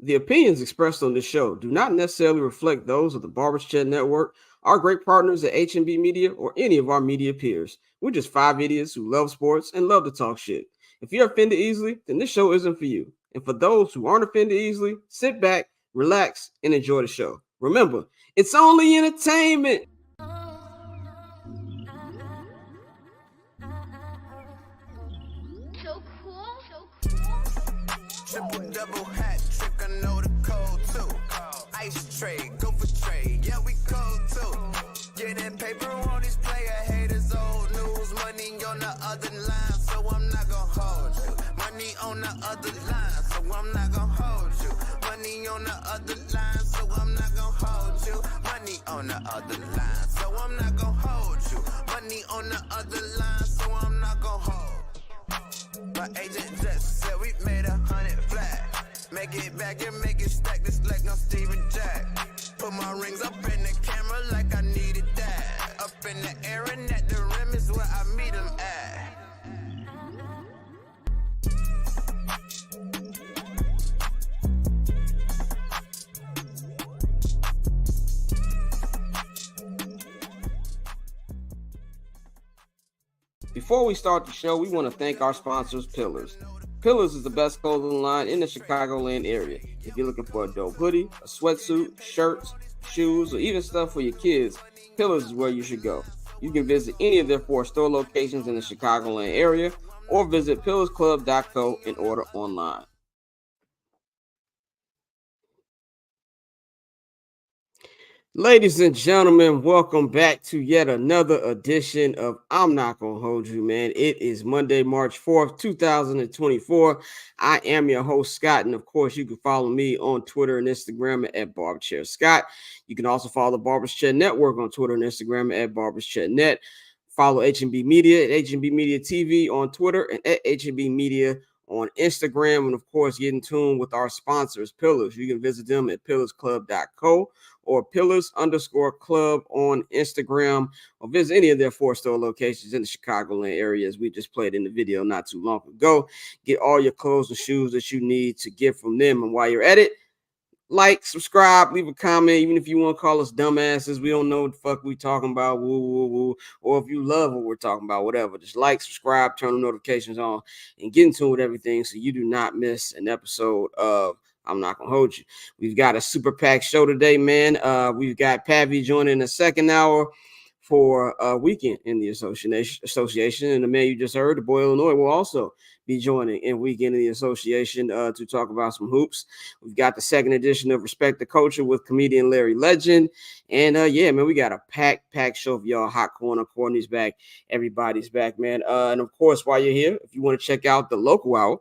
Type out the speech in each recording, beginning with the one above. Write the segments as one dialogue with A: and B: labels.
A: The opinions expressed on this show do not necessarily reflect those of the Barbers Chat Network, our great partners at H&B Media, or any of our media peers. We're just five idiots who love sports and love to talk shit. If you're offended easily, then this show isn't for you. And for those who aren't offended easily, sit back, relax, and enjoy the show. Remember, it's only entertainment.
B: Triple double hat trick, I know the code too. Ice trade, go for trade, yeah, we cold too. Getting paper on these player haters, old news. Money on the other line, so I'm not gonna hold you. Money on the other line, so I'm not gonna hold you. Money on the other line, so I'm not gonna hold you. Money on the other line, so I'm not gonna hold you. Money on the other line, so I'm not gonna hold. My agent just said we made 100 flat. Make it back and make it stack. This like no Steven Jack. Put my rings up in the camera like I needed that. Up in the air and at the rim is where I meet them at.
A: Before we start the show, we want to thank our sponsors, Pillars. Pillars is the best clothing line in the Chicagoland area. If you're looking for a dope hoodie, a sweatsuit, shirts, shoes, or even stuff for your kids, Pillars is where you should go. You can visit any of their 4 store locations in the Chicagoland area or visit pillarsclub.co and order online. Ladies and gentlemen, welcome back to yet another edition of I'm Not Gonna Hold You, man. It is Monday, March 4th, 2024. I am your host, Scott, and of course, you can follow me on Twitter and Instagram at BarberChairScott. You can also follow the Barbers Chat Network on Twitter and Instagram at BarbersChatNet. Follow H&B Media at H&B Media TV on Twitter and at H&B Media on Instagram. And of course, get in tune with our sponsors, Pillars. You can visit them at pillarsclub.co or pillars_club on Instagram, or visit any of their 4 store locations in the Chicagoland area, as we just played in the video not too long ago. Get all your clothes and shoes that you need to get from them. And while you're at it, like, subscribe, leave a comment, even if you want to call us dumbasses. We don't know what the fuck we talking about, woo, woo, woo. Or if you love what we're talking about, whatever. Just like, subscribe, turn the notifications on, and get in tune with everything so you do not miss an episode of I'm Not Gonna Hold You. We've got a super packed show today, man. We've got Pavy joining in the second hour for Weekend in the Association. And the man you just heard, the boy Illinois, will also be joining in Weekend in the Association to talk about some hoops. We've got the second edition of Respect the Culture with comedian Larry Legend. And yeah, man, we got a packed show for y'all. Hot Corner, Courtney's back. Everybody's back, man. And of course, while you're here, if you want to check out the local hour,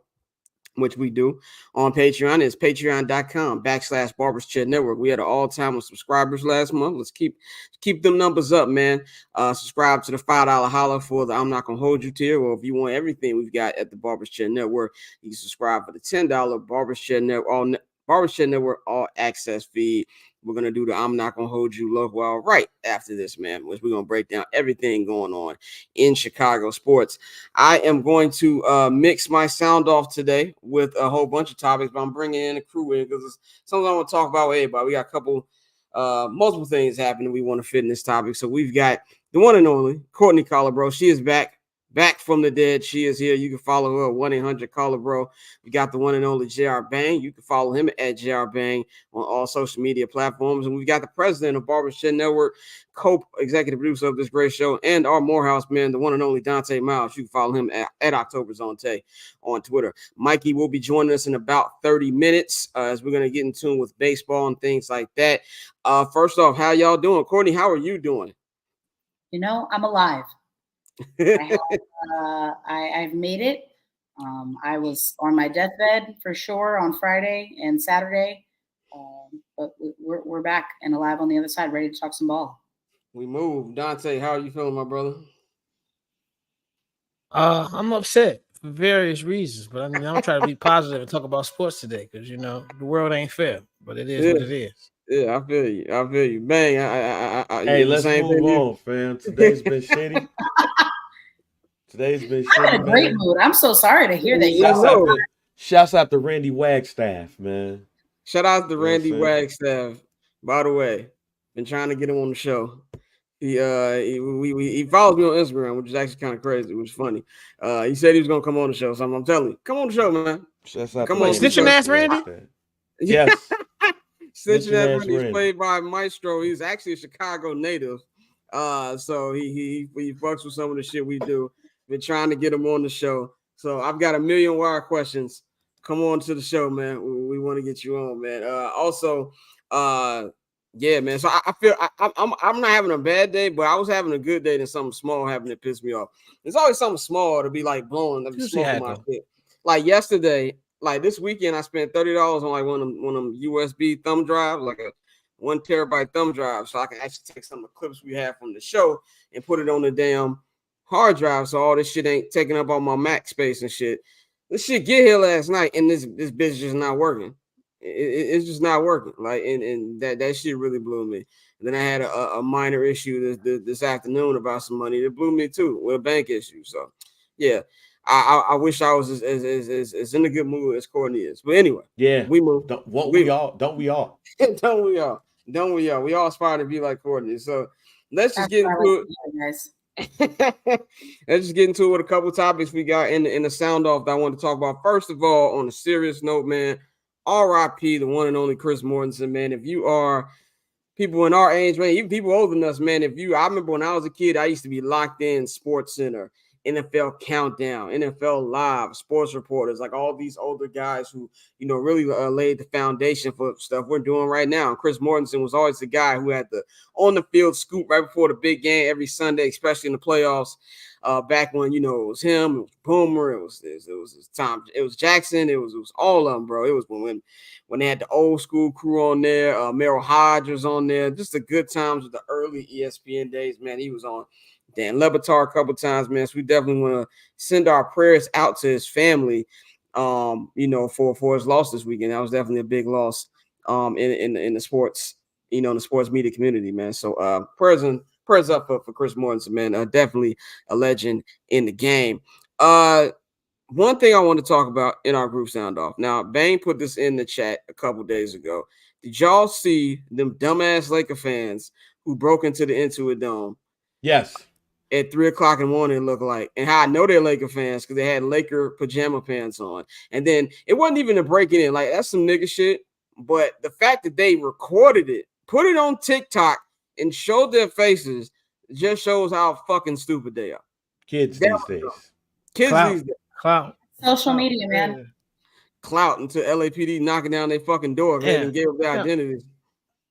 A: which we do on Patreon, is patreon.com/Barbers Chat Network. We had an all-time with subscribers last month. Let's keep them numbers up, man. Subscribe to the $5 holler for the I'm Not Gonna Hold You tier. Or if you want everything we've got at the Barbers Chat Network, you can subscribe for the $10 Barbers Chat Network, Barbers Chat Network all access feed. We're going to do the I'm Not Gonna Hold You local hour right after this, man, which we're going to break down everything going on in Chicago sports. I am going to mix my sound off today with a whole bunch of topics, but I'm bringing in a crew in because something I want to talk about with everybody. We got a couple, multiple things happening we want to fit in this topic. So we've got the one and only Courtney Collarbro. She is back from the dead. She is here. You can follow her at 1-800-CALLER-BRO. We got the one and only J.R. Bang. You can follow him at J.R. Bang on all social media platforms. And we've got the president of Barbers Chat Network, co-executive producer of this great show, and our Morehouse man, the one and only Dante Miles. You can follow him at OctoberZonte on Twitter. Mikey will be joining us in about 30 minutes as we're going to get in tune with baseball and things like that. First off, how y'all doing? Courtney, how are you doing?
C: You know, I'm alive. I've made it. I was on my deathbed for sure on Friday and Saturday, but we're back and alive on the other side, ready to talk some ball.
A: We moved. Dante, how are you feeling, my brother?
D: I'm upset for various reasons, but I mean, I'm trying to be positive and talk about sports today because you know the world ain't fair, but it is what it is.
A: Yeah, I feel you. Bang.
E: Hey, let's move on, fam. Today's been shitty.
C: I'm in a great mood. I'm so sorry to hear that.
E: Shouts out to Randy Wagstaff, man.
A: Shout out to Randy
E: You know
A: Wagstaff. By the way, been trying to get him on the show. He follows me on Instagram, which is actually kind of crazy. It was funny. He said he was gonna come on the show, so I'm telling you, come on the show, man.
E: Shouts out
A: Come
E: to
A: on,
E: Randy
D: snitching ass Randy?
E: Wagstaff. Yes.
A: Snitching
E: Snitching
A: ass
E: ass
A: Randy. He's
E: Randy.
A: played by Maestro. He's actually a Chicago native. So he fucks with some of the shit we do. Been trying to get him on the show. So I've got a million wire questions. Come on to the show, man. We want to get you on, man. Yeah, man. So I feel I'm not having a bad day, but I was having a good day. Than something small happened that pissed me off. There's always something small to be like blowing, to be smoking my shit. Like yesterday, like this weekend, I spent $30 on like one of them USB thumb drives, like a 1 terabyte thumb drive, so I can actually take some of the clips we have from the show and put it on the damn hard drive, so all this shit ain't taking up all my Mac space and shit. This shit get here last night, and this bitch just not working. It's just not working. Like, and that shit really blew me. And then I had a minor issue this afternoon about some money that blew me too with a bank issue. So, yeah, I wish I was as in a good mood as Courtney is. But anyway,
E: yeah,
A: we move.
E: Don't we all? Don't we all?
A: Don't we all? Don't we all? We all aspire to be like Courtney. So let's just get into it, guys. Let's just get into it with a couple topics we got in the sound off that I want to talk about. First of all, on a serious note, man, R.I.P. the one and only Chris Mortensen, man. If you are people in our age, man, even people older than us, man. I remember when I was a kid, I used to be locked in Sports Center, NFL Countdown, NFL Live, sports reporters, like all these older guys who, really laid the foundation for stuff we're doing right now. And Chris Mortensen was always the guy who had the on the field scoop right before the big game every Sunday, especially in the playoffs. Back when it was him, it was Boomer, it was Tom, it was Jackson, it was all of them, bro. It was when they had the old school crew on there, Merrill Hodge was on there, just the good times with the early ESPN days, man. He was on Dan Lebatard a couple times, man. So we definitely want to send our prayers out to his family, for his loss this weekend. That was definitely a big loss in the sports, in the sports media community, man. So prayers up for Chris Mortensen, man. Definitely a legend in the game. One thing I want to talk about in our group sound off. Now, Bane put this in the chat a couple days ago. Did y'all see them dumbass Laker fans who broke into the Intuit Dome?
E: Yes.
A: At 3:00 in the morning, it looked like, and how I know they're Laker fans because they had Laker pajama pants on, and then it wasn't even a breaking in, like that's some nigga shit. But the fact that they recorded it, put it on TikTok, and showed their faces just shows how fucking stupid they are.
E: Kids these days.
D: Clout.
C: Social media, man.
A: Clout until LAPD knocking down their fucking door and gave up their identities.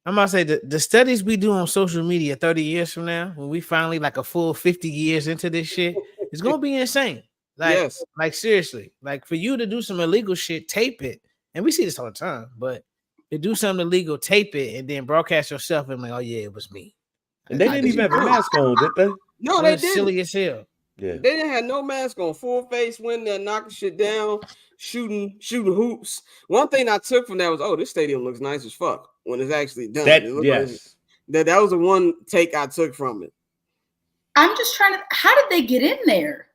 D: I'm about to say the studies we do on social media 30 years from now, when we finally like a full 50 years into this shit, it's gonna be insane. Like seriously, like for you to do some illegal shit, tape it, and we see this all the time. But to do something illegal, tape it, and then broadcast yourself and like, oh yeah, it was me.
E: And they didn't even have a mask on, did they?
A: No, they didn't.
D: Silly as hell.
E: Yeah,
A: they didn't have no mask on, full face, when they're knocking shit down, shooting hoops. One thing I took from that was, this stadium looks nice as fuck when it's actually done.
E: That
A: was the one take I took from it.
C: I'm just trying to. How did they get in there?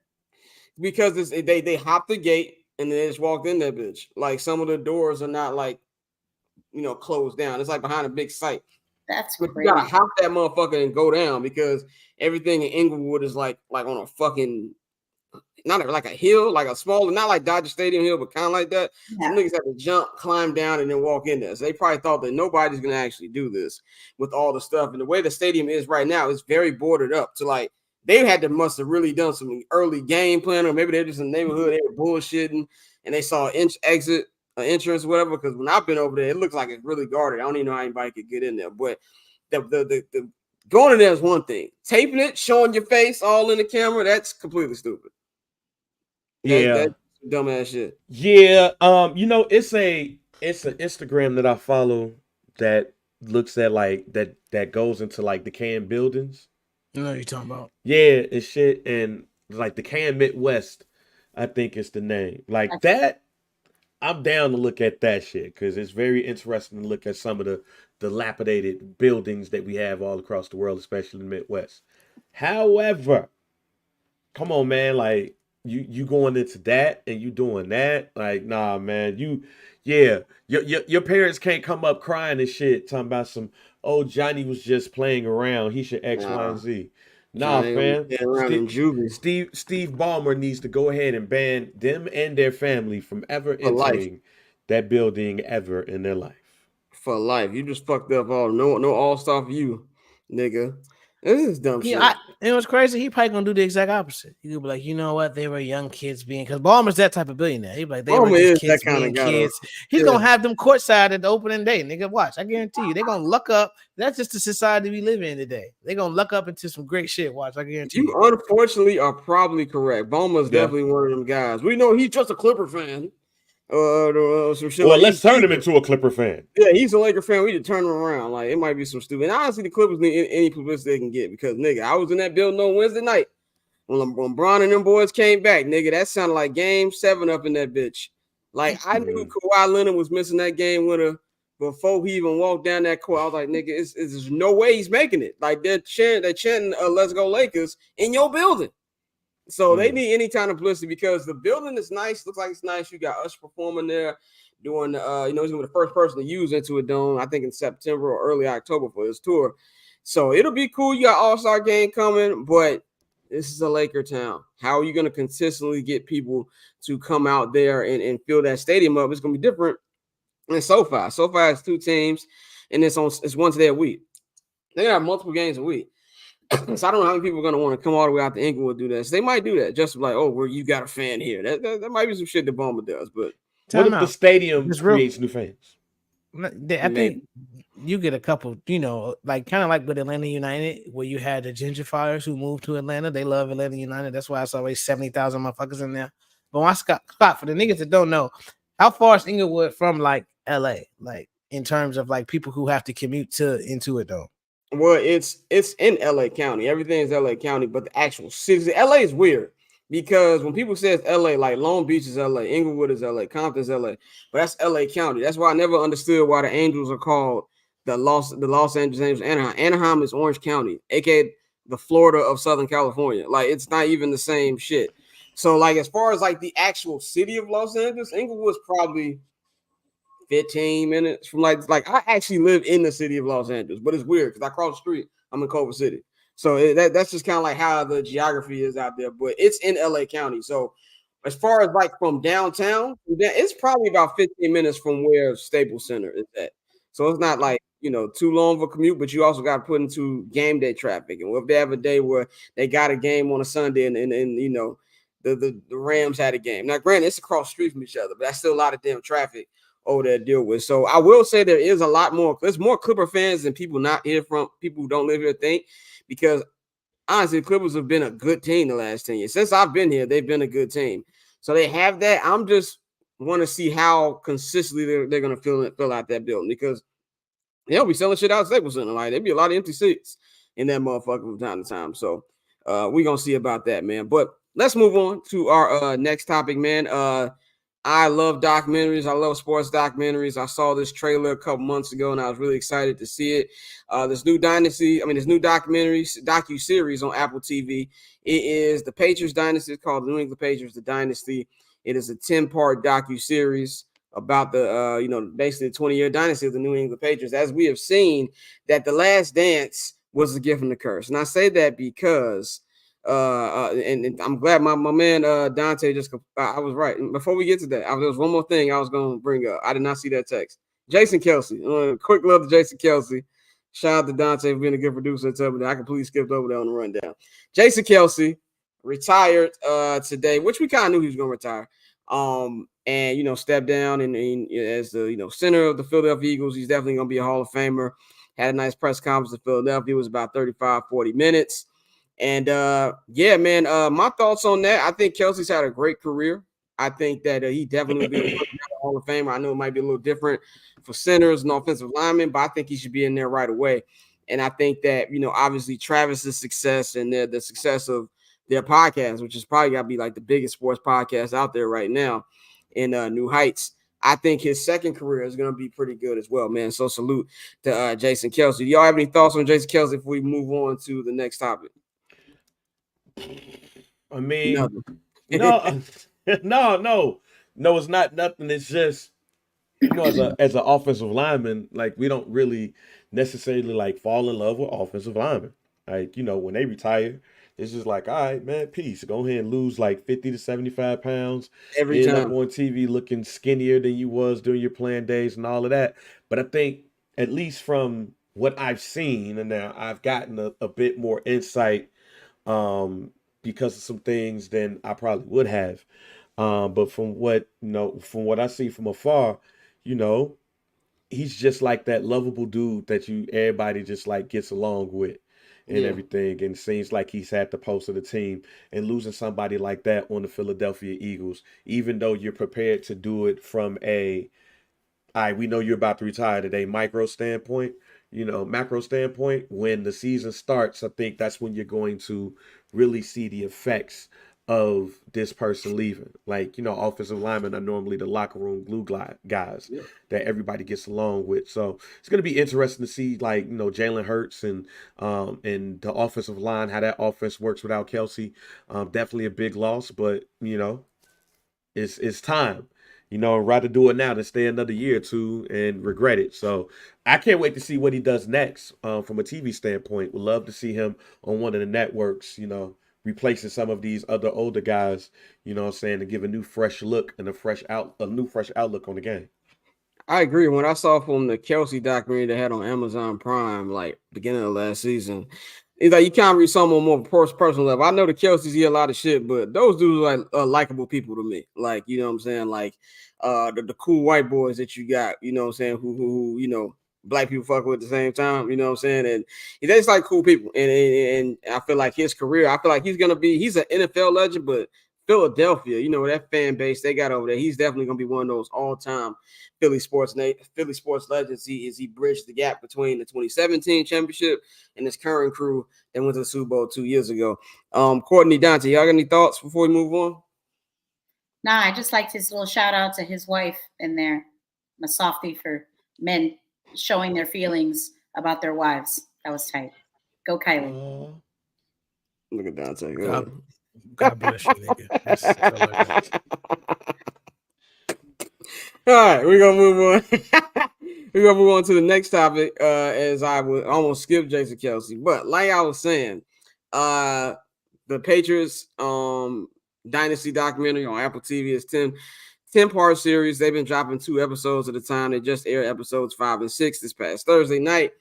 A: Because they hopped the gate and they just walked in that bitch. Like some of the doors are not like, closed down. It's like behind a big site.
C: That's
A: crazy.
C: You
A: gotta hop that motherfucker and go down because everything in Inglewood is like on a fucking, not like a hill, like a smaller, not like Dodger Stadium hill, but kind of like that. Yeah. Some niggas have to jump, climb down, and then walk in there. So they probably thought that nobody's gonna actually do this with all the stuff. And the way the stadium is right now, it's very boarded up. So like they must have really done some early game plan, or maybe they're just in the neighborhood, they were bullshitting, and they saw an entrance, whatever. Because when I've been over there, it looks like it's really guarded. I don't even know how anybody could get in there. But the going in there is one thing. Taping it, showing your face all in the camera, that's completely stupid. That's dumbass shit.
E: Yeah. It's an Instagram that I follow that looks at like that goes into like the Can buildings.
D: You know what you're talking about.
E: Yeah, and shit. And like the Can Midwest, I think it's the name. Like that, I'm down to look at that shit because it's very interesting to look at some of the dilapidated buildings that we have all across the world, especially in the Midwest. However, come on, man, like you going into that and you doing that, like, nah, man, your parents can't come up crying and shit talking about some, oh, Johnny was just playing around, he should X, Y, and
A: Nah,
E: Z. Nah,
A: Johnny gonna be
E: fam.
A: standing around in juvie
E: Steve Ballmer needs to go ahead and ban them and their family from ever
A: for life.
E: entering that building ever in their life.
A: For life. You just fucked up all no all-star for you, nigga. This is dumb shit.
D: And what's crazy, he probably gonna do the exact opposite. He could be like, you know what, they were young kids being, because Ballmer's that type of billionaire. He'd be like, they
A: Ballmer
D: were
A: is
D: just kids
A: that kinda
D: being
A: guy,
D: kids.
A: though.
D: He's
A: Yeah.
D: gonna have them courtside at the opening day. Nigga, watch. I guarantee you, they're gonna luck up. That's just the society we live in today. They're gonna luck up into some great shit. Watch, I guarantee you.
A: You unfortunately are probably correct. Ballmer's definitely one of them guys. We know he's just a Clipper fan. Some shit.
E: Well,
A: like
E: let's turn him into a Clipper fan.
A: Yeah, he's a Laker fan. We need to turn him around. Like, it might be some stupid. And honestly, the Clippers need any publicity they can get because, nigga, I was in that building on Wednesday night when Bron and them boys came back. Nigga, that sounded like Game 7 up in that bitch. Like, I knew Kawhi Leonard was missing that game winner before he even walked down that court. I was like, nigga, there's no way he's making it. Like, they're chanting "Let's go Lakers" in your building. So they need any kind of publicity because the building is nice. Looks like it's nice. You got Usher performing there doing, he's going to be the first person to use Into a Dome, I think in September or early October for his tour. So it'll be cool. You got All-Star game coming, but this is a Laker town. How are you going to consistently get people to come out there and fill that stadium up? It's going to be different than SoFi. SoFi has 2 teams, and it's once a day a week. They have multiple games a week. So I don't know how many people are going to want to come all the way out to Inglewood to do that. So they might do that just like, oh, you got a fan here. That might be some shit that Ballmer does. But
E: what if the stadium creates new fans?
D: I think you get a couple, like kind of like with Atlanta United, where you had the gentrifiers who moved to Atlanta. They love Atlanta United. That's why it's always 70,000 motherfuckers in there. But when Scott, for the niggas that don't know, how far is Inglewood from like LA? Like in terms of like people who have to commute into it though.
A: Well, it's in LA County. Everything is LA County, but the actual city, LA is weird because when people say it's LA, like Long Beach is LA, Inglewood is LA, Compton is LA, but that's LA County. That's why I never understood why the Angels are called the Los Angeles Angels. Anaheim is Orange County, aka the Florida of Southern California. Like it's not even the same shit. So like as far as like the actual city of Los Angeles, Inglewood's probably 15 minutes from like I actually live in the city of Los Angeles, but it's weird because I cross the street. I'm in Culver City. So that's just kind of like how the geography is out there, but it's in LA County. So as far as like from downtown, it's probably about 15 minutes from where Staples Center is at. So it's not like, too long of a commute, but you also got to put into game day traffic. And if they have a day where they got a game on a Sunday and the Rams had a game. Now, granted, it's across the street from each other, but that's still a lot of damn traffic over there to deal with. So I will say there is a lot more. There's more Clipper fans than people who don't live here think, because honestly, the Clippers have been a good team the last 10 years. Since I've been here, they've been a good team. So they have that. I'm just want to see how consistently they're going to fill out that building, because they'll be selling shit out of Staples Center. Like there'll be a lot of empty seats in that motherfucker from time to time. So we're going to see about that, man. But let's move on to our next topic, man. I love documentaries. I love sports documentaries. I saw this trailer a couple months ago, and I was really excited to see it. This new docu-series on Apple TV. It is the Patriots Dynasty. It's called The New England Patriots, The Dynasty. It is a 10-part docu-series about the, basically the 20-year dynasty of the New England Patriots. As we have seen, that the last dance was a gift and a curse. And I say that because and I'm glad my man Dante I was right. Before we get to that, there was one more thing I was going to bring up. I did not see that text. Jason Kelce, quick love to Jason Kelce. Shout out to Dante for being a good producer. I completely skipped over that on the rundown. Jason Kelce retired today, which we kind of knew he was going to retire. And stepped down and as the center of the Philadelphia Eagles. He's definitely going to be a Hall of Famer. Had a nice press conference in Philadelphia. It was about 35-40 minutes. And my thoughts on that. I think Kelce's had a great career. I think that he definitely will be a Hall of Famer. I know it might be a little different for centers and offensive linemen, but I think he should be in there right away. And I think that, obviously Travis's success and the success of their podcast, which is probably got to be like the biggest sports podcast out there right now in New Heights. I think his second career is going to be pretty good as well, man. So salute to Jason Kelce. Do y'all have any thoughts on Jason Kelce before we move on to the next topic?
E: I mean, No, no, it's not nothing. It's just as an offensive lineman, like we don't really necessarily like fall in love with offensive linemen. Like when they retire, it's just like, all right, man, peace. Go ahead and lose like 50 to 75 pounds.
A: Every
E: End up
A: time.
E: on TV looking skinnier than you was during your playing days and all of that. But I think at least from what I've seen, and now I've gotten a bit more insight because of some things than I probably would have. But from what I see from afar, you know, he's just like that lovable dude that everybody just like gets along with and everything. And seems like he's had the pulse of the team, and losing somebody like that on the Philadelphia Eagles, even though you're prepared to do it from we know you're about to retire today, macro standpoint, when the season starts, I think that's when you're going to really see the effects of this person leaving. Like, offensive linemen are normally the locker room glue guys that everybody gets along with. So it's going to be interesting to see, like, Jalen Hurts and the offensive line, how that offense works without Kelce. Definitely a big loss, but, it's time. Rather do it now than stay another year or two and regret it. So I can't wait to see what he does next from a TV standpoint. Would love to see him on one of the networks, replacing some of these other older guys, what I'm saying, to give a new fresh look and a new fresh outlook on the game.
A: I agree. When I saw from the Kelce documentary they had on Amazon Prime, like beginning of last season, it's like you can't read some on more personal level. I know the Kelce's hear a lot of shit, but those dudes are like likable people to me. Like, you know what I'm saying? Like the cool white boys that you got, you know what I'm saying, who black people fuck with at the same time, you know what I'm saying? And they just like cool people. And I feel like his career, I feel like he's an NFL legend, but Philadelphia, that fan base they got over there, he's definitely gonna be one of those all-time Philly sports legends. He bridged the gap between the 2017 championship and his current crew that went to the Super Bowl 2 years ago. Courtney, Dante, y'all got any thoughts before we move on?
C: Nah, I just liked his little shout out to his wife in there. I'm a softie for men showing their feelings about their wives. That was tight. Go Kylie.
A: Look at Dante.
D: God bless you, nigga.
A: All right, we're gonna move on. We're gonna move on to the next topic. As I would almost skip Jason Kelce, but like I was saying, the Patriots Dynasty documentary on Apple TV is 10-part series. They've been dropping 2 episodes at a time. They just aired episodes 5 and 6 this past Thursday night.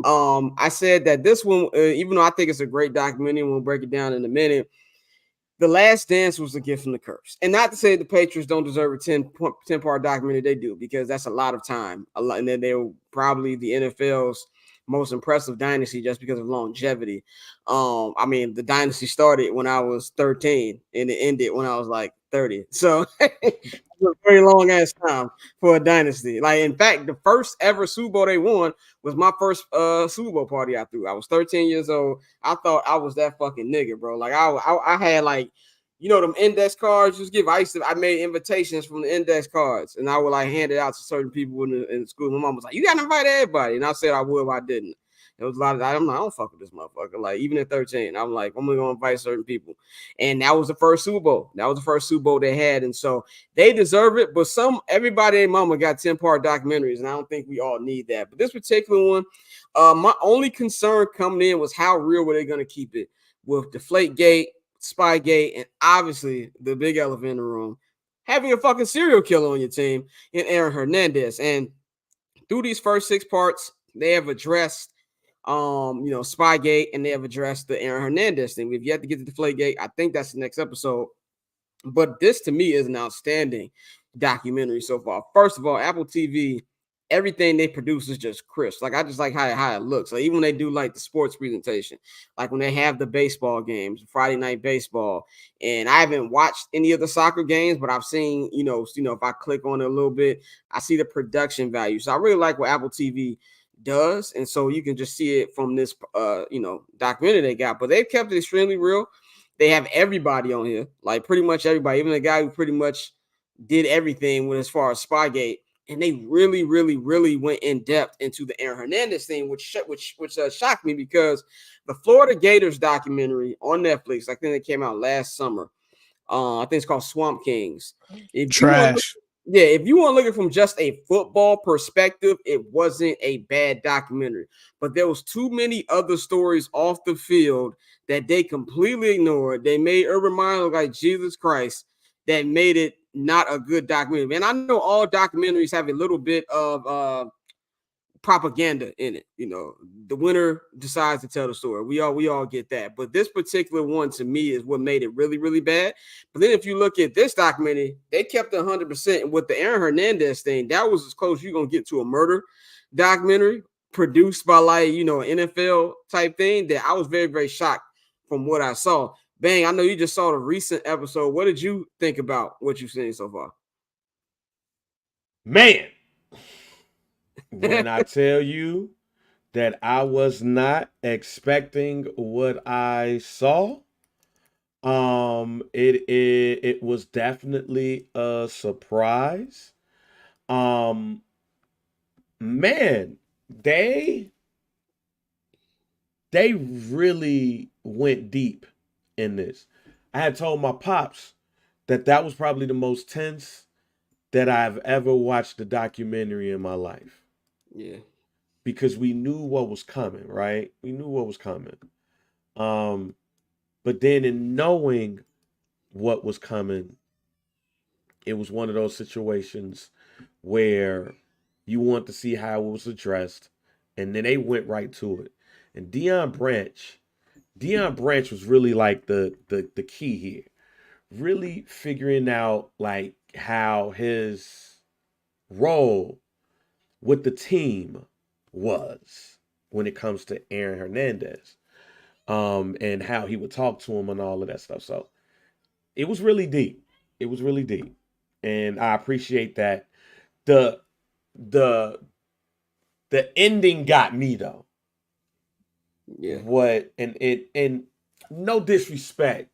A: I said that this one, even though I think it's a great documentary, we'll break it down in a minute. The Last Dance was a gift from the curse. And not to say the Patriots don't deserve a 10-part documentary, they do, because that's a lot of time. And then they were probably the NFL's most impressive dynasty just because of longevity. I mean, the dynasty started when I was 13 and it ended when I was like 30. So it was a very long ass time for a dynasty. Like, in fact, the first ever Super Bowl they won was my first Super Bowl party I threw. I was 13 years old. I thought I was that fucking nigga, bro. Like I had like, them index cards I made invitations from the index cards and I would like hand it out to certain people in school. My mom was like, you gotta invite everybody. And I said I would, but I didn't. There was a lot of I don't fuck with this motherfucker. Like, even at 13, I'm like, I'm gonna invite certain people. And that was the first Super Bowl. That was the first Super Bowl they had. And so they deserve it. But everybody and mama got 10-part documentaries, and I don't think we all need that. But this particular one, my only concern coming in was how real were they gonna keep it with Deflategate, Spygate, and obviously the big elephant in the room, having a fucking serial killer on your team in Aaron Hernandez. And through these first 6 parts, they have addressed Spygate, and they have addressed the Aaron Hernandez thing. We've yet to get to Deflategate. I think that's the next episode. But this to me is an outstanding documentary so far. First of all, Apple TV, everything they produce is just crisp. Like, I just like how it looks. Like, even when they do like the sports presentation, like when they have the baseball games, Friday night baseball, and I haven't watched any of the soccer games, but I've seen, if I click on it a little bit, I see the production value. So I really like what Apple TV does, and so you can just see it from this documentary they got. But they've kept it extremely real. They have everybody on here, like pretty much everybody, even the guy who pretty much did everything with as far as Spygate. And they really, really, really went in depth into the Aaron Hernandez thing, which shocked me, because the Florida Gators documentary on Netflix, I think it came out last summer. I think it's called Swamp Kings.
D: Trash.
A: If you want to look at it from just a football perspective, it wasn't a bad documentary. But there was too many other stories off the field that they completely ignored. They made Urban Meyer look like Jesus Christ. That made it not a good documentary. And I know all documentaries have a little bit of propaganda in it. You know, the winner decides to tell the story. We all get that. But this particular one, to me, is what made it really, really bad. But then if you look at this documentary, they kept 100%. And with the Aaron Hernandez thing, that was as close you're going to get to a murder documentary produced by, like, you know, an NFL type thing, that I was very, very shocked from what I saw. Bang, I know you just saw the recent episode. What did you think about what you've seen so far?
E: Man, when I tell you that I was not expecting what I saw, it was definitely a surprise. Man, they really went deep in this. I had told my pops that was probably the most tense that I've ever watched a documentary in my life.
A: Yeah.
E: Because we knew what was coming, right? We knew what was coming. But then in knowing what was coming, it was one of those situations where you want to see how it was addressed, and then they went right to it. And Deion Branch was really like the key here. Really figuring out like how his role with the team was when it comes to Aaron Hernandez, and how he would talk to him and all of that stuff. So it was really deep. It was really deep, and I appreciate that. The ending got me though.
A: Yeah.
E: And no disrespect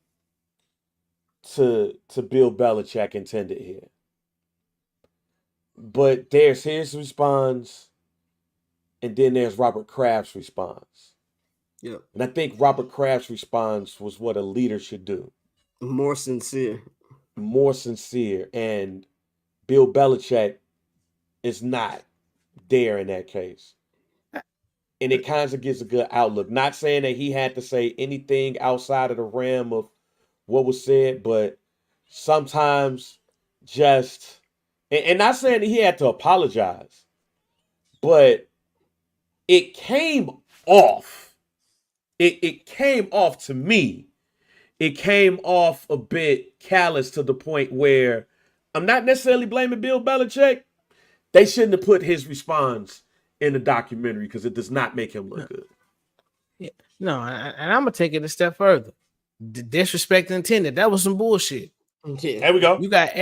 E: to Bill Belichick intended here, but there's his response, and then there's Robert Kraft's response.
A: Yeah.
E: And I think Robert Kraft's response was what a leader should do.
A: More sincere.
E: And Bill Belichick is not there in that case. And it kind of gives a good outlook. Not saying that he had to say anything outside of the realm of what was said, but sometimes just, and not saying that he had to apologize, but it came off. It came off to me. It came off a bit callous to the point where I'm not necessarily blaming Bill Belichick. They shouldn't have put his response in the documentary because it does not make him look good.
D: Yeah. No, and I'm gonna take it a step further. The disrespect intended. That was some bullshit.
A: Yeah.
E: There we go.
D: You got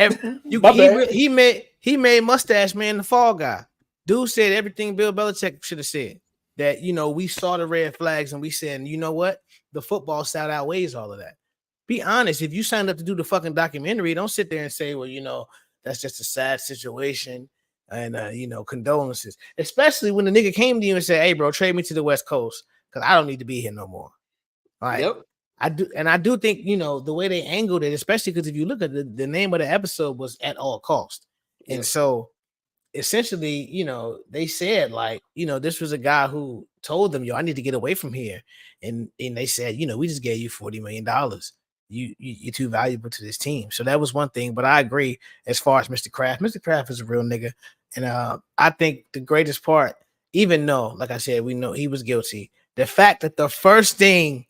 D: he made Mustache Man the fall guy. Dude said everything Bill Belichick should have said. That, you know, we saw the red flags and we said, you know what? The football side outweighs all of that. Be honest. If you signed up to do the fucking documentary, don't sit there and say, well, you know, that's just a sad situation and, you know, condolences. Especially when the nigga came to you and said, hey, bro, trade me to the West Coast because I don't need to be here no more. All right.
A: Yep.
D: I do think, you know, the way they angled it, especially because if you look at the name of the episode was At All Cost. And so essentially, you know, they said like, you know, this was a guy who told them, yo, I need to get away from here. And they said, you know, we just gave you $40 million. You're too valuable to this team. So that was one thing. But I agree as far as Mr. Kraft. Mr. Kraft is a real nigga. And I think the greatest part, even though, like I said, we know he was guilty, the fact that the first thing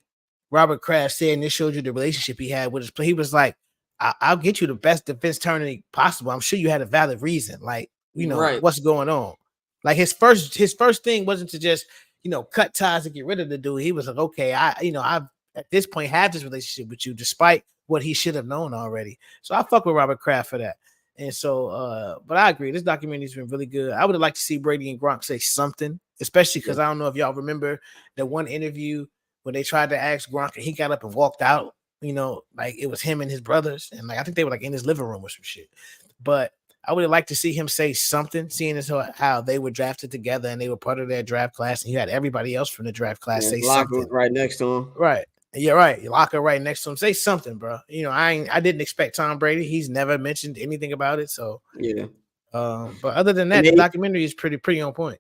D: Robert Kraft said, and this showed you the relationship he had with his play, he was like, I'll get you the best defense attorney possible. I'm sure you had a valid reason. Like, you know, what's going on? Like his first thing wasn't to just, you know, cut ties and get rid of the dude. He was like, okay, I've at this point have this relationship with you, despite what he should have known already. So I fuck with Robert Kraft for that. And so, but I agree, this documentary's been really good. I would have liked to see Brady and Gronk say something, especially because I don't know if y'all remember that one interview when they tried to ask Gronk and he got up and walked out. You know, like it was him and his brothers, and like I think they were like in his living room or some shit. But I would have liked to see him say something, seeing as how they were drafted together and they were part of their draft class, and you had everybody else from the draft class say something
A: right next to him.
D: Right. You're right. You lock her right next to him. Say something, bro. You know, I didn't expect Tom Brady. He's never mentioned anything about it. So
A: yeah.
D: But other than that, the documentary is pretty on point.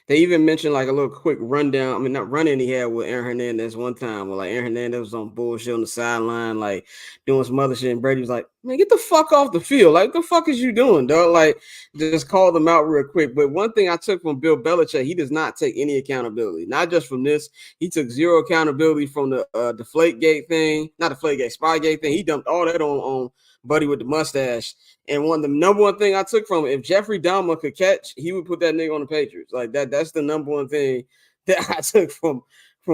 A: They even mentioned like a little quick rundown. I mean, not running he had with Aaron Hernandez one time. Where like Aaron Hernandez was on bullshit on the sideline, like doing some other shit. And Brady was like, "Man, get the fuck off the field! Like, what the fuck is you doing, dog?" Like, just call them out real quick. But one thing I took from Bill Belichick, he does not take any accountability. Not just from this, he took zero accountability from the Deflategate thing, not Deflategate, Spygate thing. He dumped all that on Buddy with the mustache. And the number one thing I took from it, if Jeffrey Dahmer could catch, he would put that nigga on the Patriots. Like that. That's the number one thing that I took from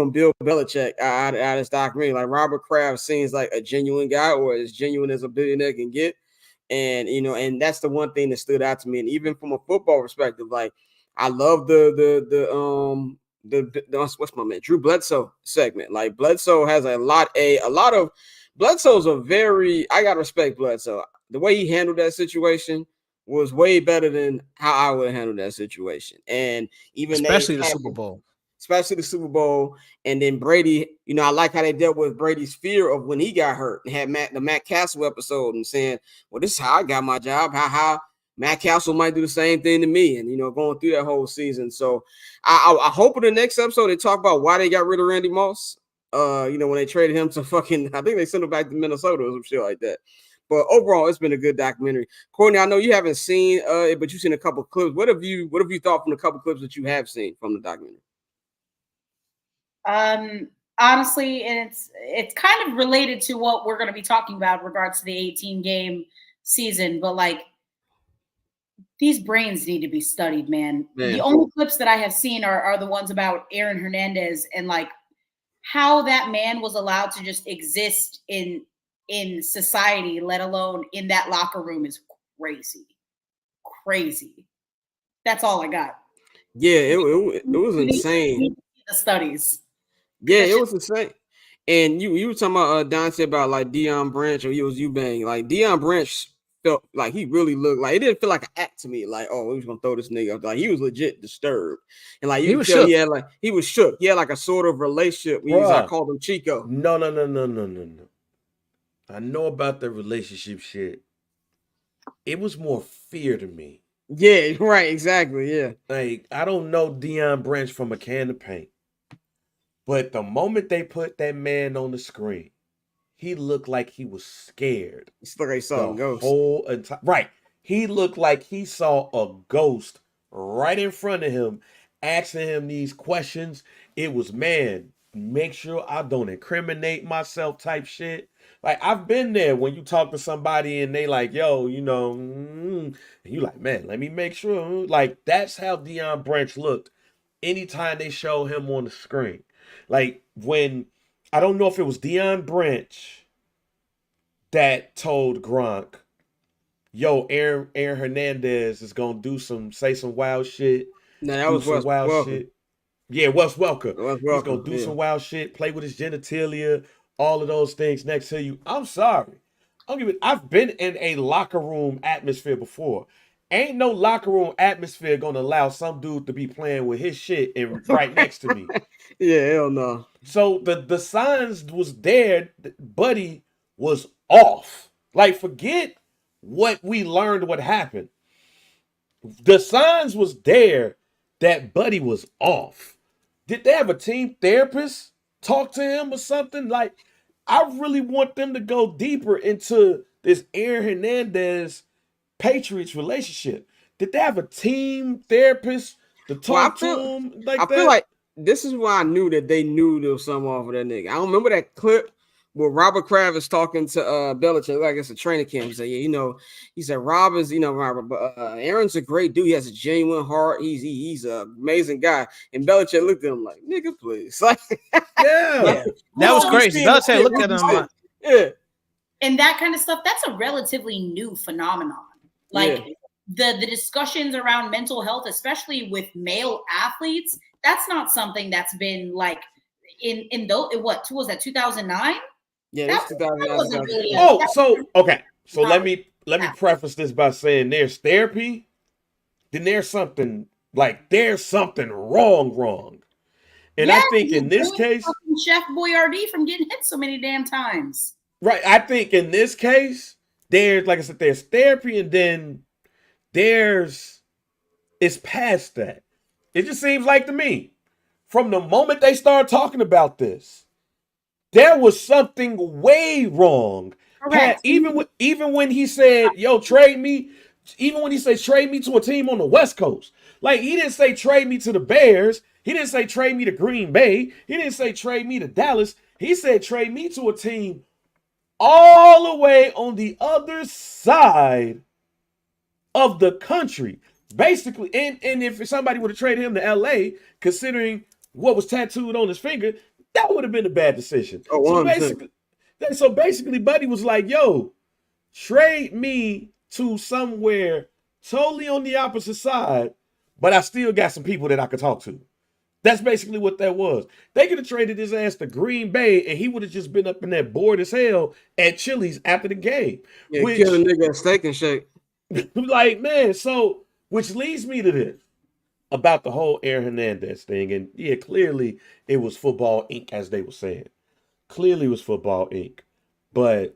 A: Bill Belichick out of this documentary. Like Robert Kraft seems like a genuine guy, or as genuine as a billionaire can get. And and that's the one thing that stood out to me. And even from a football perspective, like I love the what's my man Drew Bledsoe segment. Like Bledsoe has a lot of Bledsoe's I gotta respect Bledsoe. The way he handled that situation was way better than how I would have handled that situation. And even
D: especially the Super Bowl.
A: And then Brady, I like how they dealt with Brady's fear of when he got hurt and had the Matt Castle episode and saying, well, this is how I got my job, how Matt Castle might do the same thing to me, and going through that whole season. So I hope in the next episode they talk about why they got rid of Randy Moss. When they traded him to I think they sent him back to Minnesota or some shit like that. But overall, it's been a good documentary. Courtney, I know you haven't seen it, but you've seen a couple of clips. What have you thought from the couple of clips that you have seen from the documentary?
C: Honestly, and it's kind of related to what we're going to be talking about in regards to the 18-game season, but like these brains need to be studied, man. The only clips that I have seen are the ones about Aaron Hernandez and like how that man was allowed to just exist in society, let alone in that locker room, is crazy. That's all I got.
A: Yeah, it was insane.
C: The studies.
A: Yeah, it was insane. And you were talking about Dante about like Deion Branch or Eubank. Like Deion Branch felt like he really looked like it didn't feel like an act to me. Like, oh, we was gonna throw this nigga up. Like he was legit disturbed. And like you could tell he was shook. He had like a sort of relationship. I called him Chico.
E: No. I know about the relationship shit. It was more fear to me.
A: Yeah, right, exactly. Yeah.
E: Like, I don't know Deion Branch from a can of paint. But the moment they put that man on the screen, he looked like he was scared.
A: He looked like he saw a ghost.
E: Right. He looked like he saw a ghost right in front of him, asking him these questions. It was, man, make sure I don't incriminate myself type shit. Like, I've been there when you talk to somebody and they like, yo, and you like, man, let me make sure. Like, that's how Deion Branch looked anytime they show him on the screen. Like, when, I don't know if it was Deion Branch that told Gronk, yo, Aaron Hernandez is going to say some wild shit.
A: No, that was Wes Welker.
E: Yeah, Wes Welker. He's going to do some wild shit, play with his genitalia, all of those things next to you. I'm sorry. I've been in a locker room atmosphere before. Ain't no locker room atmosphere going to allow some dude to be playing with his shit right next to me.
A: Yeah, hell no.
E: So the signs was there. Buddy was off. Like, forget what we learned what happened. The signs was there that Buddy was off. Did they have a team therapist talk to him or something? Like, I really want them to go deeper into this Aaron Hernandez Patriots relationship. Did they have a team therapist to talk to him like that? I feel
A: like this is why I knew that they knew there was something off of that nigga. I don't remember that clip where Robert Kraft is talking to Belichick, like it's a training camp. He said, yeah, he said, Rob is, Robert, but Aaron's a great dude. He has a genuine heart. He's an amazing guy. And Belichick looked at him like, nigga, please. Like,
D: yeah. That was crazy. Belichick looked at him like,
A: yeah.
C: And that kind of stuff, that's a relatively new phenomenon. Like the discussions around mental health, especially with male athletes, that's not something that's been like in those, what was that, 2009?
A: Yeah, that's 2009.
E: Really so let me preface this by saying there's therapy, then there's something wrong. And I think in this case,
C: Chef Boyardee from getting hit so many damn times.
E: Right. I think in this case, there's, like I said, there's therapy, and then it's past that. It just seems like to me, from the moment they started talking about this, there was something way wrong.
C: Correct.
E: Even when he said, "Yo, trade me," even when he said trade me to a team on the West Coast, like he didn't say trade me to the Bears. He didn't say trade me to Green Bay. He didn't say trade me to Dallas. He said trade me to a team all the way on the other side of the country. Basically, and if somebody would have traded him to LA, considering what was tattooed on his finger, that would have been a bad decision.
A: Oh,
E: so basically, Buddy was like, yo, trade me to somewhere totally on the opposite side, but I still got some people that I could talk to. That's basically what that was. They could have traded his ass to Green Bay, and he would have just been up in there bored as hell at Chili's after the game.
A: Yeah, kill a nigga at Steak and Shake.
E: Like, man, so, which leads me to this, about the whole Aaron Hernandez thing. And yeah, clearly it was Football Inc., as they were saying. Clearly it was Football Inc. But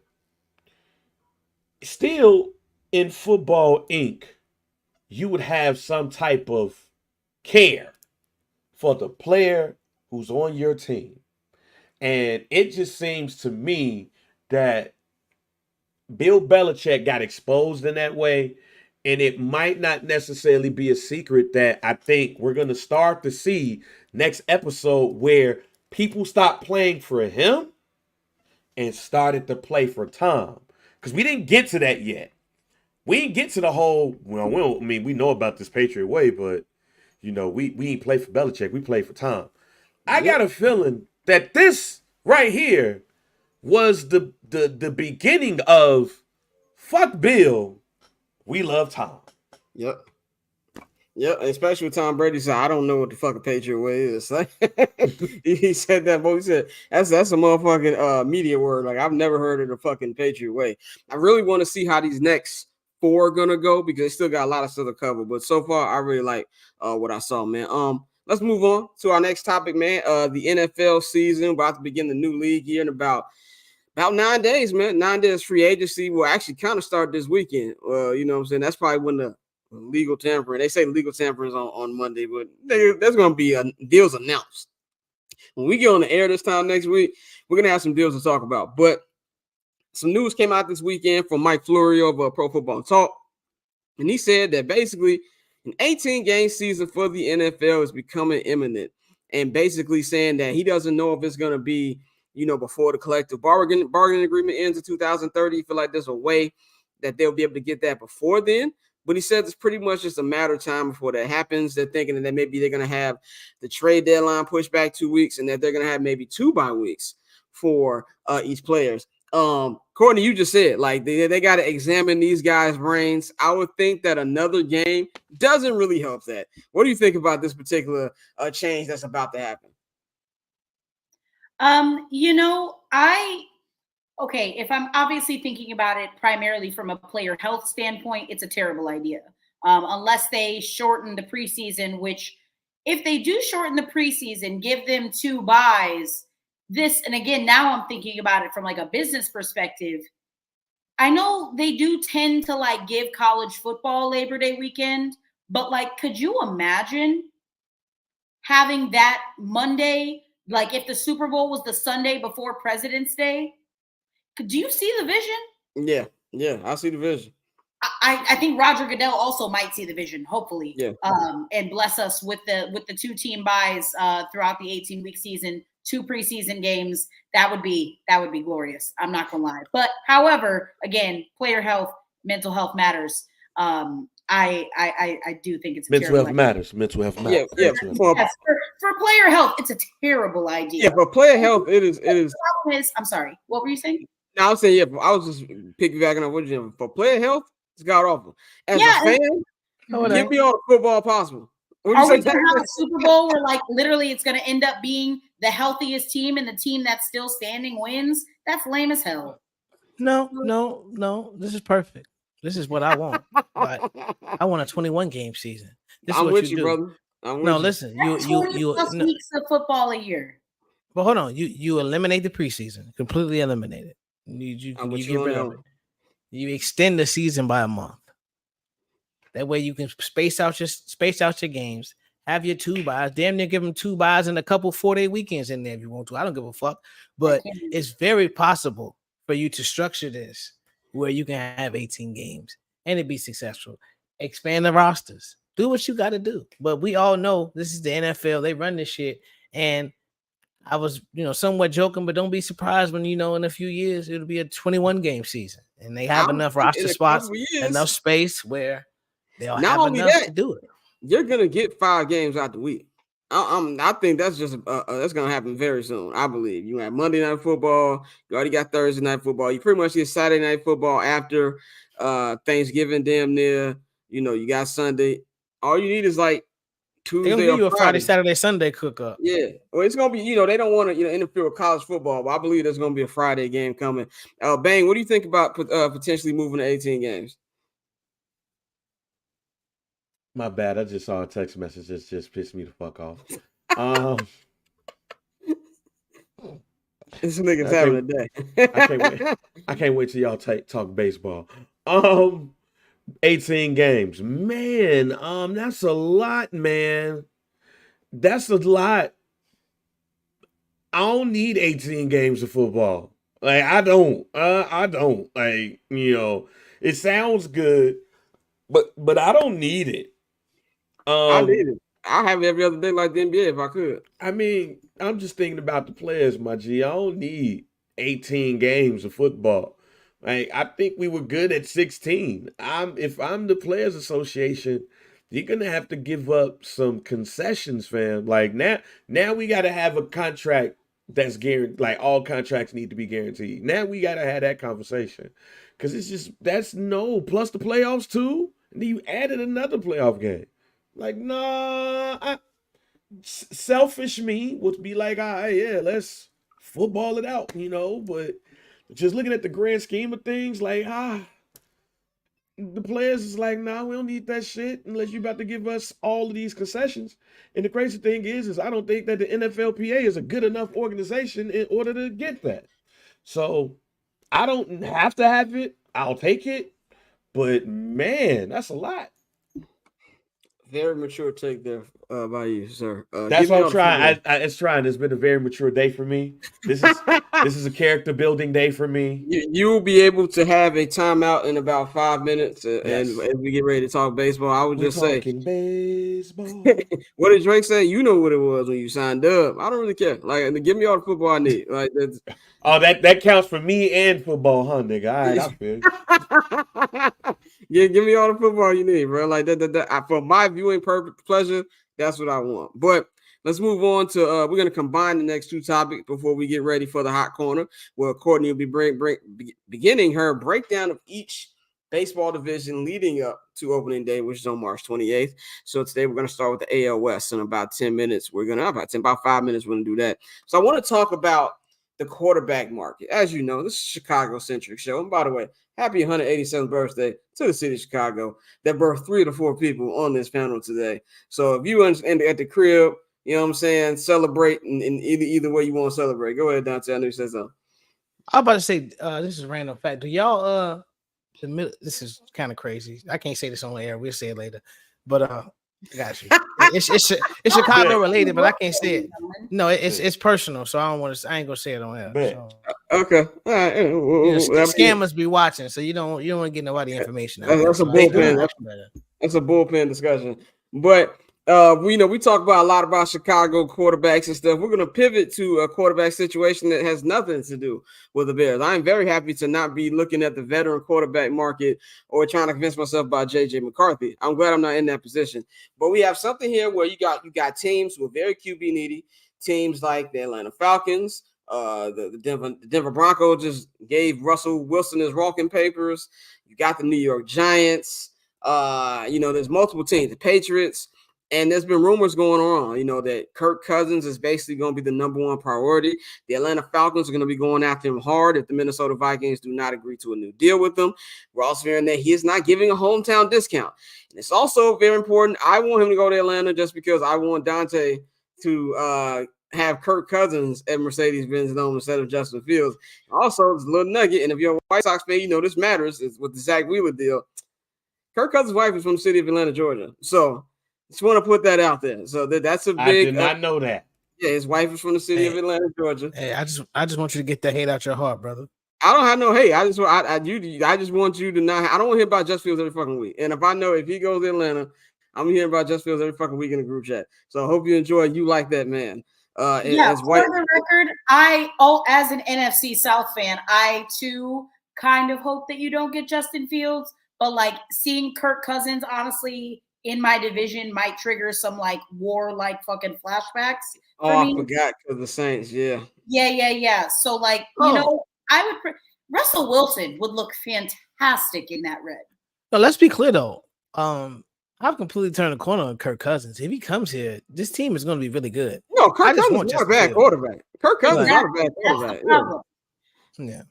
E: still, in Football Inc., you would have some type of care for the player who's on your team. And it just seems to me that Bill Belichick got exposed in that way. And it might not necessarily be a secret that I think we're going to start to see next episode where people stop playing for him and started to play for Tom. Because we didn't get to that yet. We didn't get to the whole, well, we know about this Patriot way, but, you know, we ain't play for Belichick. We play for Tom. I got a feeling that this right here was the beginning of fuck Bill. We love Tom.
A: Yep. Especially with Tom Brady said, I don't know what the fucking Patriot way is. He said that, but he said that's a motherfucking media word. Like, I've never heard of the fucking Patriot way. I really want to see how these next 4 are gonna go because they still got a lot of stuff to cover. But so far, I really like what I saw, man. Let's move on to our next topic, man. The NFL season about to begin the new league here in about 9 days, man. 9 days free agency will actually kind of start this weekend. You know what I'm saying? That's probably when the legal tampering. They say legal tampering is on Monday, but there's going to be deals announced. When we get on the air this time next week, we're going to have some deals to talk about. But some news came out this weekend from Mike Florio of Pro Football Talk. And he said that basically an 18-game season for the NFL is becoming imminent. And basically saying that he doesn't know if it's going to be, you know, before the collective bargaining agreement ends in 2030. You feel like there's a way that they'll be able to get that before then. But he says it's pretty much just a matter of time before that happens. They're thinking that maybe they're going to have the trade deadline pushed back 2 weeks and that they're going to have maybe 2 bye weeks for each players. Courtney, you just said, like, they got to examine these guys' brains. I would think that another game doesn't really help that. What do you think about this particular change that's about to happen?
C: You know, if I'm obviously thinking about it primarily from a player health standpoint, it's a terrible idea. Unless they shorten the preseason, which if they do shorten the preseason, give them 2 byes, and again, now I'm thinking about it from like a business perspective. I know they do tend to like give college football Labor Day weekend, but like, could you imagine having that Monday? Like if the Super Bowl was the Sunday before President's Day, do you see the vision?
A: Yeah, I see the vision.
C: I think Roger Goodell also might see the vision, hopefully.
A: Yeah.
C: And bless us with the 2 team buys throughout the 18-week season, 2 preseason games. That would be glorious. I'm not gonna lie. But however, again, player health, mental health matters. I do think it's
E: mental health matters. Mental health matters.
A: Yeah.
C: Yes, for player health, it's a terrible idea.
A: Yeah, for player health, it is.
C: I'm sorry. What were you saying?
A: No, I was saying, I was just piggybacking on what you said. For player health, it's god awful. As a fan, give me all the football possible.
C: Are we going to have a Super Bowl where, like, literally it's going to end up being the healthiest team and the team that's still standing wins? That's lame as hell.
D: No. This is perfect. This is what I want. But I want a 21-game season. This is
A: I'm
D: what
A: with you,
D: do.
A: brother.
D: Listen. You
C: weeks of football a year.
D: But hold on, you eliminate the preseason, completely eliminate it. You get rid of it. You extend the season by a month. That way you can space out your games. Have your 2 buys. Damn near give them 2 buys and a couple 4-day weekends in there if you want to. I don't give a fuck. But it's very possible for you to structure this where you can have 18 games and it be successful. Expand the rosters. Do what you got to do. But we all know this is the NFL. They run this shit. And I was, somewhat joking, but don't be surprised when, in a few years, it'll be a 21 game season and they have enough roster spots, enough space where they'll have enough to do it.
A: You're going to get 5 games out the week. I think that's just that's going to happen very soon. I believe you have Monday Night Football. You already got Thursday Night Football. You pretty much get Saturday Night Football after Thanksgiving, damn near. You got Sunday. All you need is like Tuesday.
D: They're gonna give you a Friday, Saturday, Sunday cook up.
A: Yeah, well, it's gonna be. They don't want to interfere with college football, but I believe there's gonna be a Friday game coming. Bang, what do you think about potentially moving to 18 games?
E: My bad. I just saw a text message that just pissed me the fuck off.
A: This nigga's having a day.
E: I can't wait till y'all talk baseball. 18 games. Man, that's a lot, man. That's a lot. I don't need 18 games of football. Like, I don't. Like, it sounds good, but I don't need it.
A: I need it. I have it every other day like the NBA if I could.
E: I mean, I'm just thinking about the players, my G. I don't need 18 games of football. Like, I think we were good at 16. If I'm the Players Association, you're gonna have to give up some concessions, fam. Like now we gotta have a contract that's guaranteed. Like, all contracts need to be guaranteed. Now we gotta have that conversation. Cause that's plus the playoffs too. And then you added another playoff game. Like, nah, selfish me would be like, yeah, let's football it out, but just looking at the grand scheme of things, like, the players is like, nah, we don't need that shit unless you about to give us all of these concessions. And the crazy thing is I don't think that the NFLPA is a good enough organization in order to get that. So I don't have to have it. I'll take it. But man, that's a lot.
A: Very mature take there by you, sir.
E: That's what I'm trying. It's trying. It's been a very mature day for me. This is a character building day for me.
A: You will be able to have a timeout in about 5 minutes, and as we get ready to talk baseball, I would just say,
E: baseball.
A: What did Drake say? You know what it was when you signed up. I don't really care. Like, give me all the football I need. Like, that's.
E: Oh, that counts for me and football, huh, nigga? All right, I feel
A: you. Give me all the football you need, bro. Like that for my viewing pleasure, that's what I want. But let's move on to we're gonna combine the next 2 topics before we get ready for the hot corner, where Courtney will be beginning her breakdown of each baseball division leading up to opening day, which is on March 28th. So today we're gonna start with the AL West in about 10 minutes. About 5 minutes. We're gonna do that. So I want to talk about the quarterback market. As you know, this is a Chicago-centric show. And by the way, happy 187th birthday to the city of Chicago that birthed 3 of the 4 people on this panel today. So if you at the crib, you know what I'm saying, celebrate in either way you want to celebrate. Go ahead, Dante. I know you said something.
D: I'm about to say, this is a random fact. Do y'all, this is kind of crazy. I can't say this on the air. We'll say it later. But I got you. It's Chicago related, but I can't say it. No, it's personal, so I ain't gonna say it on air. So.
A: Okay. All right.
D: Scammers be watching, so you don't want to get nobody information.
A: That's a bullpen. That's a bullpen discussion. But we talk about a lot about Chicago quarterbacks and stuff. We're gonna pivot to a quarterback situation that has nothing to do with the Bears. I'm very happy to not be looking at the veteran quarterback market or trying to convince myself about JJ McCarthy. I'm glad I'm not in that position. But we have something here where you got teams who are very QB needy, teams like the Atlanta Falcons. The Denver Broncos just gave Russell Wilson his walking papers. You got the New York Giants. There's multiple teams, the Patriots. And there's been rumors going on, that Kirk Cousins is basically going to be the number 1 priority. The Atlanta Falcons are going to be going after him hard if the Minnesota Vikings do not agree to a new deal with him. We're also hearing that he is not giving a hometown discount. And it's also very important. I want him to go to Atlanta just because I want Dante to have Kirk Cousins at Mercedes-Benz Dome instead of Justin Fields. Also, it's a little nugget, and if you're a White Sox fan, you know this matters. It's with the Zach Wheeler deal. Kirk Cousins' wife is from the city of Atlanta, Georgia. So just want to put that out there. So that's a big.
E: I did not know that.
A: Yeah, his wife is from the city of Atlanta, Georgia.
D: Hey, I just want you to get that hate out your heart, brother.
A: I don't have no hate. I just want you to not. I don't want to hear about Justin Fields every fucking week. And if I know if he goes to Atlanta, I'm hearing about Justin Fields every fucking week in the group chat. So I hope you enjoy. You like that man.
C: For the record, as an NFC South fan, I too kind of hope that you don't get Justin Fields. But like seeing Kirk Cousins, honestly, in my division might trigger some like war like fucking flashbacks.
A: I forgot because the Saints, yeah.
C: So like you know, I would Russell Wilson would look fantastic in that red.
D: No, let's be clear though. I've completely turned the corner on Kirk Cousins. If he comes here, this team is going to be really good.
A: No, Kirk Cousins is not a bad quarterback. Kirk Cousins is not a bad quarterback.
D: Yeah.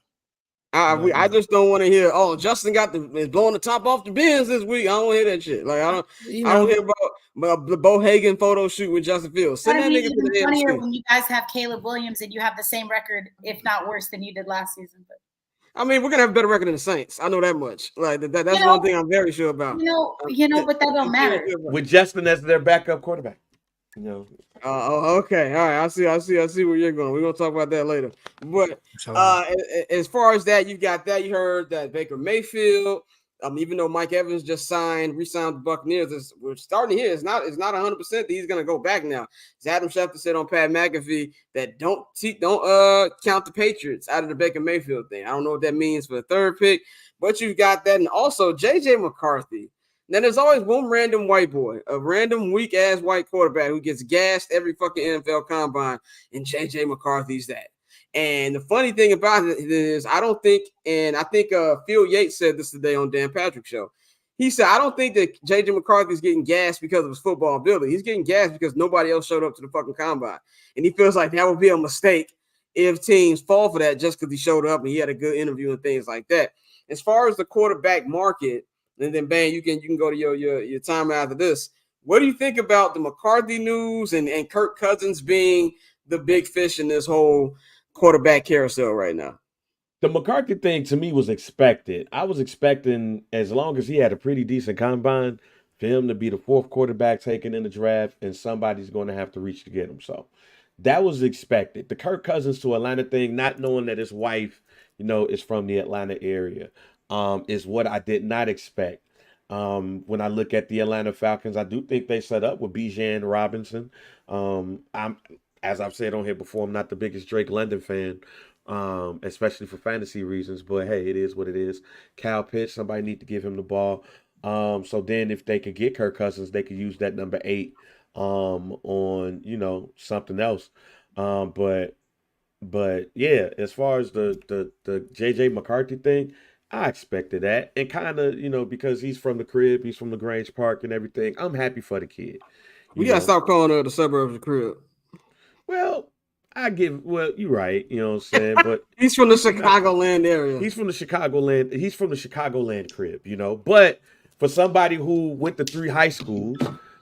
A: I just don't want to hear. Oh, Justin is blowing the top off the bins this week. I don't want to hear that shit. Like I don't hear about the Bo Hagen photo shoot with Justin Fields. Send that nigga to the
C: funnier when you guys have Caleb Williams and you have the same record, if not worse, than you did last season. But
A: I mean, we're gonna have a better record than the Saints. I know that much. Like that's one thing I'm very sure about.
C: But that don't matter.
E: With Justin as their backup quarterback.
A: Okay. All right. I see where you're going. We're gonna talk about that later. But as far as that, you got that. You heard that Baker Mayfield. Even though Mike Evans just re-signed the Buccaneers, we're starting here. It's not 100% that he's gonna go back now. As Adam Schefter said on Pat McAfee, that don't count the Patriots out of the Baker Mayfield thing. I don't know what that means for the third pick, but you got that, and also J.J. McCarthy. Now there's always one random white boy, a random weak ass white quarterback who gets gassed every fucking NFL combine, and J.J. McCarthy's that. And the funny thing about it is, I think Phil Yates said this today on Dan Patrick's show. He said, I don't think that J.J. McCarthy is getting gassed because of his football ability. He's getting gassed because nobody else showed up to the fucking combine. And he feels like that would be a mistake if teams fall for that just because he showed up and he had a good interview and things like that. As far as the quarterback market, and then bang, you can go to your time after this. What do you think about the McCarthy news and Kirk Cousins being the big fish in this whole quarterback carousel right now?
E: The McCarthy thing to me was expected. I was expecting, as long as he had a pretty decent combine, for him to be the fourth quarterback taken in the draft, and somebody's going to have to reach to get him. So that was expected. The Kirk Cousins to Atlanta thing, not knowing that his wife, is from the Atlanta area, is what I did not expect. When I look at the Atlanta Falcons, I do think they set up with Bijan Robinson. As I've said on here before, I'm not the biggest Drake London fan, especially for fantasy reasons. But hey, it is what it is. Kyle Pitts, somebody need to give him the ball. So then if they could get Kirk Cousins, they could use that number 8 on something else. But yeah, as far as the JJ McCarthy thing, I expected that, and kind of because he's from the crib, he's from LaGrange Park and everything. I'm happy for the kid.
A: We gotta stop calling her the suburbs of the crib.
E: Well, you're right. You know what I'm saying? But
A: he's from the Chicagoland area.
E: He's from the Chicagoland crib, But for somebody who went to 3 high schools,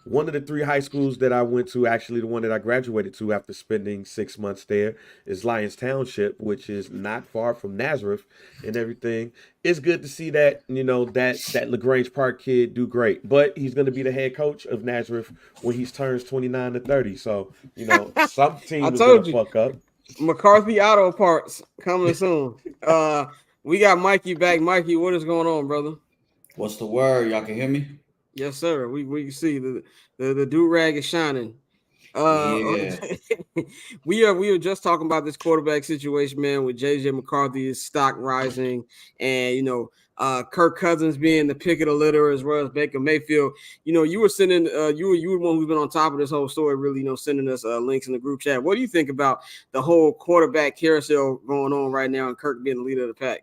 E: one of the 3 high schools that I went to, actually the one that I graduated to after spending 6 months there, is Lyons Township, which is not far from Nazareth and everything. It's good to see that, that LaGrange Park kid do great. But he's going to be the head coach of Nazareth when he turns 29 to 30. So, some team is going to fuck up.
A: McCarthy Auto Parts coming soon. We got Mikey back. Mikey, what is going on, brother?
F: What's the word? Y'all can hear me?
A: Yes, sir. We can see the do-rag is shining. We are just talking about this quarterback situation, man, with JJ McCarthy's stock rising, and Kirk Cousins being the pick of the litter as well as Baker Mayfield. You were sending you were one who's been on top of this whole story, really, sending us links in the group chat. What do you think about the whole quarterback carousel going on right now and Kirk being the leader of the pack?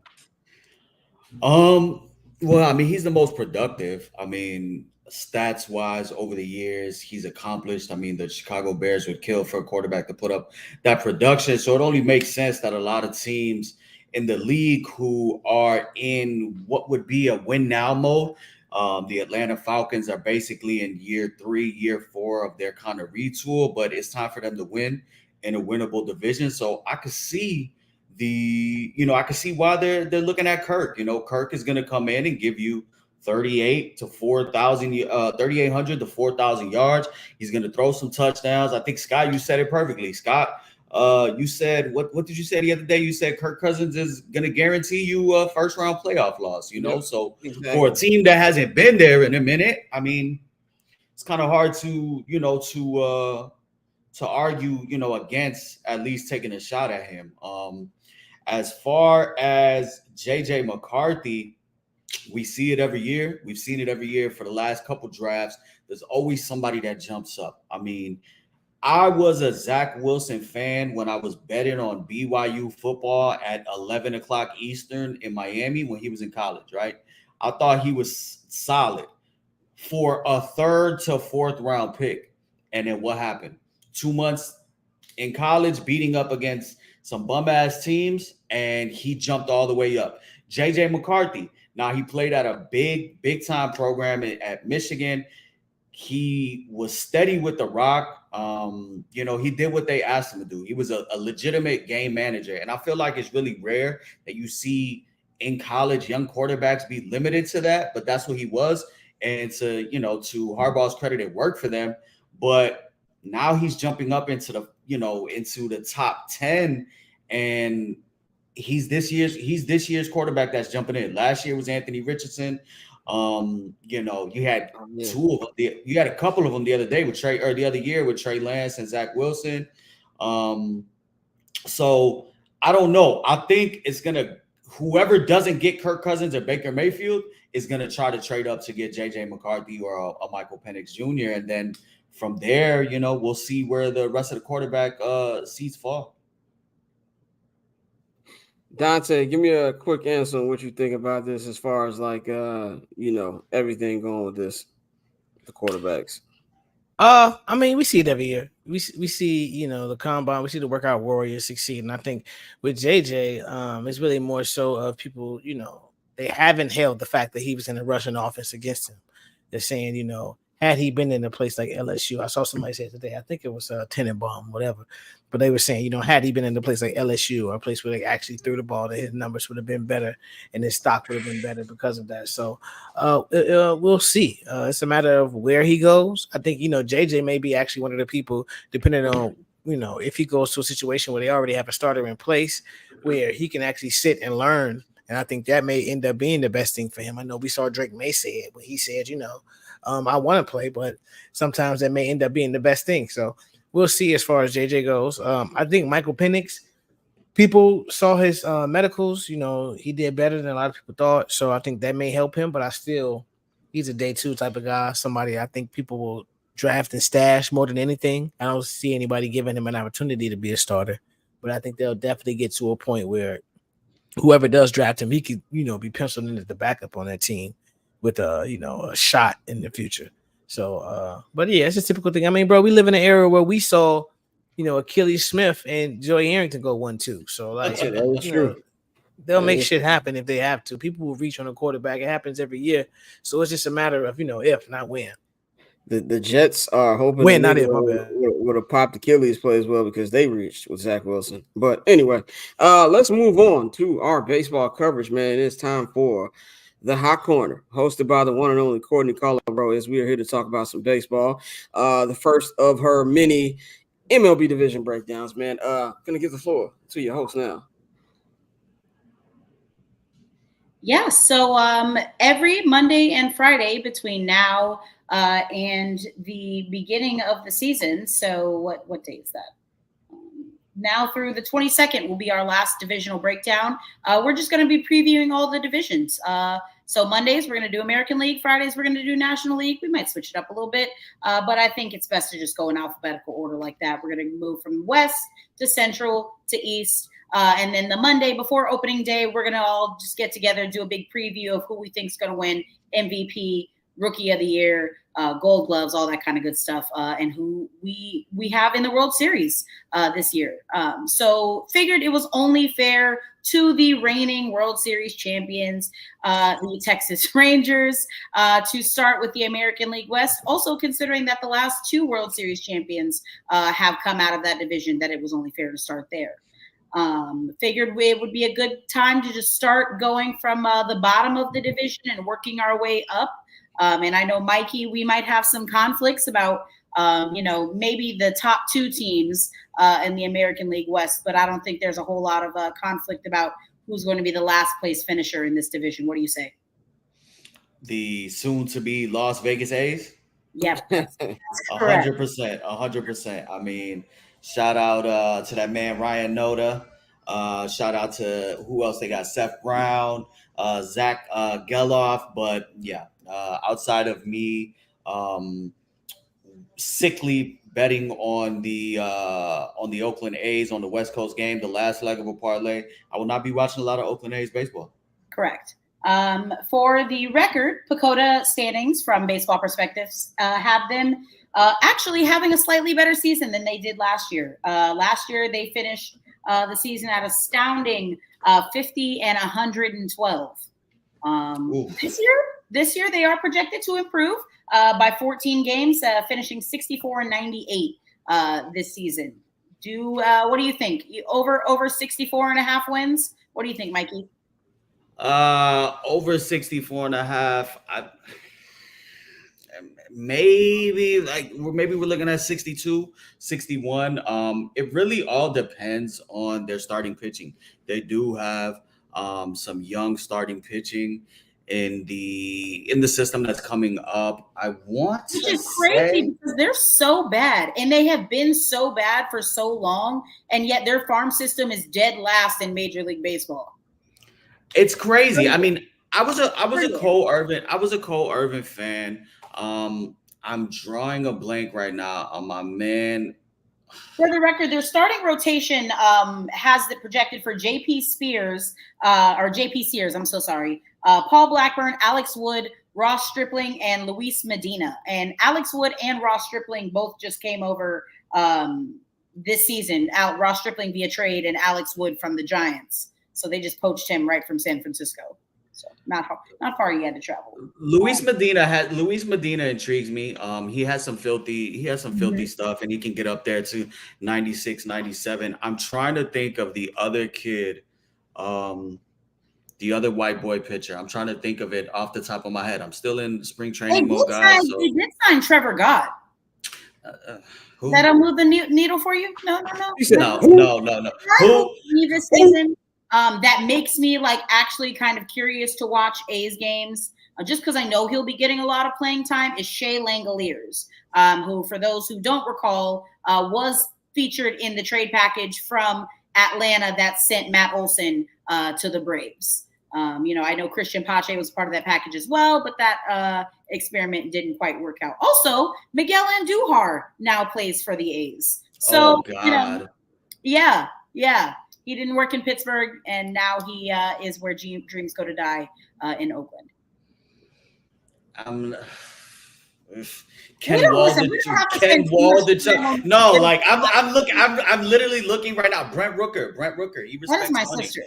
F: Well, I mean, he's the most productive. I mean, stats wise over the years, he's accomplished. I mean, the Chicago Bears would kill for a quarterback to put up that production. So it only makes sense that a lot of teams in the league who are in what would be a win now mode. The Atlanta Falcons are basically in year 3, year 4 of their kind of retool, but it's time for them to win. in a winnable division. So I could see why they're looking at Kirk. Kirk is going to come in and give you 3,800 to 4,000 yards. He's going to throw some touchdowns. I think, Scott, you said it perfectly. Scott, you said, what did you say the other day? You said Kirk Cousins is going to guarantee you a first round playoff loss,
A: Yep,
F: so
A: exactly.
F: For a team that hasn't been there in a minute, I mean, it's kind of hard to argue, against at least taking a shot at him. As far as JJ McCarthy, we see it every year. We've seen it every year for the last couple drafts. There's always somebody that jumps up. I mean, I was a Zach Wilson fan when I was betting on BYU football at 11 o'clock Eastern in Miami when he was in college, right? I thought he was solid for a 3rd to 4th round pick. And then what happened? 2 months in college, beating up against some bum-ass teams, and he jumped all the way up. JJ McCarthy, now he played at a big-time program at Michigan. He was steady with the rock. He did what they asked him to do. He was a legitimate game manager. And I feel like it's really rare that you see in college young quarterbacks be limited to that, but that's what he was. And to Harbaugh's credit, it worked for them. But now he's jumping up into the top 10, and he's this year's quarterback that's jumping in. Last year was Anthony Richardson. You had two of them. You had a couple of them the other day with Trey, or the other year with Trey Lance and Zach Wilson. So I don't know. I think it's whoever doesn't get Kirk Cousins or Baker Mayfield is gonna try to trade up to get JJ McCarthy or a Michael Penix Jr. And then from there, we'll see where the rest of the quarterback seats fall.
A: Dante, give me a quick answer on what you think about this as far as everything going with the quarterbacks.
D: I mean, we see it every year. We see, the combine, we see the workout warriors succeed. And I think with JJ, it's really more so of people, they haven't held the fact that he was in the Russian offense against him. They're saying, had he been in a place like LSU, I saw somebody say today, I think it was Tenenbaum, whatever, but they were saying, had he been in a place like LSU or a place where they actually threw the ball, that his numbers would have been better and his stock would have been better because of that. So we'll see. It's a matter of where he goes. I think, JJ may be actually one of the people, depending on, if he goes to a situation where they already have a starter in place where he can actually sit and learn. And I think that may end up being the best thing for him. I know we saw Drake May say it, but he said, I want to play, but sometimes that may end up being the best thing. So we'll see as far as JJ goes. I think Michael Penix, people saw his medicals. He did better than a lot of people thought. So I think that may help him, but he's a day 2 type of guy. Somebody I think people will draft and stash more than anything. I don't see anybody giving him an opportunity to be a starter, but I think they'll definitely get to a point where whoever does draft him, he could, be penciled in as the backup on that team with a shot in the future. So, but yeah, it's a typical thing. I mean, bro, we live in an era where we saw, Achilles Smith and Joey Arrington go 1-2. So, like, they'll make shit happen if they have to. People will reach on a quarterback. It happens every year. So it's just a matter of, if, not when.
A: The Jets are hoping
D: when, not if,
A: would have popped Achilles play as well because they reached with Zach Wilson. But anyway, let's move on to our baseball coverage, man. It's time for The Hot Corner, hosted by the one and only Courtney Colorado, as we are here to talk about some baseball. The first of her many MLB division breakdowns, man. Gonna give the floor to your host now.
C: Yeah, so every Monday and Friday between now and the beginning of the season. So what day is that? Now through the 22nd will be our last divisional breakdown. We're just going to be previewing all the divisions. So Mondays, we're going to do American League. Fridays, we're going to do National League. We might switch it up a little bit, but I think it's best to just go in alphabetical order like that. We're going to move from West to Central to East. And then the Monday before opening day, we're going to all just get together, do a big preview of who we think is going to win MVP, Rookie of the Year, Gold Gloves, all that kind of good stuff, and who we have in the World Series this year. So figured it was only fair to the reigning World Series champions, the Texas Rangers, to start with the American League West. Also considering that the last 2 World Series champions have come out of that division, that it was only fair to start there. Figured it would be a good time to just start going from the bottom of the division and working our way up. And I know, Mikey, we might have some conflicts about maybe the top 2 teams in the American League West, but I don't think there's a whole lot of conflict about who's going to be the last place finisher in this division. What do you say?
F: The soon-to-be Las Vegas A's?
C: Yep.
F: 100%. 100%. I mean, shout out to that man, Ryan Noda. Shout out to who else they got? Seth Brown, Zach Geloff. But yeah, outside of me, sickly betting on the Oakland A's on the West Coast game, the last leg of a parlay, I will not be watching a lot of Oakland A's baseball.
C: Correct. For the record, PECOTA standings from Baseball Perspectives have them actually having a slightly better season than they did last year. Last year, they finished the season at astounding 50 and 112. This year, they are projected to improve by 14 games, finishing 64 and 98 this season. What do you think? Over 64 and a half wins? What do you think, Mikey?
F: Over 64 and a half. Maybe we're looking at 62, 61. It really all depends on their starting pitching. They do have some young starting pitching in the system that's coming up. Which is crazy
C: because they're so bad, and they have been so bad for so long, and yet their farm system is dead last in Major League Baseball.
F: It's crazy. I mean, I was a Cole Irvin fan. I'm drawing a blank right now on my man.
C: For the record, their starting rotation has it projected for JP Sears. I'm so sorry. Paul Blackburn, Alex Wood, Ross Stripling, and Luis Medina. And Alex Wood and Ross Stripling both just came over this season. Ross Stripling via trade and Alex Wood from the Giants. So they just poached him right from San Francisco. So not far he had to travel.
F: Luis Medina intrigues me. He has some filthy stuff, and he can get up there to 96, 97. I'm trying to think of the other kid, the other white boy pitcher. I'm trying to think of it off the top of my head. I'm still in spring training mode, guys.
C: They did sign Trevor Gott.
F: Who?
C: That'll move the needle for you? No.
F: No. Who?
C: This season. That makes me actually kind of curious to watch A's games, just because I know he'll be getting a lot of playing time, is Shea Langoliers, who, for those who don't recall, was featured in the trade package from Atlanta that sent Matt Olson to the Braves. I know Christian Pache was part of that package as well, but that experiment didn't quite work out. Also, Miguel Andujar now plays for the A's. So, yeah. He didn't work in Pittsburgh, and now he is where dreams go to die in Oakland.
F: Ken Walden. No, I'm literally looking right now. Brent Rooker. He respects money. Sister.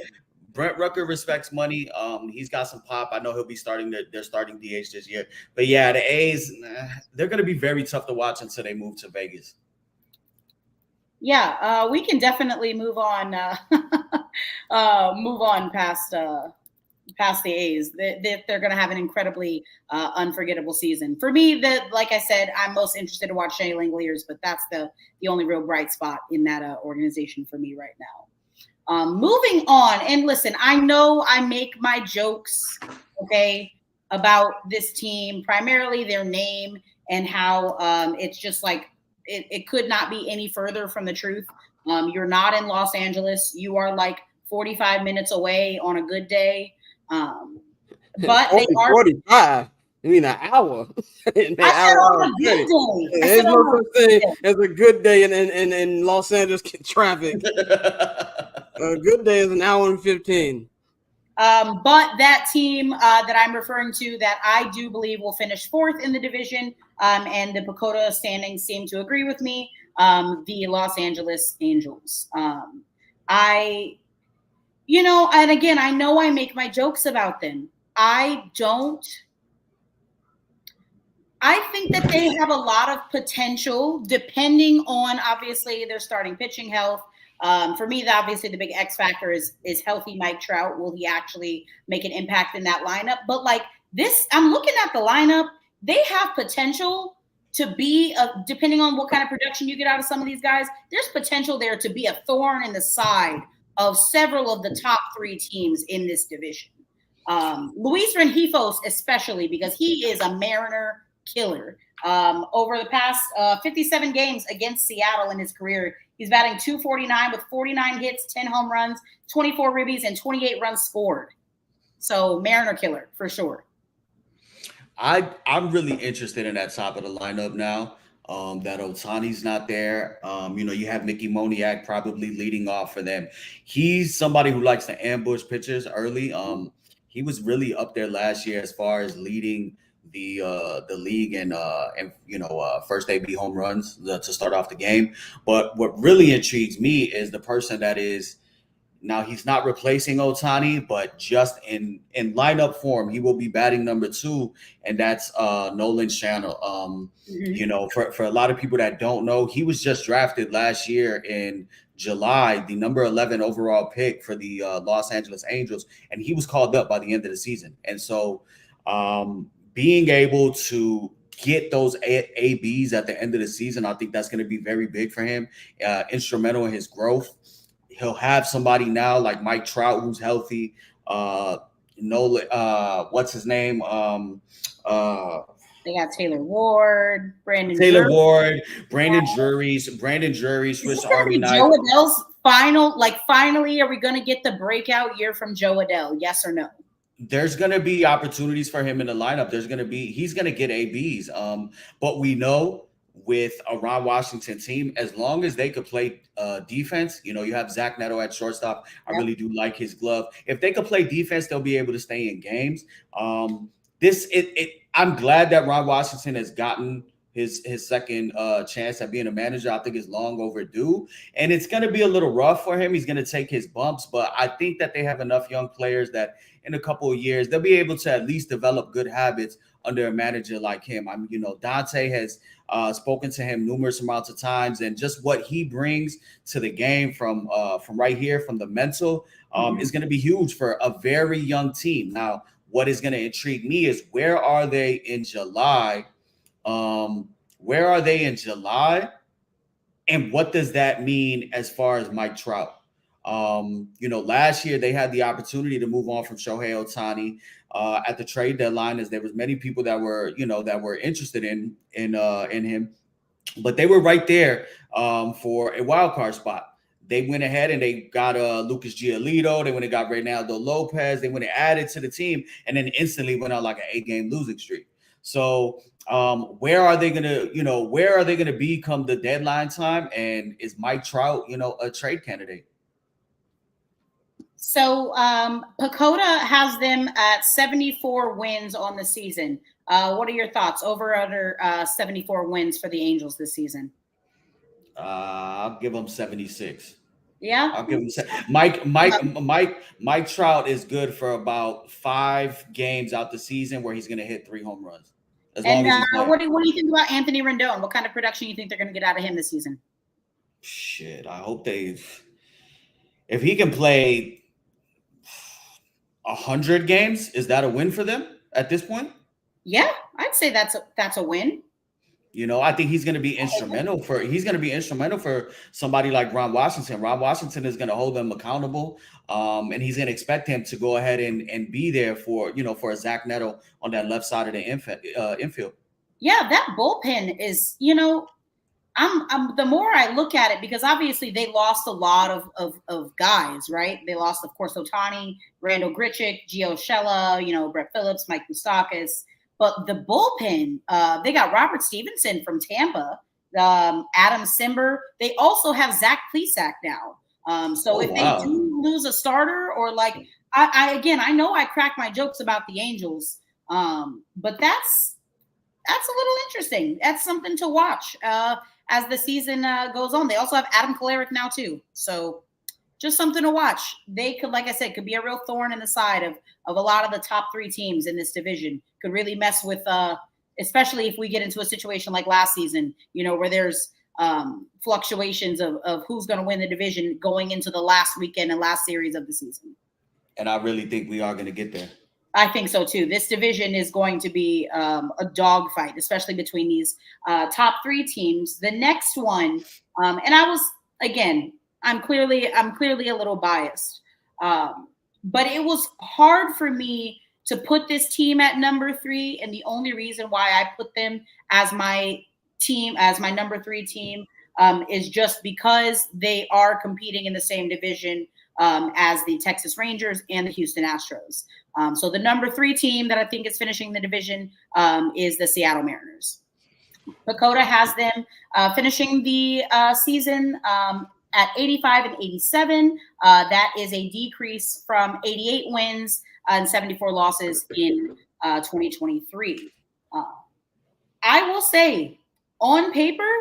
F: Brent Rooker respects money. He's got some pop. I know he'll be starting their starting DH this year. But yeah, the A's, they're going to be very tough to watch until they move to Vegas.
C: Yeah, we can definitely move on past the A's. They're going to have an incredibly unforgettable season. For me, like I said, I'm most interested to watch Shea Langoliers, but that's the only real bright spot in that organization for me right now. Moving on, and listen, I know I make my jokes, okay, about this team, primarily their name and how it's just it could not be any further from the truth. You're not in Los Angeles. You are 45 minutes away on a good day. But they are
A: 45. I mean, an hour. There's no such thing as a good day in Los Angeles traffic. A good day is an hour and 15.
C: But that team that I'm referring to, that I do believe will finish 4th in the division, and the PECOTA standings seem to agree with me, the Los Angeles Angels. And again, I know I make my jokes about them. I think that they have a lot of potential depending on, obviously, their starting pitching health. For me, obviously, the big X factor is healthy Mike Trout. Will he actually make an impact in that lineup? But like this, I'm looking at the lineup. They have potential to be, depending on what kind of production you get out of some of these guys, there's potential there to be a thorn in the side of several of the top 3 teams in this division. Luis Rengifos, especially, because he is a Mariner killer. Over the past 57 games against Seattle in his career, he's batting .249 with 49 hits, 10 home runs, 24 ribbies, and 28 runs scored. So Mariner killer for sure.
F: I'm really interested in that top of the lineup now. That Ohtani's not there. You have Mickey Moniak probably leading off for them. He's somebody who likes to ambush pitchers early. He was really up there last year as far as leading the league and first AB home runs to start off the game. But what really intrigues me is the person that is now, he's not replacing Ohtani, but just in lineup form, he will be batting number 2, and that's Nolan Schanuel. For a lot of people that don't know, he was just drafted last year in July, the number 11 overall pick for the Los Angeles Angels, and he was called up by the end of the season. And so being able to get those ABs at the end of the season, I think that's going to be very big for him, instrumental in his growth. He'll have somebody now like Mike Trout, who's healthy. Nolan, what's his name?
C: They got Taylor Ward, Brandon
F: Drury, Swiss Army knife.
C: Joe Adell's finally, are we going to get the breakout year from Joe Adell? Yes or no?
F: There's going to be opportunities for him in the lineup. He's going to get ABs. But we know with a Ron Washington team, as long as they could play defense, you have Zach Neto at shortstop. I really do like his glove. If they could play defense, they'll be able to stay in games. I'm glad that Ron Washington has gotten his second chance at being a manager. I think it's long overdue, and it's going to be a little rough for him. He's going to take his bumps, but I think that they have enough young players that in a couple of years they'll be able to at least develop good habits under a manager like him. Dante has spoken to him numerous amounts of times, and just what he brings to the game from right here, from the mental, is going to be huge for a very young team. Now, what is going to intrigue me is where are they in July? And what does that mean as far as Mike Trout? Last year they had the opportunity to move on from Shohei Ohtani at the trade deadline, as there was many people that were interested in him, but they were right there for a wild card spot. They went ahead and they got Lucas Giolito. They went and got Reynaldo Lopez. They went and added to the team, and then instantly went on like an 8-game losing streak. So where are they gonna be come the deadline time? And is Mike Trout, a trade candidate?
C: So Pacoda has them at 74 wins on the season. What are your thoughts? Over under 74 wins for the Angels this season?
F: I'll give them 76.
C: Yeah,
F: I'll give him Mike Trout is good for about 5 games out the season where he's going to hit 3 home runs.
C: What do you think about Anthony Rendon? What kind of production you think they're going to get out of him this season?
F: Shit, I hope if he can play 100 games, is that a win for them at this point?
C: Yeah, I'd say that's a win.
F: I think he's going to be instrumental for somebody like Ron Washington. Ron Washington is going to hold them accountable, and he's going to expect him to go ahead and be there for a Zach Neto on that left side of the infield.
C: Yeah, that bullpen is, I'm the more I look at it, because obviously they lost a lot of guys, right? They lost, of course, Ohtani, Randall Grichuk, Gio Urshela, Brett Phillips, Mike Moustakas. But the bullpen, they got Robert Stevenson from Tampa, Adam Simber. They also have Zach Plesac now. They do lose a starter, or I know I crack my jokes about the Angels, but that's a little interesting. That's something to watch as the season goes on. They also have Adam Kolarek now too. So just something to watch. They could, like I said, could be a real thorn in the side of a lot of the top 3 teams in this division. Could really mess with, especially if we get into a situation like last season, where there's fluctuations of who's going to win the division going into the last weekend and last series of the season.
F: And I really think we are going to get there.
C: I think so too. This division is going to be a dogfight, especially between these top 3 teams. The next one, and I'm clearly a little biased, but it was hard for me to put this team at number 3, and the only reason why I put them as my number 3 team, is just because they are competing in the same division as the Texas Rangers and the Houston Astros. So the number 3 team that I think is finishing the division is the Seattle Mariners. Dakota has them finishing the season at 85 and 87. That is a decrease from 88 wins and 74 losses in 2023. I will say, on paper,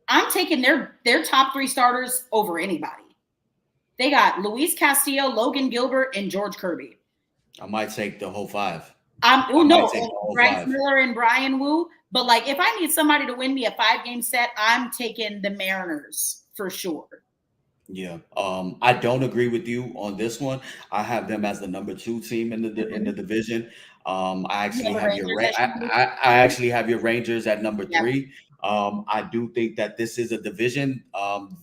C: I'm taking their top 3 starters over anybody. They got Luis Castillo, Logan Gilbert, and George Kirby.
F: I might take the whole 5.
C: Bryce Miller and Brian Wu. But if I need somebody to win me a 5-game set, I'm taking the Mariners for sure.
F: Yeah, I don't agree with you on this one. I have them as the number 2 team in the division. I actually have your Rangers at number 3. I do think that this is a division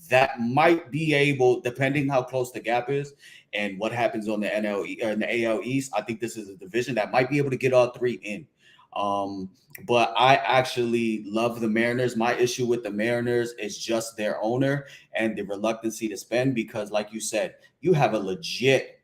F: that might be able, depending how close the gap is and what happens on the NL or in the AL East. I think this is a division that might be able to get all 3 in. But I actually love the Mariners. My issue with the Mariners is just their owner and the reluctancy to spend, because like you said, you have a legit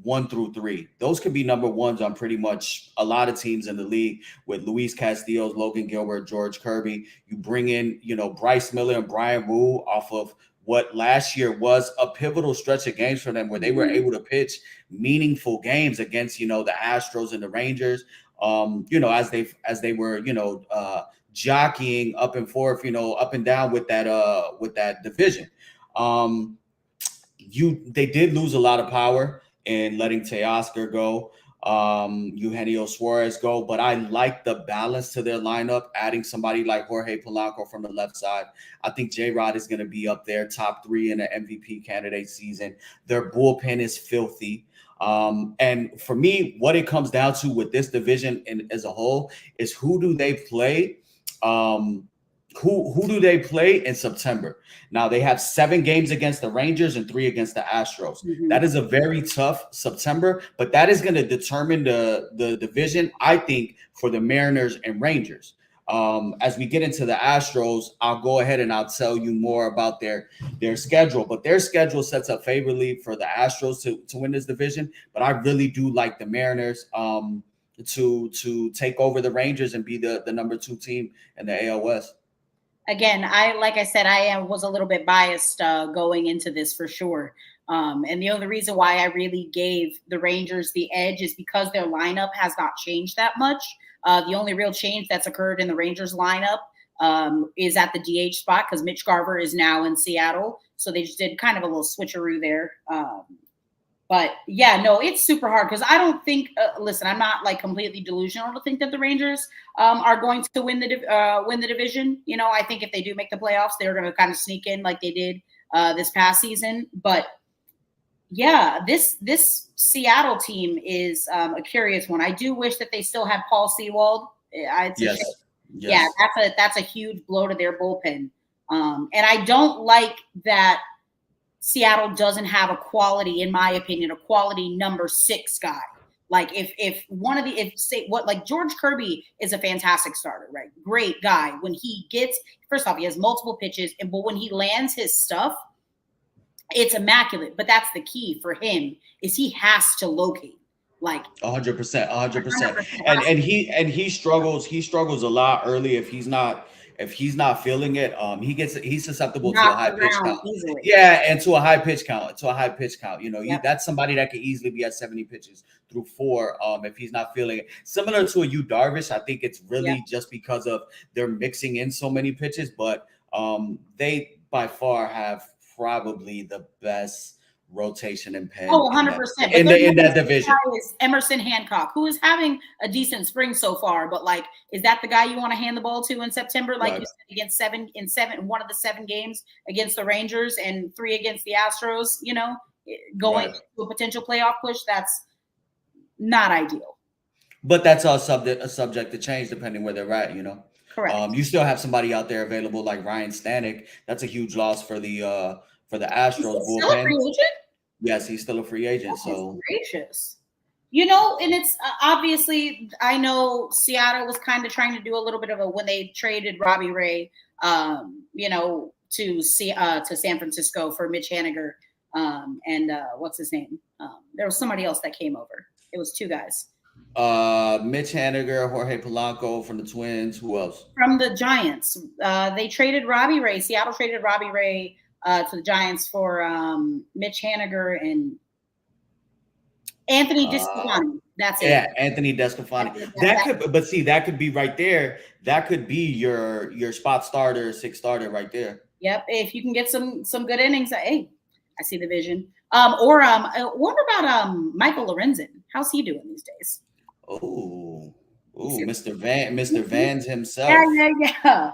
F: 1 through 3. Those could be number 1s on pretty much a lot of teams in the league, with Luis Castillo, Logan Gilbert, George Kirby. You bring in, Bryce Miller and Brian Wu off of what last year was a pivotal stretch of games for them, where they were able to pitch meaningful games against, the Astros and the Rangers. As they were, jockeying up and forth, up and down with that division. They did lose a lot of power in letting Teoscar go, Eugenio Suarez go, but I like the balance to their lineup, adding somebody like Jorge Polanco from the left side. I think J-Rod is going to be up there, top 3 in the MVP candidate season. Their bullpen is filthy. And for me, what it comes down to with this division as a whole is who do they play? Who do they play in September? Now they have 7 games against the Rangers and 3 against the Astros. That is a very tough September, but that is going to determine the division, I think, for the Mariners and Rangers. As we get into the Astros, I'll go ahead and I'll tell you more about their schedule, but their schedule sets up favorably for the Astros to win this division. But I really do like the Mariners to take over the Rangers and be the number 2 team in the AL West.
C: Again, I was a little bit biased going into this for sure. And the only reason why I really gave the Rangers the edge is because their lineup has not changed that much. The only real change that's occurred in the Rangers lineup is at the DH spot, because Mitch Garver is now in Seattle. So they just did kind of a little switcheroo there. But yeah, no, it's super hard, because I don't think, listen, I'm not completely delusional to think that the Rangers are going to win the division. I think if they do make the playoffs, they're going to kind of sneak in like they did this past season. But yeah, this Seattle team is a curious one. I do wish that they still had Paul Sewald. Yes. Yeah, that's a huge blow to their bullpen. And I don't like that Seattle doesn't have a quality, in my opinion, a quality number 6 guy. George Kirby is a fantastic starter, right? Great guy. When he gets, first off, he has multiple pitches, but when he lands his stuff, it's immaculate. But that's the key for him, is he has to locate.
F: 100%. And he struggles a lot early if he's not feeling it. He's susceptible to a high pitch count. Easily. Yeah, and to a high pitch count. That's somebody that could easily be at 70 pitches through 4 if he's not feeling it. Similar to a Yu Darvish, I think it's really just because of they're mixing in so many pitches, but they by far have probably the best rotation and pen.
C: Oh, 100%.
F: In that division
C: is Emerson Hancock, who is having a decent spring so far. But like, is that the guy you want to hand the ball to in September? Like you said, against one of the 7 games against the Rangers and 3 against the Astros, you know, going to a potential playoff push. That's not ideal. But
F: that's all subject to change depending where they're at, you know.
C: Correct.
F: You still have somebody out there available like Ryan Stanek. That's a huge loss for the Astros bullpen.
C: Still a free agent?
F: Yes, he's still a free agent. So
C: gracious. You know, and it's obviously, I know Seattle was kind of trying to do a little bit of when they traded Robbie Ray, you know, to San Francisco for Mitch Haniger, and what's his name? There was somebody else that came over. It was 2 guys.
F: Mitch Haniger, Jorge Polanco from the Twins. Who else?
C: From the Giants. They traded Robbie Ray. Seattle traded Robbie Ray to the Giants for Mitch Haniger and Anthony Descalani. That's it.
F: Yeah, Anthony Descalani. That could be right there. That could be your spot starter, 6th starter right there.
C: Yep. If you can get some good innings, hey, I see the vision. What about Michael Lorenzen? How's he doing these days?
F: Oh, Mr. Vans himself.
C: Yeah.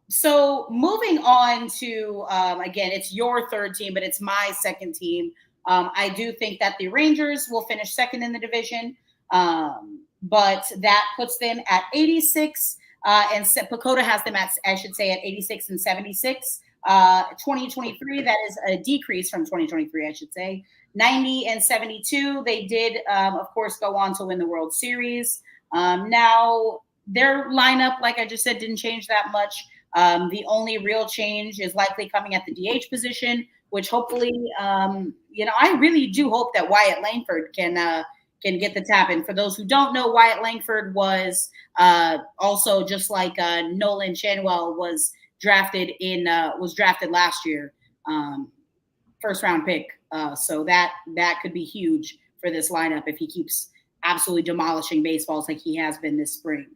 C: So moving on to again, it's your 3rd team, but it's my 2nd team. I do think that the Rangers will finish 2nd in the division, but that puts them at 86, and Pacoda has them at 86 and 76. 2023, that is a decrease from 2023, I should say. 90 and 72. They did, of course, go on to win the World Series. Now, their lineup, like I just said, didn't change that much. The only real change is likely coming at the DH position, which hopefully, you know, I really do hope that Wyatt Langford can get the tap. And for those who don't know, Wyatt Langford was also just like Nolan Chanwell was drafted last year, 1st round pick. So that could be huge for this lineup if he keeps absolutely demolishing baseballs like he has been this spring.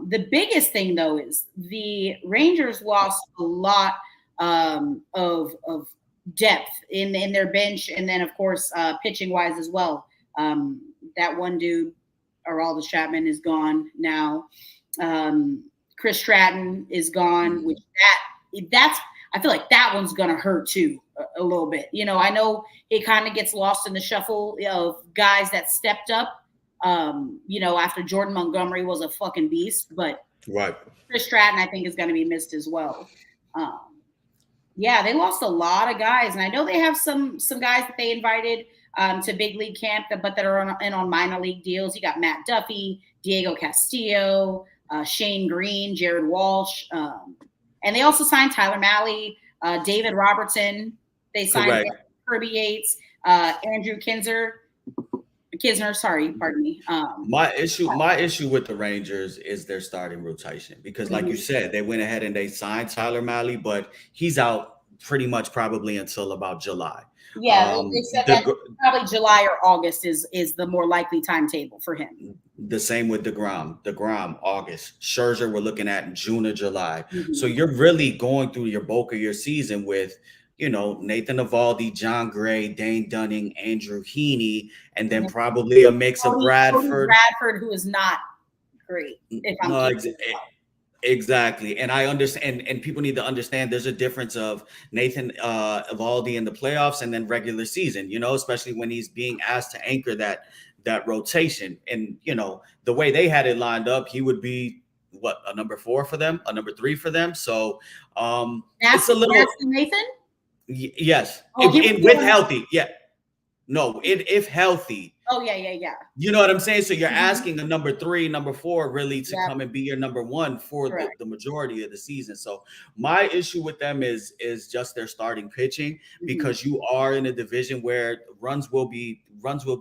C: The biggest thing though is the Rangers lost a lot of depth in their bench, and then of course pitching wise as well. That one dude, Aroldis Chapman, is gone now. Chris Stratton is gone, which that's I feel like that one's gonna hurt too a little bit. You know, I know it kind of gets lost in the shuffle of guys that stepped up. You know, after Jordan Montgomery was a fucking beast, but Chris Stratton I think is gonna be missed as well. Yeah, they lost a lot of guys, and I know they have some guys that they invited to big league camp, but that are on minor league deals. You got Matt Duffy, Diego Castillo, Shane Green, Jared Walsh, and they also signed Tyler Mahle, David Robertson. They signed Kirby Yates, Andrew Kisner. Sorry, pardon me.
F: My issue with the Rangers is their starting rotation because, like you said, they went ahead and they signed Tyler Mahle, but he's out pretty much probably until about July.
C: Yeah, they said that probably July or August is the more likely timetable for him.
F: The same with DeGrom, August. Scherzer, we're looking at June or July. So you're really going through your bulk of your season with, you know, Nathan Eovaldi, John Gray, Dane Dunning, Andrew Heaney, and then probably a mix of Bradford.
C: Bradford, who is not great.
F: Exactly. And I understand, and people need to understand there's a difference of Nathan Eovaldi in the playoffs and then regular season, you know, especially when he's being asked to anchor that rotation. And, you know, the way they had it lined up, he would be a number 4 for them, a number 3 for them. So it's a little
C: Nathan.
F: Yes. With healthy. Yeah. No, if healthy.
C: Oh, yeah.
F: You know what I'm saying? So you're asking a number 3, number 4 really to come and be your number 1 for the majority of the season. So my issue with them is just their starting pitching because you are in a division where runs will be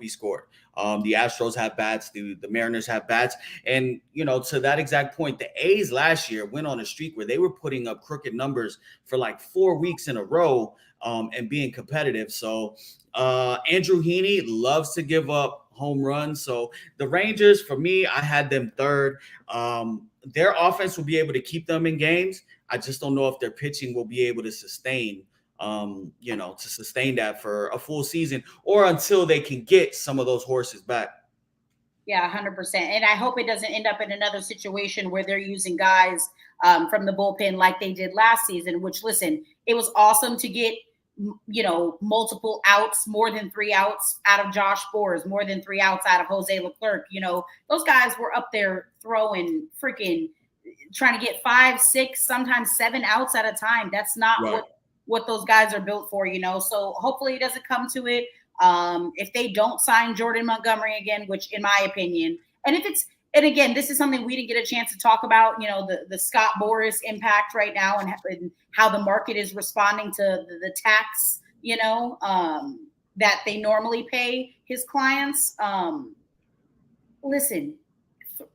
F: scored. The Astros have bats, the Mariners have bats. And, you know, to that exact point, the A's last year went on a streak where they were putting up crooked numbers for like 4 weeks in a row and being competitive. So Andrew Heaney loves to give up home runs. So the Rangers, for me, I had them 3rd. Their offense will be able to keep them in games. I just don't know if their pitching will be able to sustain to sustain that for a full season or until they can get some of those horses back.
C: Yeah, 100%. And I hope it doesn't end up in another situation where they're using guys from the bullpen like they did last season, which, listen, it was awesome to get, multiple outs, more than 3 outs out of Josh Boers, more than 3 outs out of Jose Leclerc. Those guys were up there throwing freaking, trying to get 5, 6, sometimes 7 outs at a time. That's not what those guys are built for, So hopefully it doesn't come to it. If they don't sign Jordan Montgomery again, which in my opinion, and again, this is something we didn't get a chance to talk about, the Scott Boras impact right now and how the market is responding to the tax, that they normally pay his clients. Listen,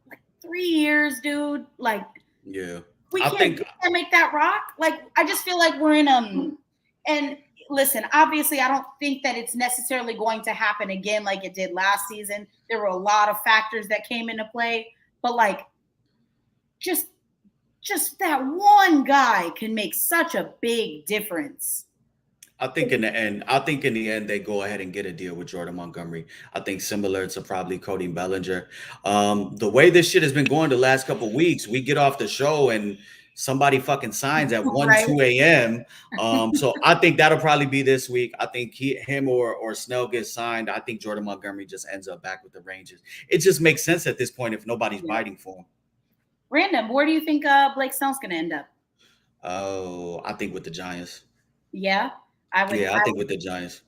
C: like 3 years, dude, like,
F: yeah,
C: we can't make that rock. Like, I just feel like we're in, and listen, obviously, I don't think that it's necessarily going to happen again like it did last season. There were a lot of factors that came into play, but like, just that one guy can make such a big difference.
F: I think in the end, they go ahead and get a deal with Jordan Montgomery. I think similar to probably Cody Bellinger. The way this shit has been going the last couple of weeks, we get off the show and somebody fucking signs at 2 a.m. So I think that'll probably be this week. I think him or Snell gets signed. I think Jordan Montgomery just ends up back with the Rangers. It just makes sense at this point if nobody's biting for him.
C: Random, where do you think Blake Snell's going to end up?
F: Oh, I think with the Giants.
C: Yeah,
F: I think with the Giants.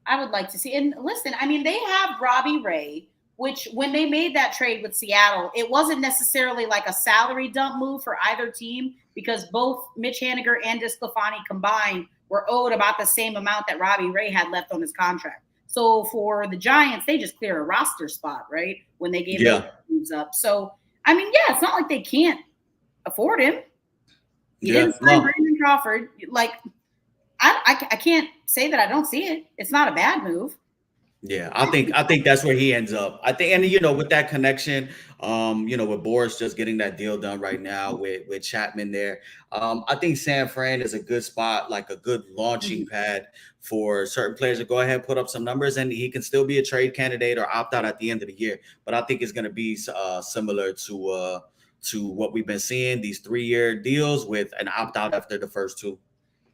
C: I would like to see. And listen, I mean, they have Robbie Ray, which when they made that trade with Seattle, it wasn't necessarily like a salary dump move for either team because both Mitch Haniger and DeSclafani combined were owed about the same amount that Robbie Ray had left on his contract. So for the Giants, they just clear a roster spot, right? When they gave those moves up. So, I mean, yeah, it's not like they can't afford him. He didn't sign Brandon Crawford. Like, I can't say that I don't see it. It's not a bad move.
F: Yeah, I think that's where he ends up. I think, and with that connection, with Boris just getting that deal done right now with Chapman there, I think San Fran is a good spot, like a good launching pad for certain players to go ahead and put up some numbers, and he can still be a trade candidate or opt out at the end of the year. But I think it's going to be similar to what we've been seeing, these 3-year deals with an opt out after the first 2.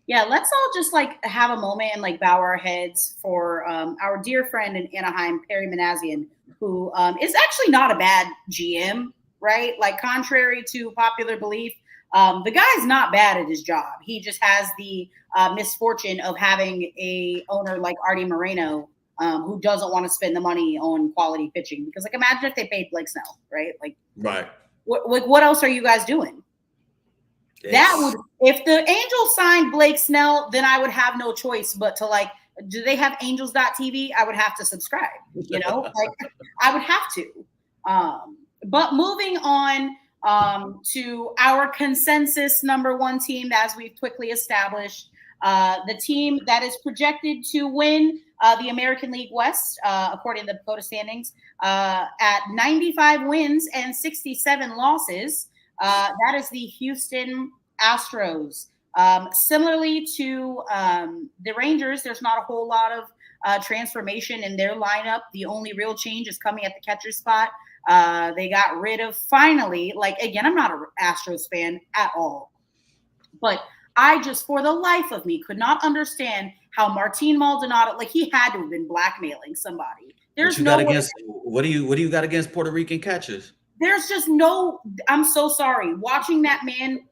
C: Yeah, let's all just like have a moment and like bow our heads for our dear friend in Anaheim, Perry Manassian, who is actually not a bad GM, right? Like, contrary to popular belief, the guy's not bad at his job. He just has the misfortune of having a owner like Artie Moreno who doesn't want to spend the money on quality pitching. Because, like, imagine if they paid Blake Snell, right? Like,
F: right.
C: What else are you guys doing? That would, if the Angels signed Blake Snell, then I would have no choice but to, like, do they have angels.tv? I would have to subscribe, like, I would have to. But moving on to our consensus number 1 team, as we've quickly established, the team that is projected to win the American League West, according to the Dakota standings, at 95 wins and 67 losses. That is the Houston Astros. Similarly to the Rangers, there's not a whole lot of transformation in their lineup. The only real change is coming at the catcher spot. They got rid of, finally, like, again, I'm not an Astros fan at all, but I just, for the life of me, could not understand how Martin Maldonado, like, he had to have been blackmailing somebody. There's no way.
F: What do you got against Puerto Rican catchers?
C: There's just no, I'm so sorry. Watching that man,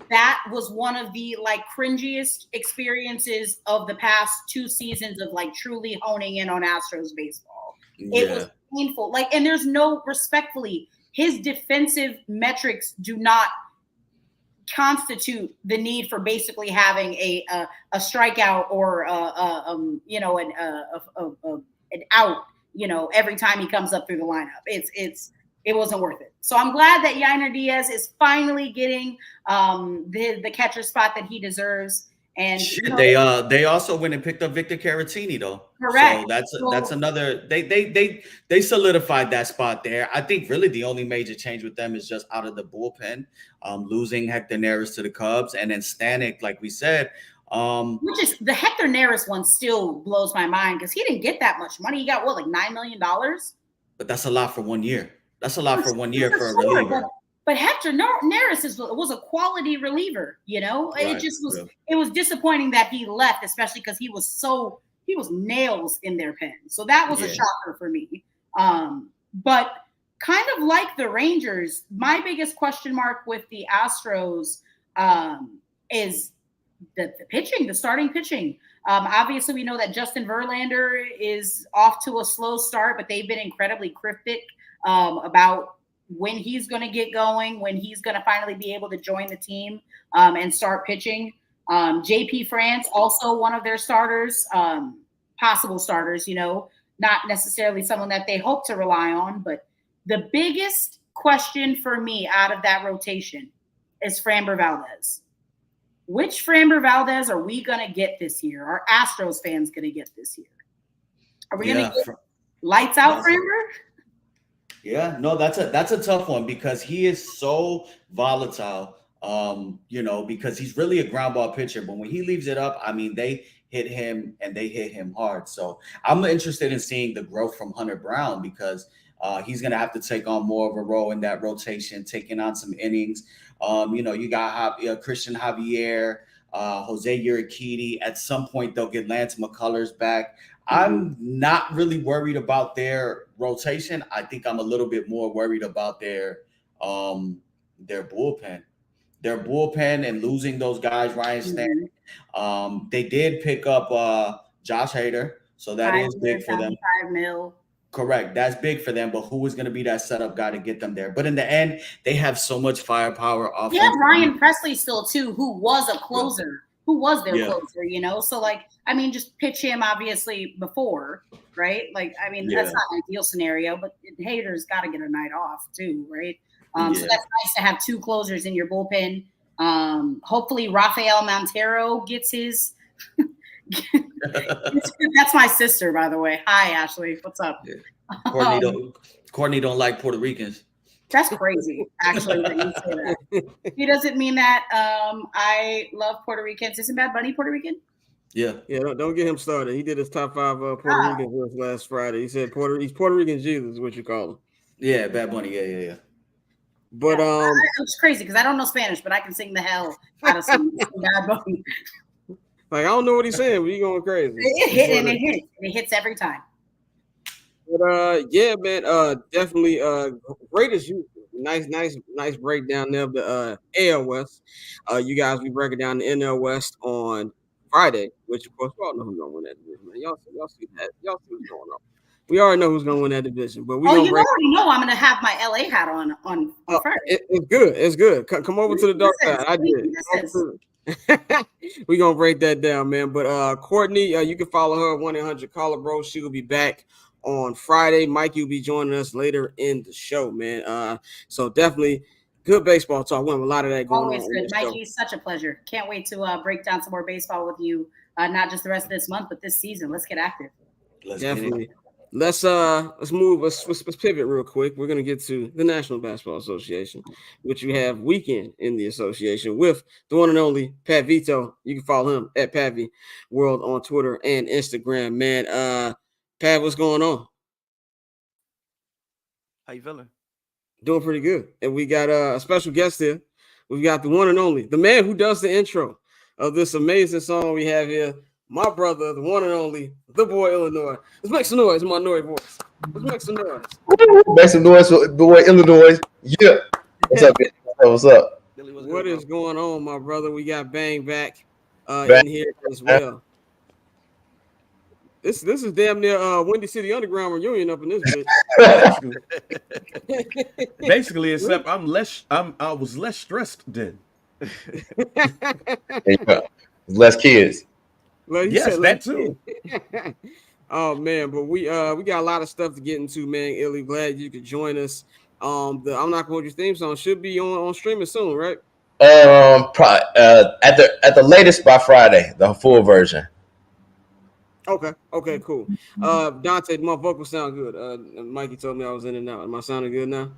C: that was one of the, like, cringiest experiences of the past 2 seasons of, like, truly honing in on Astros baseball. Yeah. It was painful. Like, and there's no, respectfully, his defensive metrics do not constitute the need for basically having a strikeout or an out, every time he comes up through the lineup. It wasn't worth it. So I'm glad that Yainer Diaz is finally getting the catcher spot that he deserves. And
F: they also went and picked up Victor Caratini, though.
C: Correct.
F: So that's another. They solidified that spot there. I think really the only major change with them is just out of the bullpen, losing Hector Neris to the Cubs, and then Stanek, like we said,
C: Which is the Hector Neris one still blows my mind because he didn't get that much money. He got what, like $9 million?
F: But that's a lot for 1 year. That's a lot for 1 year for a reliever.
C: But Hector Neris was a quality reliever, you know.
F: Right,
C: it just was. It was disappointing that he left, especially because he was nails in their pen. So that was a shocker for me. But kind of like the Rangers, my biggest question mark with the Astros is the pitching, the starting pitching. Obviously, we know that Justin Verlander is off to a slow start, but they've been incredibly cryptic about when he's going to get going, when he's going to finally be able to join the team and start pitching. JP France, also one of their starters, possible starters, you know, not necessarily someone that they hope to rely on. But the biggest question for me out of that rotation is Framber Valdez. Which Framber Valdez are we going to get this year? Are Astros fans going to get this year? Are we going to get lights out Framber?
F: Yeah, no, that's a tough one because he is so volatile. You know, because he's really a ground ball pitcher, but when he leaves it up, I mean, they hit him and they hit him hard. So I'm interested in seeing the growth from Hunter Brown because he's going to have to take on more of a role in that rotation, taking on some innings. You know, you got Christian Javier, Jose Urquidy. At some point, they'll get Lance McCullers back. I'm not really worried about their rotation. I think I'm a little bit more worried about their bullpen. Their bullpen and losing those guys, Ryan Stanton. They did pick up Josh Hader, so that is big for them.
C: $5 million.
F: Correct. That's big for them, but who is going to be that setup guy to get them there? But in the end, they have so much firepower.
C: Yeah, Ryan Presley still too, who was a closer, who was their closer, you know? So, like, I mean, just pitch him obviously before, right? Like, I mean, that's not an ideal scenario, but Hader's got to get a night off too, right? So that's nice to have two closers in your bullpen. Hopefully Rafael Montero gets his that's my sister, by the way. Hi, Ashley. What's up?
F: Courtney don't like Puerto Ricans.
C: That's crazy, actually, that you say that. He doesn't mean that. I love Puerto Ricans. Isn't Bad Bunny Puerto Rican?
A: Yeah. Don't get him started. He did his top 5 Puerto Rican list last Friday. He said he's Puerto Rican Jesus is what you call him.
F: Yeah, Bad Bunny. Yeah.
C: But it's crazy because I don't know Spanish, but I can sing the hell out of some Bad Bunny.
A: Like, I don't know what he's saying, but he's going crazy.
C: It hits every time.
A: But yeah, man, definitely great as usual. Nice breakdown there of the AL West. You guys be breaking down the NL West on Friday, which of course we all know who's gonna win that division, man. Y'all see that. Y'all see what's going on. We already know who's gonna win that division, but
C: you already know I'm gonna have my LA hat on Friday.
A: It's good. Come over to the dark side. I did. We're gonna break that down, man. But Courtney, you can follow her at 1-800-CALLER BRO. She will be back on Friday. Mikey will be joining us later in the show, man. So definitely good baseball talk. We have a lot of that going
C: Always
A: on.
C: Good. Mikey, such a pleasure. Can't wait to break down some more baseball with you, not just the rest of this month, but this season. Let's get active.
A: Definitely. Let's move. Let's pivot real quick. We're gonna get to the National Basketball Association, which you have weekend in the association with the one and only Pat Vito. You can follow him at Pavy World on Twitter and Instagram. Man, Pat, what's going on?
G: How you feeling?
A: Doing pretty good. And we got a special guest here. We've got the one and only, the man who does the intro of this amazing song we have here. My brother, the one and only, the boy Illinois. Let's make some noise in my Noy voice. Let's make some noise.
H: Make some noise for the boy Illinois. Yeah. What's up, man? What's up?
A: What is going on, my brother? We got Bang back in here as well. This is damn near Windy City Underground reunion up in this bitch.
E: Basically, except I was less stressed then.
H: Less kids.
E: Yes, that too.
A: Oh man, but we got a lot of stuff to get into, man. Illy, glad you could join us. I'm not gonna hold your theme song. Should be on streaming soon, right?
H: At the latest by Friday, the full version.
A: Okay, cool. Dante, my vocals sound good. Mikey told me I was in and out. Am I sounding good now?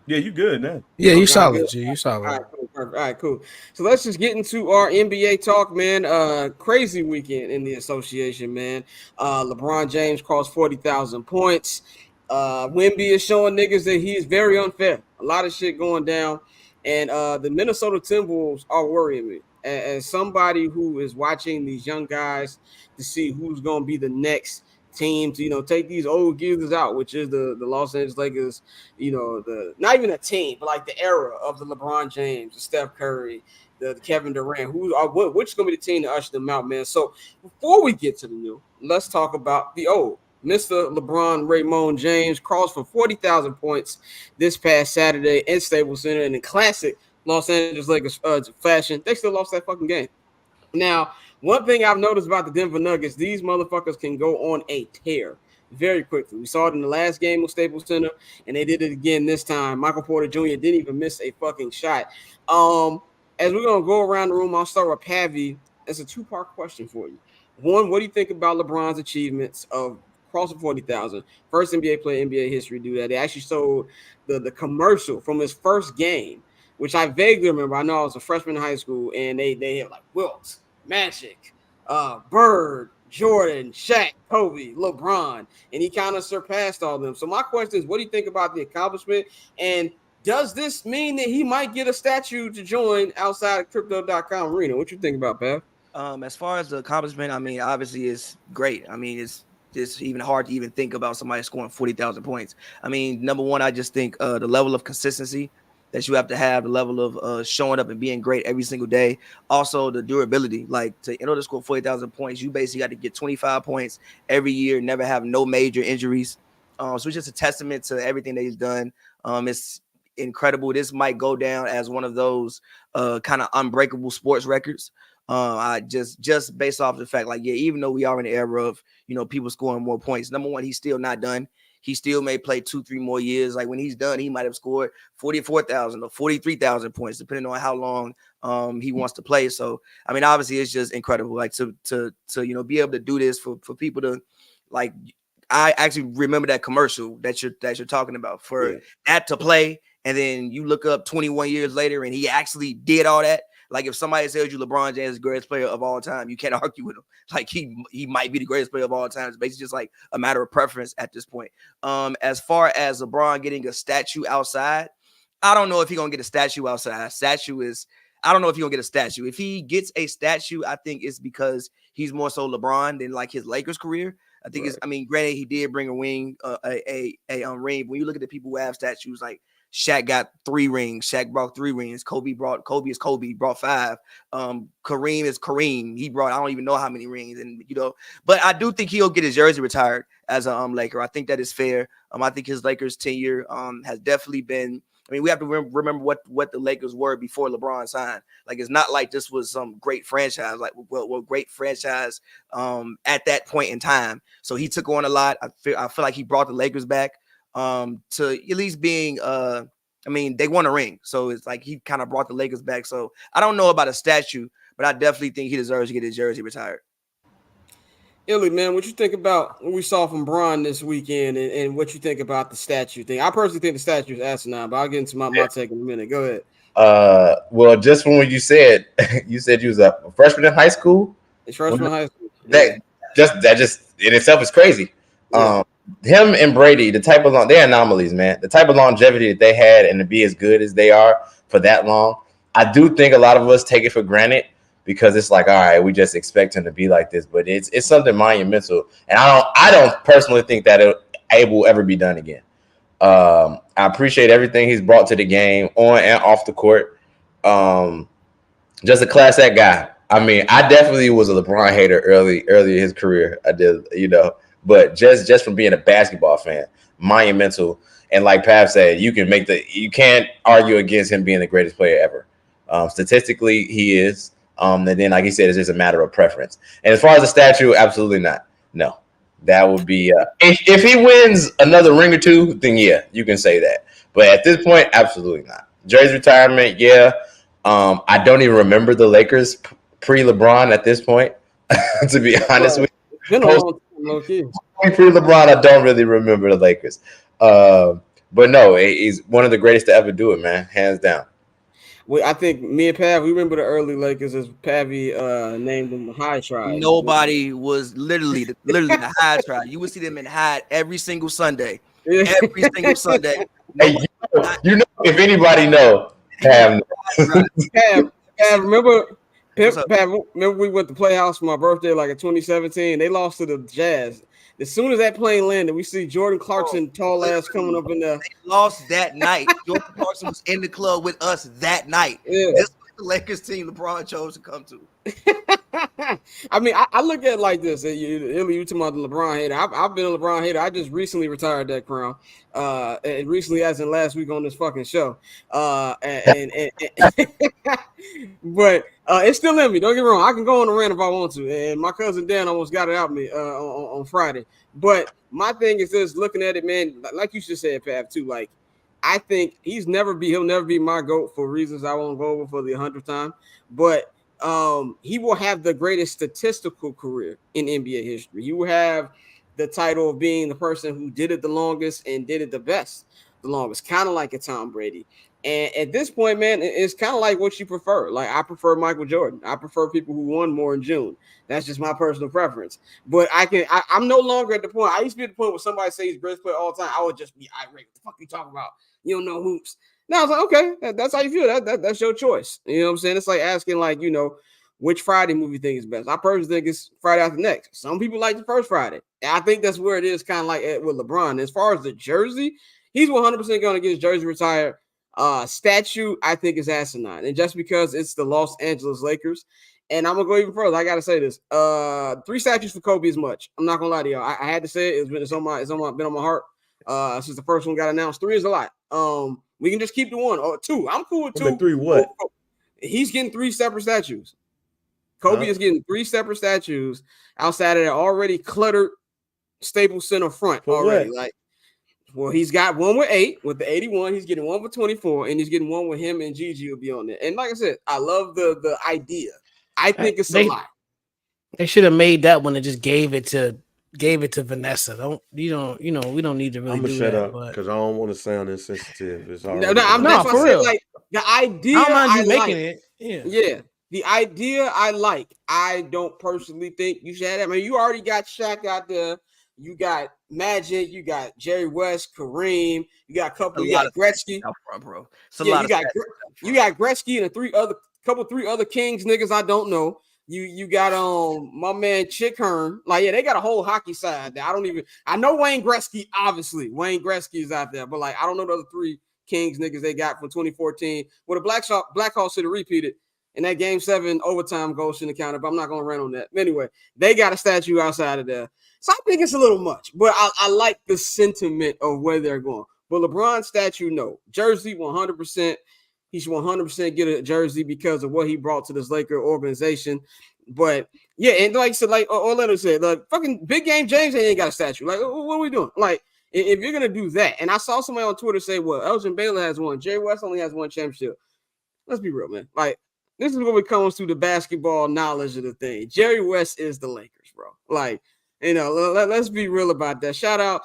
E: Yeah, you good now.
D: Yeah, you solid, G. You solid.
A: All right, Perfect. All right, cool. So let's just get into our NBA talk, man. Crazy weekend in the association, man. LeBron James crossed 40,000 points. Wemby is showing niggas that he is very unfair. A lot of shit going down. And the Minnesota Timberwolves are worrying me. As somebody who is watching these young guys to see who's going to be the next team to, take these old geezers out, which is the Los Angeles Lakers, the not even a team, but like the era of the LeBron James, the Steph Curry, the Kevin Durant, which is going to be the team to usher them out, man. So before we get to the new, let's talk about the old. Mr. LeBron Raymond James crossed for 40,000 points this past Saturday in Staples Center in a classic Los Angeles Lakers fashion. They still lost that fucking game. Now, one thing I've noticed about the Denver Nuggets, these motherfuckers can go on a tear very quickly. We saw it in the last game with Staples Center, and they did it again this time. Michael Porter Jr. didn't even miss a fucking shot. As we're going to go around the room, I'll start with Pavy. It's a two-part question for you. One, what do you think about LeBron's achievements of crossing 40,000? First NBA player in NBA history to do that. They actually showed the commercial from his first game, which I vaguely remember. I know I was a freshman in high school, and they had like Wilt, Magic, Bird, Jordan, Shaq, Kobe, LeBron, and he kind of surpassed all of them. So my question is, what do you think about the accomplishment? And does this mean that he might get a statue to join outside of crypto.com arena? What you think about, Pav?
G: As far as the accomplishment, I mean, obviously it's great. I mean, it's even hard to even think about somebody scoring 40,000 points. I mean, number one, I just think the level of consistency that you have to have, the level of showing up and being great every single day. Also, the durability. Like, in order to score 40,000 points, you basically got to get 25 points every year, never have no major injuries. So it's just a testament to everything that he's done. It's incredible. This might go down as one of those kind of unbreakable sports records. I just based off the fact, like, yeah, even though we are in the era of, people scoring more points, number one, he's still not done. He still may play 2-3 more years. Like, when he's done, he might have scored 44,000 or 43,000 points, depending on how long he wants to play. So, I mean, obviously, it's just incredible. Like, to be able to do this for people to, like, I actually remember that commercial that you're talking about for that to play, and then you look up 21 years later, and he actually did all that. Like, if somebody tells you LeBron James is the greatest player of all time, you can't argue with him. Like, he might be the greatest player of all time. It's basically just like a matter of preference at this point. As far as LeBron getting a statue outside, I don't know if he's going to get a statue outside. I don't know if he's going to get a statue. If he gets a statue, I think it's because he's more so LeBron than like his Lakers career. I think granted, he did bring a ring, a ring. When you look at the people who have statues, like Shaq got 3 rings. Shaq brought 3 rings. Kobe is Kobe, brought 5. Kareem is Kareem. He brought, I don't even know how many rings. And, but I do think he'll get his jersey retired as a Laker. I think that is fair. I think his Lakers tenure has definitely been, I mean, we have to remember what the Lakers were before LeBron signed. Like, it's not like this was some great franchise, like, well, great franchise at that point in time. So he took on a lot. I feel like he brought the Lakers back to at least being they won a ring. So it's like he kind of brought the Lakers back. So I don't know about a statue, but I definitely think he deserves to get his jersey retired.
A: Illy, man, what you think about what we saw from Bron this weekend, and what you think about the statue thing? I personally think the statue is asinine, but I'll get into my take in a minute. Go ahead.
H: Well, just from what you said you was a freshman in high school.
A: It's freshman in high school.
H: That just in itself is crazy. Yeah. Him and Brady, they're anomalies, man. The type of longevity that they had and to be as good as they are for that long, I do think a lot of us take it for granted because it's like, all right, we just expect him to be like this, but it's something monumental, and I don't personally think that it will ever be done again. I appreciate everything he's brought to the game on and off the court. Just a class act guy. I mean, I definitely was a LeBron hater early in his career. I did, but just from being a basketball fan, monumental. And like Pav said, you can't argue against him being the greatest player ever. Statistically, he is. And then, like he said, it's just a matter of preference. And as far as the statue, absolutely not. No, that would be if he wins another ring or two, then yeah, you can say that. But at this point, absolutely not. Jersey retirement, yeah. I don't even remember the Lakers pre-LeBron at this point, to be honest with you. Pre-LeBron, I don't really remember the Lakers. But no, he's one of the greatest to ever do it, man, hands down.
A: I think me and Pav, we remember the early Lakers as Pavy named them the High Tribe.
G: Nobody was literally the High Tribe. You would see them in High every single Sunday.
A: Yeah.
G: Every single Sunday.
H: Hey, if anybody know, Pam.
A: Pav, remember we went to Playhouse for my birthday like in 2017. They lost to the Jazz. As soon as that plane landed, we see Jordan Clarkson, tall ass, coming up in there.
G: They lost that night. Jordan Clarkson was in the club with us that night.
A: Yeah.
G: This was the Lakers team LeBron chose to come to.
A: I mean, I look at it like this. You talking about the LeBron hater. I've been a LeBron hater. I just recently retired that crown. And recently, as in last week on this fucking show. But it's still in me. Don't get me wrong. I can go on a rant if I want to. And my cousin Dan almost got it out of me on Friday. But my thing is this: looking at it, man, like you just said, Pav, too. Like, I think he'll never be my GOAT for reasons I won't go over for the 100th time. But he will have the greatest statistical career in NBA history. He will have the title of being the person who did it the longest and did it the best, the longest, kind of like a Tom Brady. And at this point, man, it's kind of like what you prefer. Like, I prefer Michael Jordan. I prefer people who won more in June. That's just my personal preference. But I'm no longer at the point. I used to be at the point where somebody says he's greatest player all the time. I would just be irate. What the fuck are you talking about? You don't know hoops. Now I was like, okay, that's how you feel. That's your choice. You know what I'm saying? It's like asking, like, you know, which Friday movie you think is best. I personally think it's Friday After Next. Some people like the first Friday. And I think that's where it is, kind of like with LeBron. As far as the jersey, he's 100% going to get his jersey retired. Statue, I think, is asinine. And just because it's the Los Angeles Lakers, and I'm going to go even further. I got to say this. 3 statues for Kobe is much. I'm not going to lie to y'all. I had to say it. It's been on my heart since the first one got announced. 3 is a lot. We can just keep the 1 or 2. I'm cool with 2.
E: 3 what?
A: He's getting 3 separate statues. Kobe is getting 3 separate statues outside of that already cluttered Staples Center front
E: for
A: already.
E: What?
A: Like, well, he's got 1 with 8 with the 81. He's getting 1 with 24, and he's getting 1 with him and Gigi will be on there. And like I said, I love the idea. I think it's a lot.
D: They should have made that one and just gave it to Vanessa. We don't need to really.
E: I'm gonna
D: do
E: shut
D: that,
E: up because I don't want to sound insensitive. It's all right.
A: No, for real. Like, the idea,
D: I making it.
A: Yeah. The idea I like. I don't personally think you should have that. I mean, you already got Shaq out there. You got Magic. You got Jerry West, Kareem. You got a couple. You got Gretzky.
G: Front, bro.
A: You got Gretzky and 3 other Kings niggas I don't know. You got my man Chick Hearn. Like, yeah, they got a whole hockey side there. I know Wayne Gretzky, obviously. Wayne Gretzky is out there, but like I don't know the other 3 Kings niggas they got from 2014. Well, the Blackhawks should have repeated. And that game 7 overtime goal shouldn't have counted, but I'm not going to rant on that. Anyway, they got a statue outside of there. So I think it's a little much, but I like the sentiment of where they're going. But LeBron statue, no. Jersey, 100%. He should 100% get a jersey because of what he brought to this Laker organization. But, yeah, and like I said, like Orlando said, like, fucking Big Game James ain't got a statue. Like, what are we doing? Like, if you're going to do that, and I saw somebody on Twitter say, well, Elgin Baylor has 1. Jerry West only has 1 championship. Let's be real, man. Like, this is what it comes to the basketball knowledge of the thing. Jerry West is the Lakers, bro. Like, you know, let's be real about that. Shout out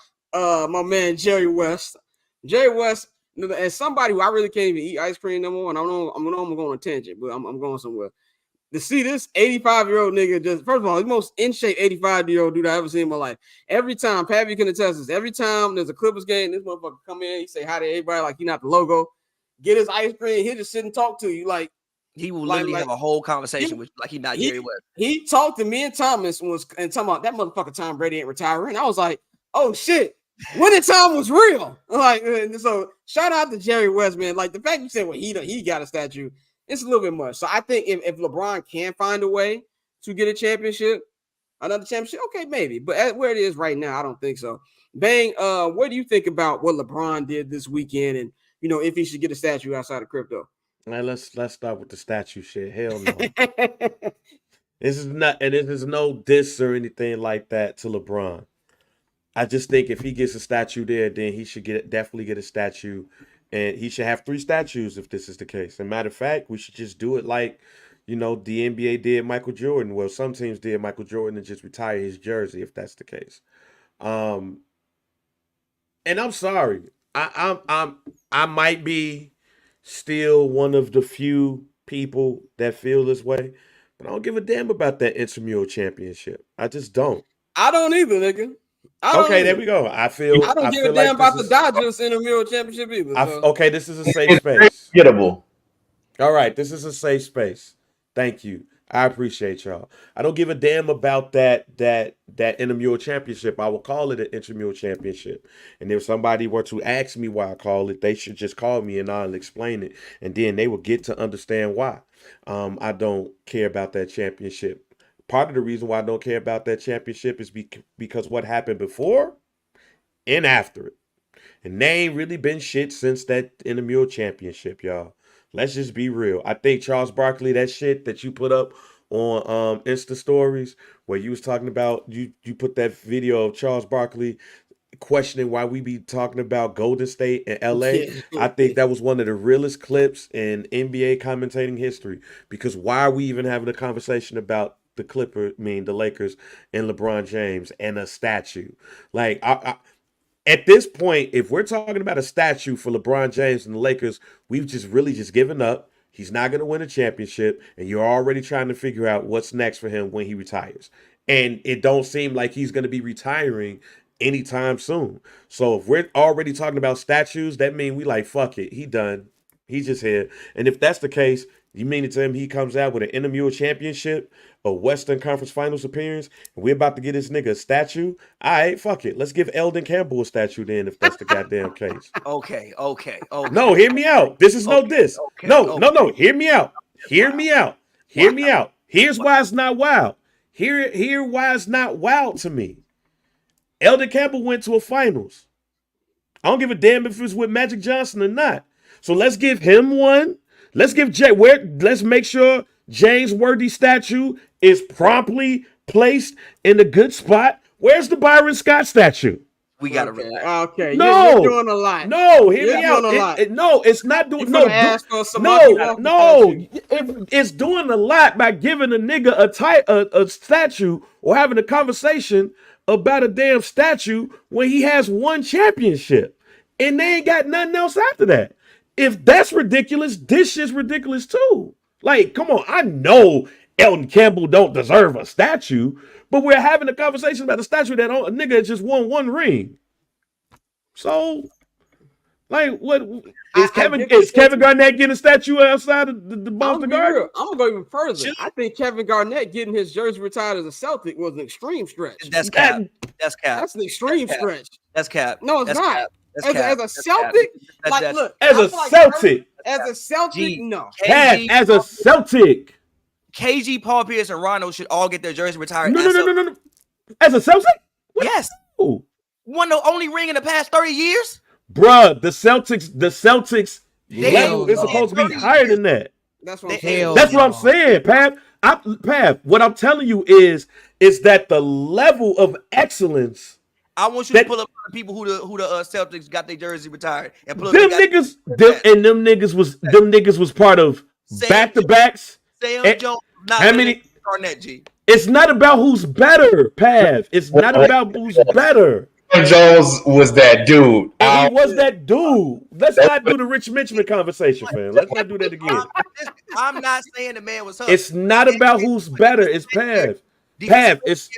A: my man Jerry West. Jerry West, as somebody who I really can't even eat ice cream no more, and I'm going on a tangent, but I'm going somewhere. To see this 85-year-old nigga just, first of all, the most in shape 85-year-old dude I ever seen in my life. Every time, Pavy can attest this, every time there's a Clippers game, this motherfucker come in, he say hi to everybody like he not the logo, get his ice cream, he'll just sit and talk to you like.
G: He will literally have a whole conversation with like he not Jerry West.
A: He talked to me and Thomas and talking about that motherfucker Tom Brady ain't retiring. I was like, oh shit, when the time was real. Like, so shout out to Jerry West, man. Like the fact you said, well, he got a statue, it's a little bit much. So I think if LeBron can find a way to get another championship, okay, maybe. But where it is right now, I don't think so. Bang, what do you think about what LeBron did this weekend, and you know if he should get a statue outside of crypto?
E: Now let's start with the statue shit. Hell no. This is no diss or anything like that to LeBron. I just think if he gets a statue there, then he should definitely get a statue, and he should have 3 statues if this is the case. As a matter of fact, we should just do it like, you know, the NBA did Michael Jordan. Well, some teams did Michael Jordan and just retire his jersey if that's the case. And I'm sorry, I might be, still one of the few people that feel this way. But I don't give a damn about that intramural championship. I just don't.
A: I don't either, nigga.
E: Okay, there we go. I
A: don't give a damn about the Dodgers intramural championship either.
E: Okay, this is a safe space.
H: Gettable.
E: All right, this is a safe space. Thank you. I appreciate y'all. I don't give a damn about that intramural championship. I will call it an intramural championship. And if somebody were to ask me why I call it, they should just call me and I'll explain it. And then they will get to understand why. I don't care about that championship. Part of the reason why I don't care about that championship is because what happened before and after it. And they ain't really been shit since that intramural championship, y'all. Let's just be real. I think Charles Barkley, that shit that you put up on Insta stories where you was talking about, you put that video of Charles Barkley questioning why we be talking about Golden State and LA. Yeah. I think that was one of the realest clips in NBA commentating history, because why are we even having a conversation about the the Lakers and LeBron James and a statue? Like, at this point, if we're talking about a statue for LeBron James and the Lakers, we've just really given up. He's not going to win a championship, and you're already trying to figure out what's next for him when he retires. And it don't seem like he's going to be retiring anytime soon. So if we're already talking about statues, that means we like, fuck it, he done. He's just here. And if that's the case, you mean to tell him he comes out with an intramural championship, a Western Conference Finals appearance, and we're about to get this nigga a statue? All right, fuck it. Let's give Eldon Campbell a statue then, if that's the goddamn case.
G: Okay.
E: No, hear me out. This is no diss. No. Hear me out. Hear me out. Here's why it's not wild. Here why it's not wild to me. Eldon Campbell went to a finals. I don't give a damn if it's with Magic Johnson or not. So let's give him one. Let's make sure James Worthy's statue is promptly placed in a good spot. Where's the Byron Scott statue?
G: We got to
A: Okay.
E: No,
A: you're doing a lot.
E: No, hear me out. No, it's not doing. No, it's doing a lot by giving a nigga a statue or having a conversation about a damn statue when he has one championship and they ain't got nothing else after that. If that's ridiculous, this shit's ridiculous too. Like, come on, I know Eldon Campbell don't deserve a statue, but we're having a conversation about a statue that a nigga just won one ring. So, like, what is Kevin Garnett getting a statue outside of the Boston Garden?
A: I'm gonna go even further. I think Kevin Garnett getting his jersey retired as a Celtic was an extreme stretch.
G: That's cap.
A: That's an extreme stretch.
G: That's cap.
A: No, it's not. As a Celtic,
E: as a Celtic,
A: no.
E: As a Celtic,
G: KG, Paul Pierce, and Rondo should all get their jersey retired.
E: No. As a Celtic? What?
G: Yes. Won the only ring in the past 30 years?
E: Bruh, the Celtics level is supposed to be higher than that.
A: That's what I'm saying.
E: That's what I'm saying, Pav. What I'm telling you is that the level of excellence.
G: I want you to pull up the people who the Celtics got their jersey retired and pull up
E: them niggas was part of back-to-backs.
G: Sam Jones,
E: how many?
G: Garnett, G.
E: It's not about who's better, Pav. It's not about who's better.
H: Jones was that dude.
E: He was that dude. Let's not do the Rich Mitchman conversation, man. Let's not do that again.
G: I'm not saying the man was hurt.
E: It's not about who's better. It's Pav. It's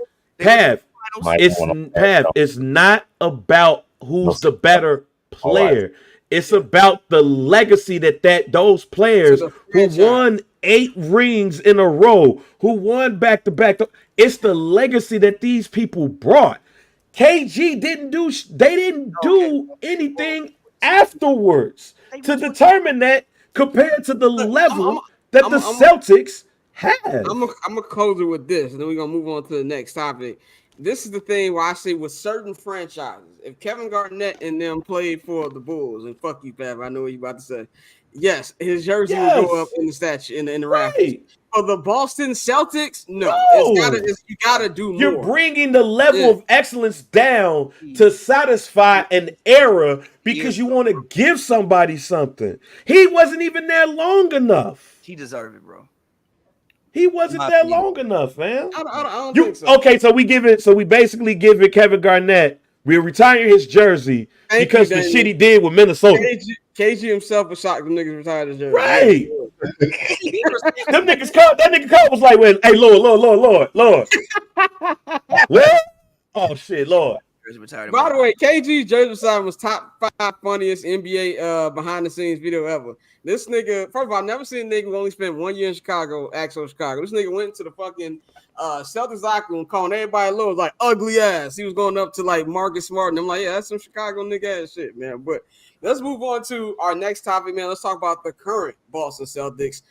E: not about who's the better player. It's about the legacy that those players who won 8 rings in a row, who won back-to-back. It's the legacy that these people brought. KG didn't do anything afterwards to determine that compared to the level that the Celtics have.
A: I'm gonna close it with this, and then we're gonna move on to the next topic. This is the thing where I say with certain franchises, if Kevin Garnett and them played for the Bulls, and fuck you, Pav, I know what you're about to say. Yes, his jersey will go up in the statue in the rafters. For the Boston Celtics, no. You gotta do more.
E: You're bringing the level of excellence down to satisfy an era because you want to give somebody something. He wasn't even there long enough.
G: He deserved it, bro.
E: He wasn't long enough, man.
A: I don't think so.
E: Okay, so we basically give it Kevin Garnett We're retiring his jersey because the shit he did with Minnesota.
A: KG himself was shocked when niggas retired his jersey.
E: Right. Them niggas called. That nigga called was like, "Well, hey, Lord. What? Oh shit, Lord."
A: By the way, KG's jersey sign was top 5 funniest NBA behind the scenes video ever. This nigga, first of all, I've never seen a nigga who only spent 1 year in Chicago, actual Chicago. This nigga went to the fucking Celtics locker room calling everybody low, like ugly ass. He was going up to like Marcus Smart, and I'm like, yeah, that's some Chicago nigga ass shit, man. But let's move on to our next topic, man. Let's talk about the current Boston Celtics.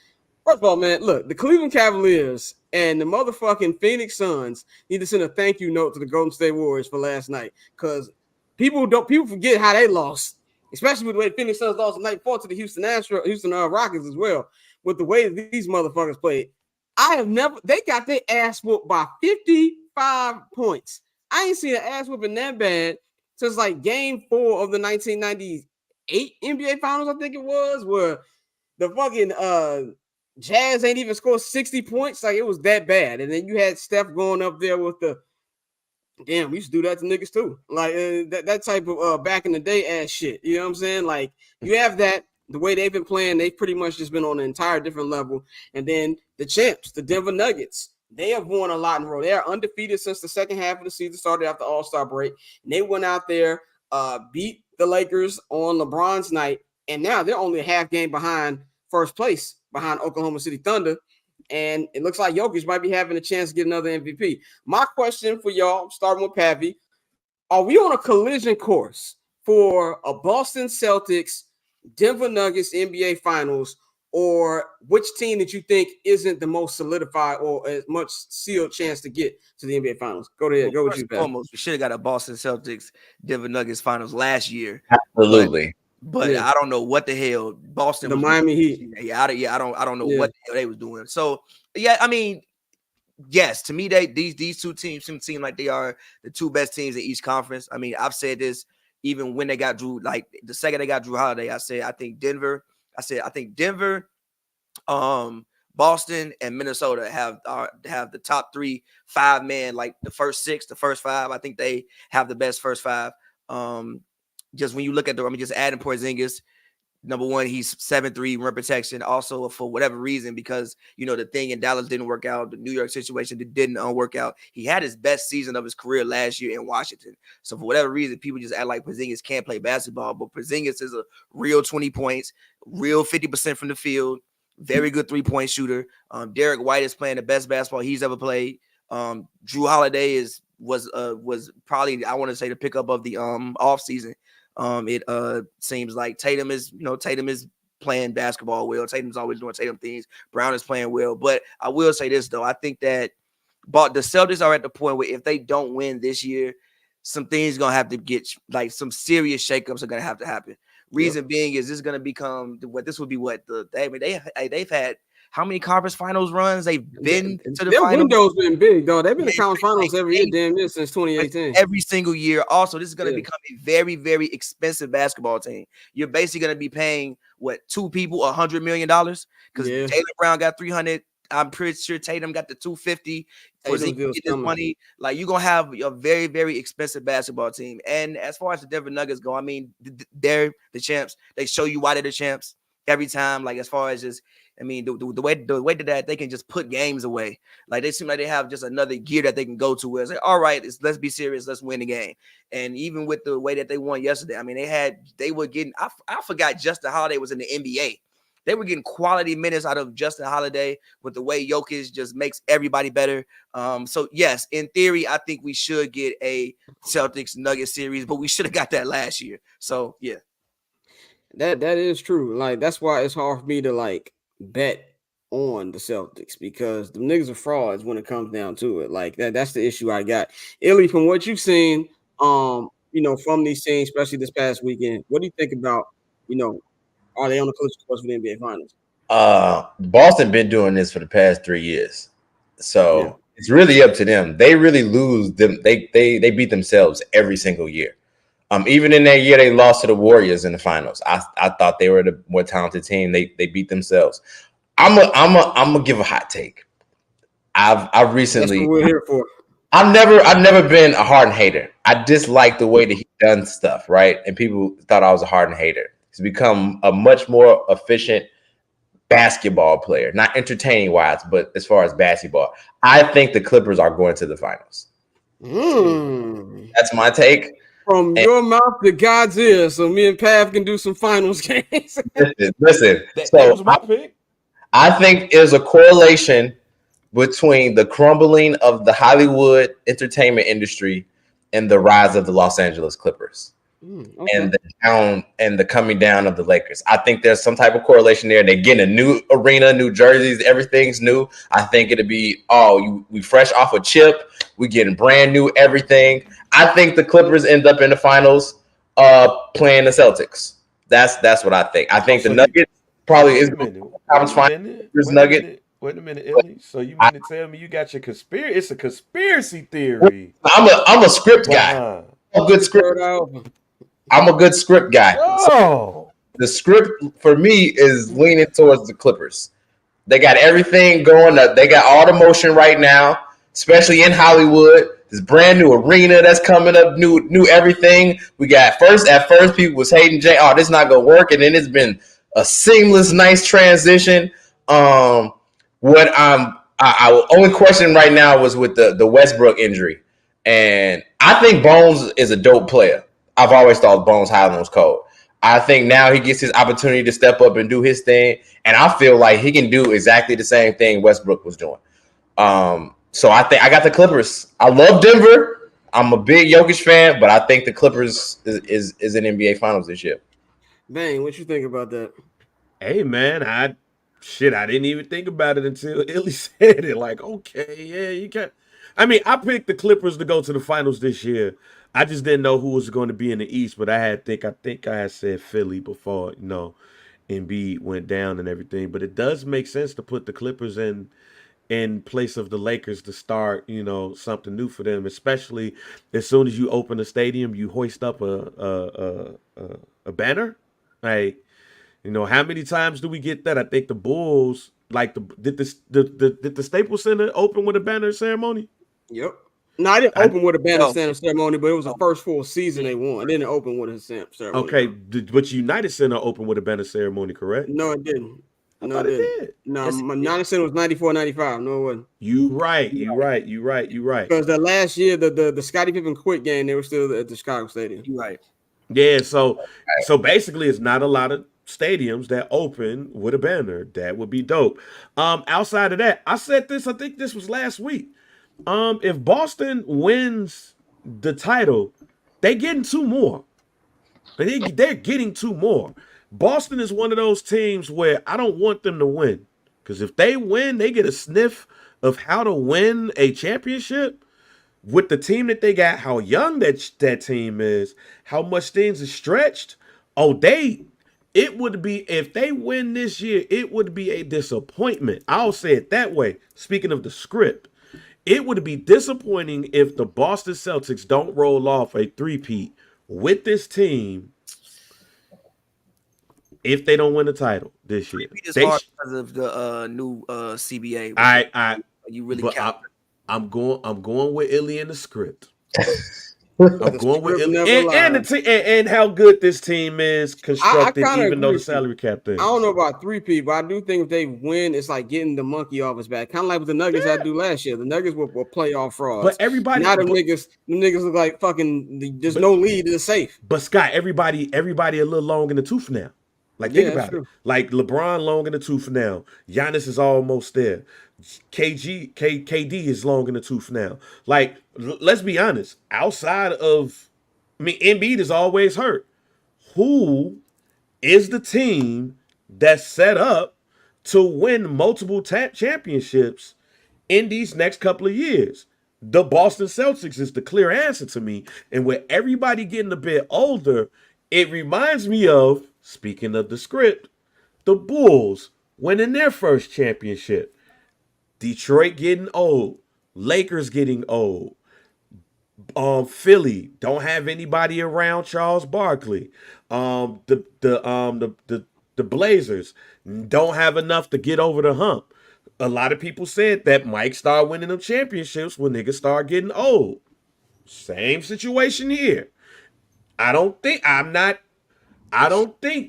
A: First of all, man, look, the Cleveland Cavaliers and the motherfucking Phoenix Suns need to send a thank you note to the Golden State Warriors for last night, because people forget how they lost, especially with the way Phoenix Suns lost the night before to the Houston Rockets as well. With the way that these motherfuckers played, they got their ass whooped by 55 points. I ain't seen an ass whooping that bad since like Game 4 of the 1998 NBA Finals, I think it was, where the fucking Jazz ain't even scored 60 points. Like, it was that bad. And then you had Steph going up there with the damn, we used to do that to niggas too. Like that type of back in the day ass shit. You know what I'm saying? Like, you have that, the way they've been playing, they've pretty much just been on an entire different level. And then the champs, the Denver Nuggets, they have won a lot in a row. They are undefeated since the second half of the season started after All-Star break. And they went out there, beat the Lakers on LeBron's night, and now they're only a half game behind first place, behind Oklahoma City Thunder, and it looks like Jokic might be having a chance to get another MVP. My question for y'all, starting with Pavy, are we on a collision course for a Boston Celtics, Denver Nuggets NBA Finals, or which team that you think isn't the most solidified or as much sealed chance to get to the NBA Finals? Go ahead, go with you, Pavy.
G: Almost, we should have got a Boston Celtics, Denver Nuggets Finals last year.
H: Absolutely.
G: But I don't know what the hell Boston.
A: The Miami Heat.
G: I don't know what the hell they was doing. So yeah, I mean, yes, to me, these two teams seem like they are the two best teams in each conference. I mean, I've said this even when they got Drew. Like the second they got Drew Holiday, I think Denver, Boston and Minnesota have the top 3-5 man, like the first 6, the first 5. I think they have the best first 5. Just when you look at just adding Porzingis, number one, he's 7'3", rim protection. Also, for whatever reason, because the thing in Dallas didn't work out, the New York situation didn't work out. He had his best season of his career last year in Washington. So for whatever reason, people just act like Porzingis can't play basketball. But Porzingis is a real 20 points, real 50% from the field, very good 3-point shooter. Derek White is playing the best basketball he's ever played. Drew Holiday was probably, I want to say, the pickup of the offseason. It seems like Tatum is playing basketball well. Tatum's always doing Tatum things. Brown is playing well. But I will say this, though. I think that the Celtics are at the point where if they don't win this year, some things going to have to get, like, some serious shakeups are going to have to happen. Reason being is this is going to become they've had how many conference finals runs they've been to the
A: their
G: finals?
A: Window's been big, though. They've been in conference finals every year, damn near since 2018.
G: Every single year. Also, this is going to become a very, very expensive basketball team. You're basically going to be paying two people $100 million because Jaylen Brown got 300. I'm pretty sure Tatum got the 250. For get this money, like, you're gonna have a very, very expensive basketball team. And as far as the Denver Nuggets go, I mean, they're the champs. They show you why they're the champs every time. Like, as far as just, I mean, the way that they can just put games away. Like, they seem like they have just another gear that they can go to where it's like, all right, let's be serious, let's win the game. And even with the way that they won yesterday, I mean, they were getting. I forgot Justin Holiday was in the NBA. They were getting quality minutes out of Justin Holiday with the way Jokic just makes everybody better. So, yes, in theory, I think we should get a Celtics-Nuggets series, but we should have got that last year. So, yeah.
A: That is true. Like, that's why it's hard for me to, like, bet on the Celtics, because the niggas are frauds when it comes down to it. Like, that's the issue I got. Illy, from what you've seen, from these teams, especially this past weekend, what do you think about, are they on the collision course for the NBA Finals?
H: Boston been doing this for the past 3 years, so it's really up to them. They really lose them. They beat themselves every single year. Even in that year they lost to the Warriors in the finals. I thought they were the more talented team. They beat themselves. I'm gonna give a hot take. I've recently.
A: That's what we're here for.
H: I've never been a Harden hater. I dislike the way that he done stuff, right? And people thought I was a hardened hater. He's become a much more efficient basketball player, not entertaining wise, but as far as basketball, I think the Clippers are going to the finals. That's my take.
A: From your mouth to God's ears, so me and Pav can do some finals games.
H: Listen.
E: That was my pick.
H: I think there's a correlation between the crumbling of the Hollywood entertainment industry and the rise of the Los Angeles Clippers. And the coming down of the Lakers. I think there's some type of correlation there. They're getting a new arena, new jerseys, everything's new. I think it'll be we fresh off a chip, we getting brand new everything. I think the Clippers end up in the finals playing the Celtics. That's what I think. I think the Nuggets probably is conference finals. Nuggets.
E: Wait a minute, Illy. So you mean to tell me you got your conspiracy? It's a conspiracy theory.
H: I'm a script guy. I'm a good script. I'm a good script guy. So the script for me is leaning towards the Clippers. They got everything going. They got all the motion right now, especially in Hollywood. This brand new arena that's coming up, new everything. We got at first people was hating Jay. Oh, this is not gonna work, and then it's been a seamless, nice transition. What I only question right now was with the Westbrook injury, and I think Bones is a dope player. I've always thought Bones Highland was cold. I think now he gets his opportunity to step up and do his thing, and I feel like he can do exactly the same thing Westbrook was doing. So I think I got the Clippers. I love Denver. I'm a big Jokic fan, but I think the Clippers is in NBA Finals this year.
A: Bang, what you think about that?
E: Hey man, I didn't even think about it until Illy said it. Like, okay, yeah, you can. I mean, I picked the Clippers to go to the finals this year. I just didn't know who was going to be in the East, but I think I had said Philly before, Embiid went down and everything. But it does make sense to put the Clippers in place of the Lakers to start, something new for them. Especially as soon as you open a stadium, you hoist up a banner. Like, how many times do we get that? I think the Bulls, did the Staples Center open with a banner ceremony?
A: Yep. No, I didn't open with a banner ceremony, but it was the first full season they won. I didn't open with a ceremony.
E: Okay, but United Center opened with a banner ceremony, correct?
A: No, it didn't. No, it did. No, my United Center was 94-95. No, it wasn't. You right.
E: Because
A: the last year, the Scottie Pippen quit game, they were still at the Chicago Stadium.
G: You right.
E: Yeah, so basically it's not a lot of stadiums that open with a banner. That would be dope. Outside of that, I said this, I think this was last week. If Boston wins the title, they're getting two more. They're getting two more. Boston is one of those teams where I don't want them to win. Because if they win, they get a sniff of how to win a championship with the team that they got, how young that team is, how much things are stretched. It would be, if they win this year, it would be a disappointment. I'll say it that way. Speaking of the script, it would be disappointing if the Boston Celtics don't roll off a three-peat with this team if they don't win the title this year.
G: It's hard because of the new CBA. You really count.
E: I'm going with Illy in the script. I'm going with Illy and how good this team is constructed, even though the salary cap thing.
A: I don't know about three-peat, but I do think if they win, it's like getting the monkey off his back. Kind of like with the Nuggets had to do last year. The Nuggets were playoff frauds.
E: But everybody,
A: now the niggas look like fucking. There's no lead. It's safe.
E: But Scott, everybody a little long in the tooth now. Like, think about it. Like, LeBron long in the tooth now. Giannis is almost there. KD is long in the tooth now. Like, let's be honest. Outside of, Embiid is always hurt. Who is the team that's set up to win multiple championships in these next couple of years? The Boston Celtics is the clear answer to me. And with everybody getting a bit older, it reminds me of, speaking of the script, the Bulls winning their first championship. Detroit getting old. Lakers getting old. Philly don't have anybody around Charles Barkley. The Blazers don't have enough to get over the hump. A lot of people said that Mike start winning them championships when niggas start getting old. Same situation here. I don't think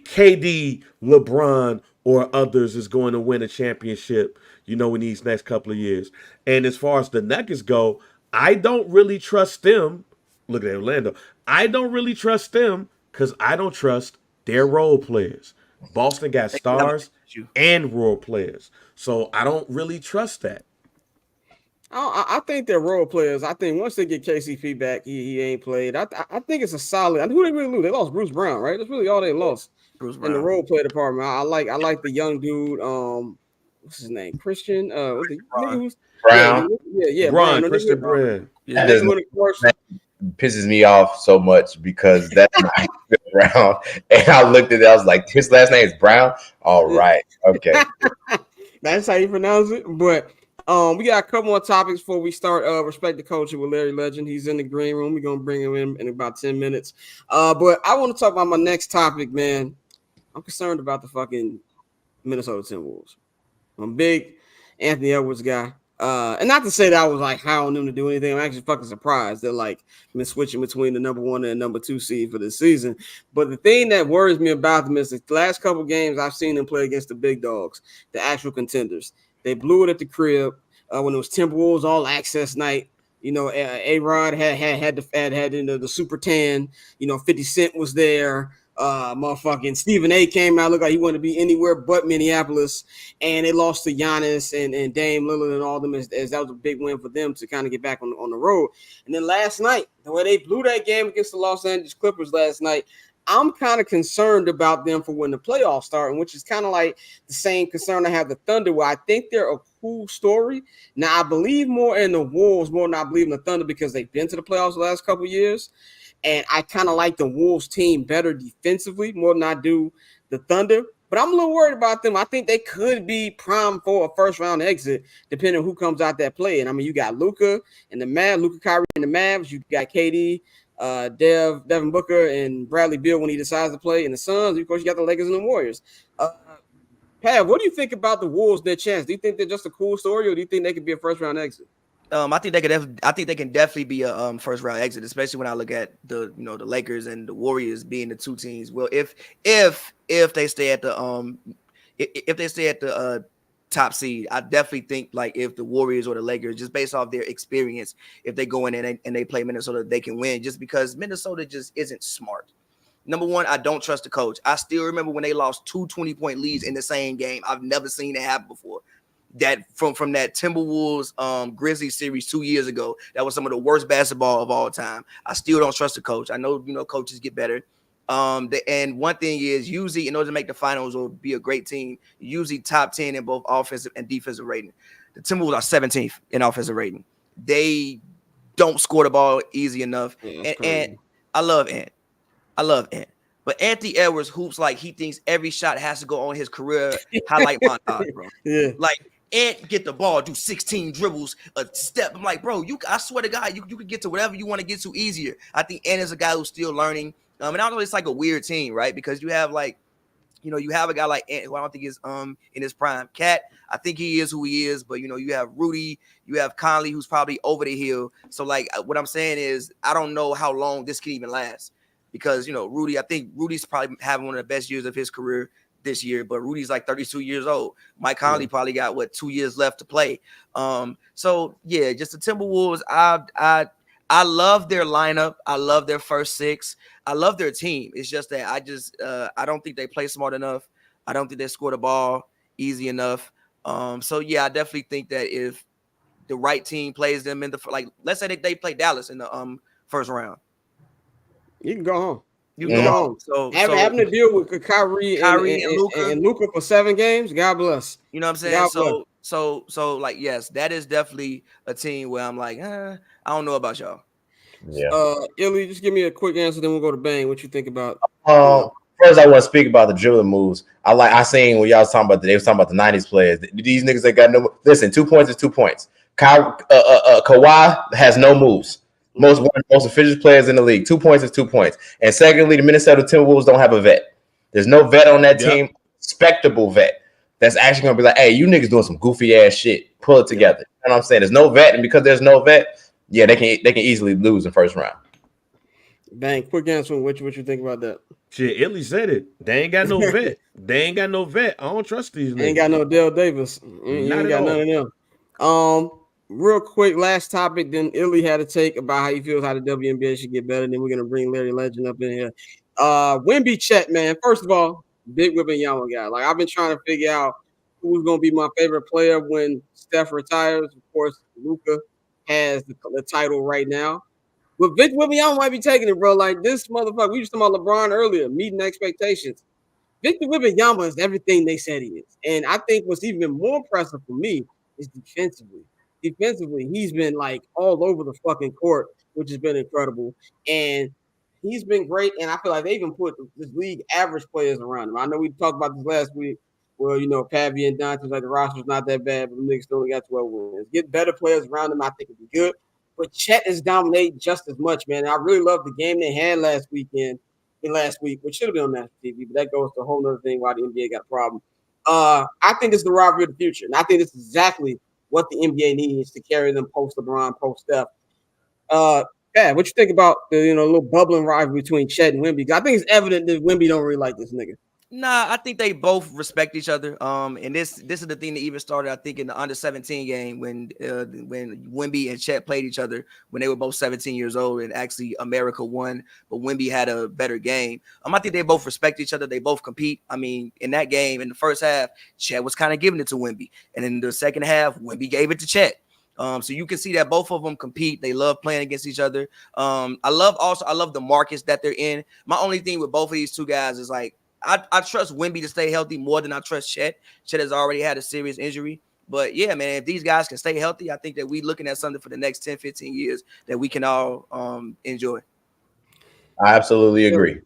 E: KD, LeBron, or others is going to win a championship, in these next couple of years. And as far as the Nuggets go, I don't really trust them. Look at Orlando. I don't really trust them because I don't trust their role players. Boston got stars and role players. So I don't really trust that.
A: I think they're role players. I think once they get KCP back, he ain't played. I think it's a solid. Who they really lose? They lost Bruce Brown, right? That's really all they lost. Bruce Brown in the role play department. I like the young dude. What's his name? Christian.
H: Brown.
A: Yeah,
E: Bron, Christian Brown.
H: Yeah, pisses me off so much because that's not Brown. And I looked at it, I was like, his last name is Brown. All right, okay.
A: That's how you pronounce it. But we got a couple more topics before we start. Respect the Culture with Larry Legend. He's in the green room. We're gonna bring him in about 10 minutes. But I want to talk about my next topic, man. I'm concerned about the fucking Minnesota Timberwolves. I'm a big Anthony Edwards guy. And not to say that I was like high on them to do anything. I'm actually fucking surprised they're like been switching between the number 1 and the number 2 seed for this season. But the thing that worries me about them is the last couple games I've seen them play against the big dogs, the actual contenders. They blew it at the crib when it was Timberwolves all access night. A-Rod had the Super Tan. 50 Cent was there. Motherfucking Stephen A came out, looked like he wanted to be anywhere but Minneapolis, and they lost to Giannis and Dame Lillard and all them as that was a big win for them to kind of get back on the road. And then last night, the way they blew that game against the Los Angeles Clippers last night, I'm kind of concerned about them for when the playoffs start, which is kind of like the same concern I have the Thunder, where I think they're a cool story. Now, I believe more in the Wolves more than I believe in the Thunder because they've been to the playoffs the last couple of years. And I kind of like the Wolves team better defensively more than I do the Thunder. But I'm a little worried about them. I think they could be primed for a first-round exit, depending on who comes out that play. And, you got Luka and the Mavs, Luka Kyrie and the Mavs. You got KD, Devin Booker, and Bradley Beal when he decides to play. And the Suns, of course, you got the Lakers and the Warriors. Pav, what do you think about the Wolves, their chance? Do you think they're just a cool story, or do you think they could be a first-round exit?
G: I think they can definitely be a first round exit, especially when I look at the Lakers and the Warriors being the two teams. Well, if they stay at the top seed, I definitely think like if the Warriors or the Lakers, just based off their experience, if they go in and they play Minnesota, they can win just because Minnesota just isn't smart. Number one, I don't trust the coach. I still remember when they lost 2 20-point leads in the same game. I've never seen it happen before. That from that Timberwolves Grizzlies series 2 years ago, that was some of the worst basketball of all time. I still don't trust the coach. I know coaches get better. And one thing is usually in order to make the finals or be a great team, usually top 10 in both offensive and defensive rating. The Timberwolves are 17th in offensive rating. They don't score the ball easy enough. And I love Ant. But Anthony Edwards hoops like he thinks every shot has to go on his career highlight montage, bro.
A: Yeah.
G: Like Ant get the ball, do 16 dribbles, a step. I'm like, bro, I swear to God, you can get to whatever you want to get to easier. I think Ant is a guy who's still learning. And I don't know, it's like a weird team, right? Because you have like, you have a guy like Ant who I don't think is in his prime. Cat, I think he is who he is, but you have Rudy, you have Conley who's probably over the hill. So like what I'm saying is I don't know how long this can even last. Because, Rudy, I think Rudy's probably having one of the best years of his career this year, but Rudy's like 32 years old. Mike Conley probably got 2 years left to play. So yeah, just the Timberwolves. I love their lineup. I love their first six. I love their team. It's just that I don't think they play smart enough. I don't think they score the ball easy enough. So yeah, I definitely think that if the right team plays them in let's say they play Dallas in the first round.
A: You can go home.
G: You can go home. So
A: having to deal with Kyrie and Luka for 7 games, God bless.
G: You know what I'm saying? So like, yes, that is definitely a team where I'm like, I don't know about y'all.
H: Yeah.
A: Illy, just give me a quick answer, then we'll go to Bang. What you think about?
H: First, I want to speak about the dribbling moves. I seen when y'all was talking about they was talking about the 90s players. These niggas that got no. Listen, 2 points is 2 points. Kawhi has no moves. Most efficient players in the league. 2 points is 2 points. And secondly, the Minnesota Timberwolves don't have a vet. There's no vet on that team. Respectable vet. That's actually going to be like, hey, you niggas doing some goofy ass shit. Pull it together. You know what I'm saying? There's no vet. And because there's no vet, yeah, they can easily lose in first round.
A: Bang, quick answer. What you think about that?
E: Shit, Illy said it. They ain't got no vet. I don't trust these niggas.
A: Ain't got no Dale Davis. You
E: Not
A: ain't
E: at
A: got
E: all.
A: none of them. Real quick, last topic. Then Illy had a take about how he feels how the WNBA should get better. Then we're gonna bring Larry Legend up in here. Wemby Chet, man. First of all, big Wembanyama guy. Like I've been trying to figure out who's gonna be my favorite player when Steph retires. Of course, Luka has the title right now. But Victor Wembanyama might be taking it, bro. Like this motherfucker. We were talking about LeBron earlier, meeting expectations. Victor Wembanyama is everything they said he is. And I think what's even more impressive for me is defensively. Defensively, he's been like all over the fucking court, which has been incredible. And he's been great. And I feel like they even put this league average players around him. I know we talked about this last week. Well, you know, Pavy and Dante, like the roster's not that bad, but the niggas still only got 12 wins. Get better players around him, I think it'd be good. But Chet is dominating just as much, man. I really love the game they had last week, which should have been on national TV, but that goes to a whole other thing why the NBA got a problem. I think this is the rivalry of the future, and I think this is exactly what the NBA needs to carry them post LeBron, post Steph. Yeah, what you think about the little bubbling rivalry between Chet and Wemby? I think it's evident that Wemby don't really like this nigga.
G: Nah, I think they both respect each other. And this is the thing that even started, I think, in the under 17 game when Wemby and Chet played each other when they were both 17 years old, and actually America won, but Wemby had a better game. I think they both respect each other. They both compete. I mean, in that game, in the first half, Chet was kind of giving it to Wemby, and in the second half, Wemby gave it to Chet. So you can see that both of them compete. They love playing against each other. I love the markets that they're in. My only thing with both of these two guys is like, I trust Wemby to stay healthy more than I trust Chet. Chet has already had a serious injury. But, yeah, man, if these guys can stay healthy, I think that we're looking at something for the next 10, 15 years that we can all enjoy.
H: I absolutely agree.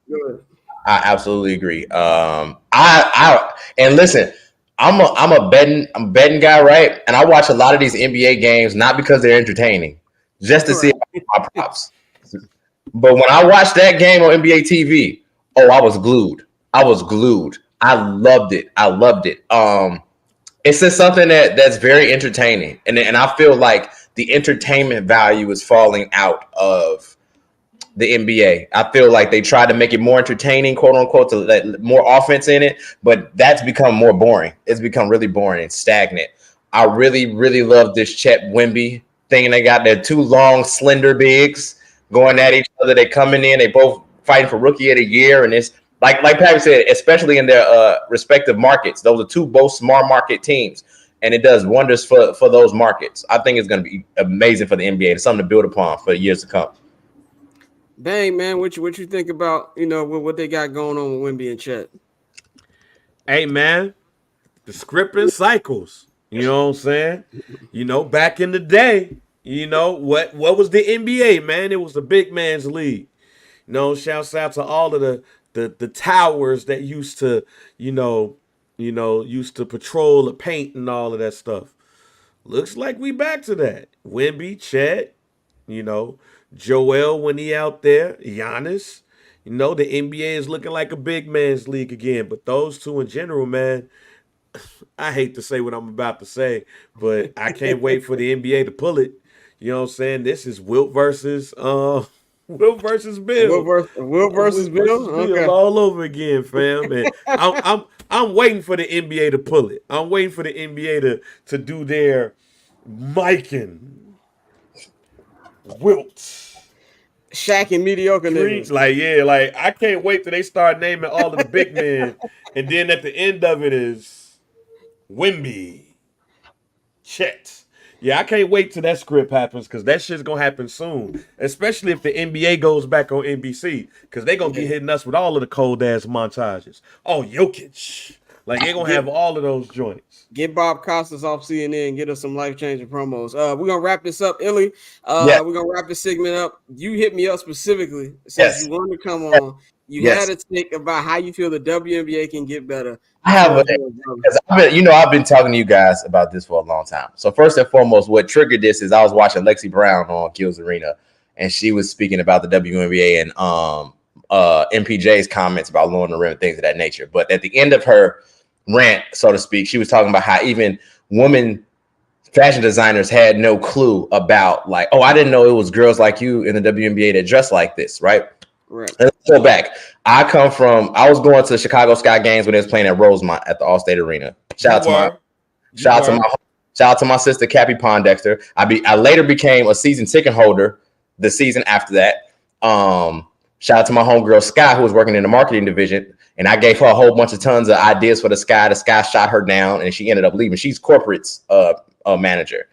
H: I absolutely agree. And listen, I'm a betting guy, right? And I watch a lot of these NBA games not because they're entertaining, just to see my props. But when I watched that game on NBA TV, I was glued. I loved it. It's just something that's very entertaining. And I feel like the entertainment value is falling out of the NBA. I feel like they try to make it more entertaining, quote unquote, to let more offense in it, but that's become more boring. It's become really boring and stagnant. I really, really love this Chet Wemby thing. They got their two long, slender bigs going at each other. They coming in, they both fighting for rookie of the year, and it's like Patty said, especially in their respective markets. Those are two both small market teams, and it does wonders for those markets. I think it's going to be amazing for the NBA. It's something to build upon for years to come.
A: Bang, man, what you think about what they got going on with Wemby and Chet?
E: Hey, man, the script and cycles. You know what I'm saying? Back in the day, what was the NBA, man? It was the big man's league. Shouts out to all of the towers that used to patrol the paint and all of that stuff. Looks like we back to that. Wemby, Chet, Joel when he out there, Giannis. The NBA is looking like a big man's league again. But those two in general, man, I hate to say what I'm about to say, but I can't wait for the NBA to pull it. You know what I'm saying? This is Wilt versus Bill.
A: Wilt versus Bill. Okay.
E: All over again, fam. And I'm waiting for the NBA to pull it. I'm waiting for the NBA to do their miking. Wilt.
A: Shaq and mediocre niggas.
E: Like I can't wait till they start naming all of the big men, and then at the end of it is Wemby, Chet. Yeah, I can't wait till that script happens because that shit's gonna happen soon. Especially if the NBA goes back on NBC, because they're gonna be hitting us with all of the cold ass montages. Oh, Jokic. Like they're gonna have all of those joints.
A: Get Bob Costas off CNN and get us some life-changing promos. We're gonna wrap this up, Illy. We're gonna wrap this segment up. You hit me up specifically since you wanted to come on. You had a take about how you feel the WNBA can get better.
H: I have because I've been talking to you guys about this for a long time. So first and foremost, what triggered this is I was watching Lexi Brown on Gil's Arena, and she was speaking about the WNBA and MPJ's comments about lowering the rim and things of that nature. But at the end of her rant, so to speak, she was talking about how even women fashion designers had no clue about like, oh, I didn't know it was girls like you in the WNBA that dress like this, right?
A: Right.
H: Let's go back. I was going to the Chicago Sky games when they was playing at Rosemont at the Allstate Arena. Shout out to my sister Cappy Pondexter. I later became a season ticket holder the season after that. Shout out to my homegirl Sky, who was working in the marketing division, and I gave her a whole bunch of tons of ideas for the Sky. The Sky shot her down, and she ended up leaving. She's corporate's manager.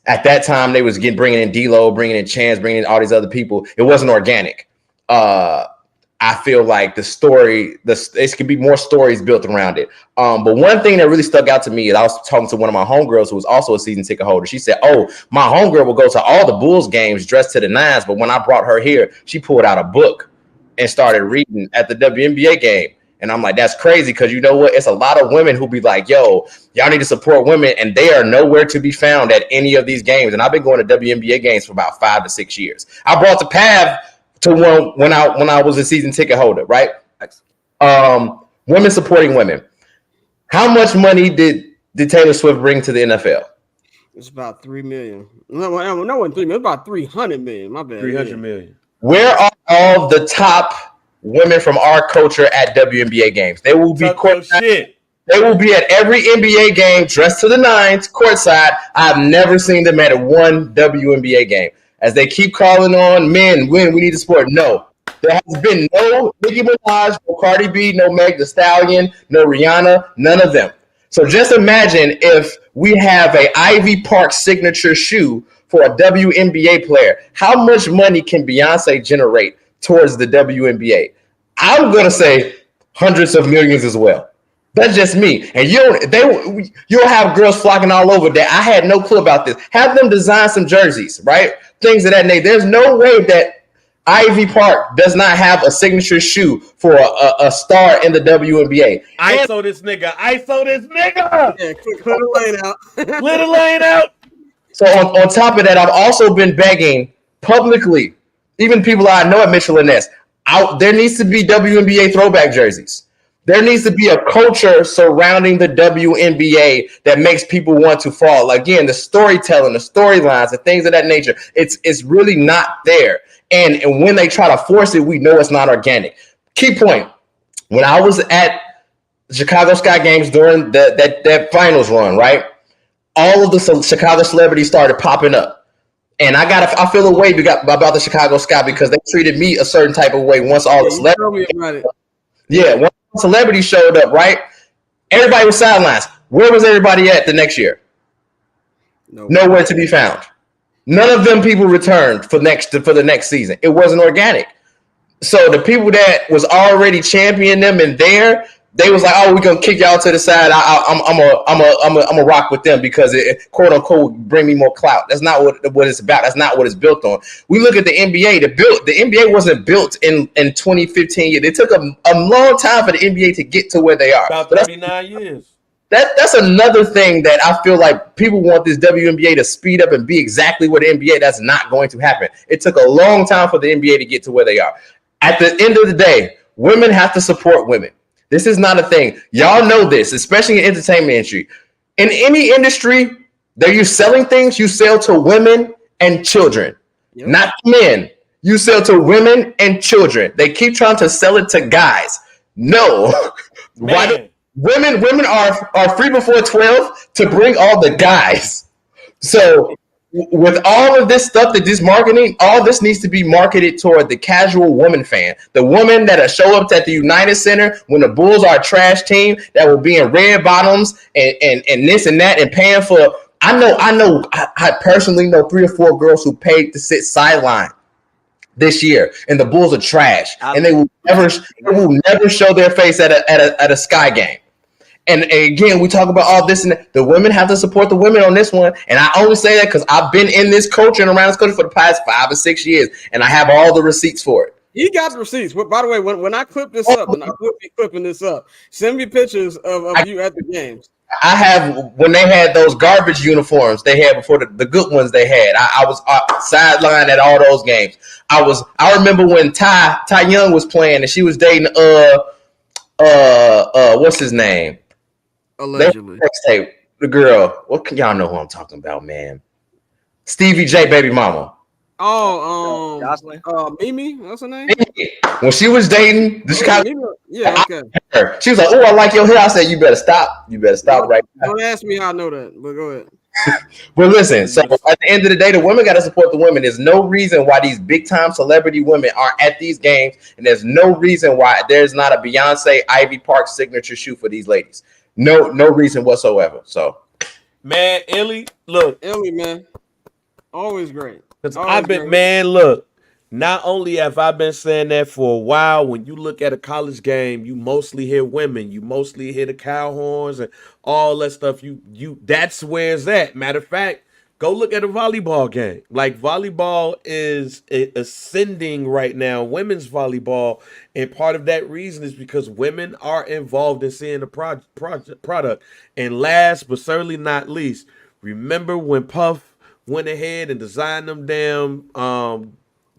H: At that time, they was bringing in D-Lo, bringing in Chance, bringing in all these other people. It wasn't organic. I feel like it could be more stories built around it. But one thing that really stuck out to me is I was talking to one of my homegirls who was also a season ticket holder. She said, oh, my homegirl will go to all the Bulls games dressed to the nines, but when I brought her here, she pulled out a book and started reading at the WNBA game. And I'm like, that's crazy, because you know what? It's a lot of women who be like, yo, y'all need to support women, and they are nowhere to be found at any of these games. And I've been going to WNBA games for about 5 to 6 years. I brought the Pav to one when I was a season ticket holder, right? Women supporting women. How much money did Taylor Swift bring to the NFL?
A: It's about $3 million. No, $3 million. It's about $300 million. My bad.
E: $300 million.
H: Where are all the top women from our culture at WNBA games? They will be courtside. They will be at every NBA game dressed to the nines, courtside. I've never seen them at one WNBA game. As they keep calling on men, we need to support. No, there has been no Nicki Minaj, no Cardi B, no Meg Thee Stallion, no Rihanna, none of them. So just imagine if we have a Ivy Park signature shoe for a WNBA player. How much money can Beyonce generate towards the WNBA? I'm gonna say hundreds of millions as well. That's just me. And you'll have girls flocking all over that. I had no clue about this. Have them design some jerseys, right? Things of that nature. There's no way that Ivy Park does not have a signature shoe for a star in the WNBA.
E: ISO this nigga.
A: Yeah, clear the lane out.
E: Clear the lane out.
H: So on top of that, I've also been begging publicly, even people I know at Mitchell and Ness, there needs to be WNBA throwback jerseys. There needs to be a culture surrounding the WNBA that makes people want to fall. Again, the storytelling, the storylines, and things of that nature, it's really not there. And when they try to force it, we know it's not organic. Key point, when I was at Chicago Sky games during that finals run, right, all of the Chicago celebrities started popping up. And I feel a way about the Chicago Sky because they treated me a certain type of way once all the celebrities. Once celebrities showed up, right? Everybody was sidelines. Where was everybody at the next year? Nowhere to be found. None of them people returned for the next season. It wasn't organic. So the people that was already championing them and they was like, oh, we're gonna kick y'all to the side. I'm a rock with them because it quote unquote bring me more clout. That's not what it's about. That's not what it's built on. We look at the NBA. The NBA wasn't built in 2015. It took a long time for the NBA to get to where they are.
E: About 39 years.
H: That's another thing that I feel like people want this WNBA to speed up and be exactly what the NBA. That's not going to happen. It took a long time for the NBA to get to where they are. At the end of the day, women have to support women. This is not a thing. Y'all know this, especially in entertainment industry. In any industry that you're selling things, you sell to women and children, not men. You sell to women and children. They keep trying to sell it to guys. No. Why women are free before 12 to bring all the guys. So with all of this stuff that this marketing, all this needs to be marketed toward the casual woman fan, the woman that'll show up at the United Center when the Bulls are a trash team that will be in red bottoms and this and that and paying for. I personally know 3 or 4 girls who paid to sit sideline this year, and the Bulls are trash, and they will never show their face at a Sky game. And again, we talk about all this, and the women have to support the women on this one. And I only say that because I've been in this culture and around this culture for the past 5 or 6 years, and I have all the receipts for it.
A: You got the receipts. By the way, when I clip this up, and I will be clipping this up, send me pictures of you at the games.
H: I have, when they had those garbage uniforms they had before the good ones they had. I was sidelined at all those games. I remember when Ty Young was playing and she was dating what's his name?
A: Allegedly.
H: the girl. What can y'all know who I'm talking about, man? Stevie J, baby mama.
A: Oh,
G: Jocelyn.
A: Mimi, what's her name?
H: When she was dating the Chicago,
A: yeah, okay.
H: She was like, "Oh, I like your hair." I said, "You better stop. You better stop right now."
A: Don't ask me how I know that, but go ahead.
H: But listen, so at the end of the day, the women got to support the women. There's no reason why these big time celebrity women are at these games, and there's no reason why there's not a Beyonce Ivy Park signature shoe for these ladies. No reason whatsoever. So,
E: man, Illy, look,
A: man, always great.
E: Because I've been, man, look, not only have I been saying that for a while, when you look at a college game, you mostly hear women, you mostly hear the cow horns and all that stuff. That's where it's at. Matter of fact, go look at a volleyball game. Like, volleyball is ascending right now, women's volleyball, and part of that reason is because women are involved in seeing the product. And last but certainly not least, remember when Puff went ahead and designed them damn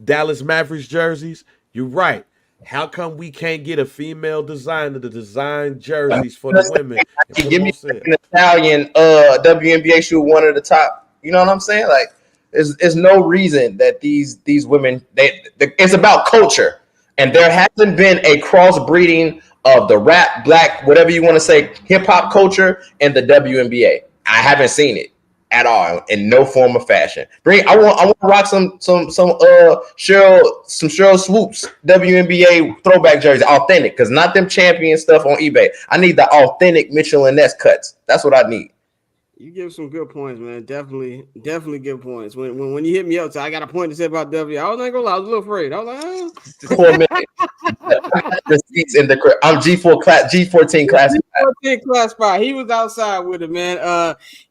E: Dallas Mavericks jerseys? You're right. How come we can't get a female designer to design jerseys for the women?
H: Give me an Italian WNBA shoe, one at the top. You know what I'm saying? Like, there's no reason that these women it's about culture, and there hasn't been a crossbreeding of the rap, black, whatever you want to say, hip hop culture and the WNBA. I haven't seen it at all in no form or fashion. I want to rock some Cheryl Swoops WNBA throwback jersey, authentic, because not them champion stuff on eBay. I need the authentic Mitchell and Ness cuts. That's what I need.
A: You give some good points, man. Definitely good points. When you hit me up, so I got a point to say about W. I was not gonna lie, I was a little afraid. I was like,
H: 4 minutes. Receipts in the crib. I'm G4 class, G14 class.
A: G14 class 5. He was outside with it, man.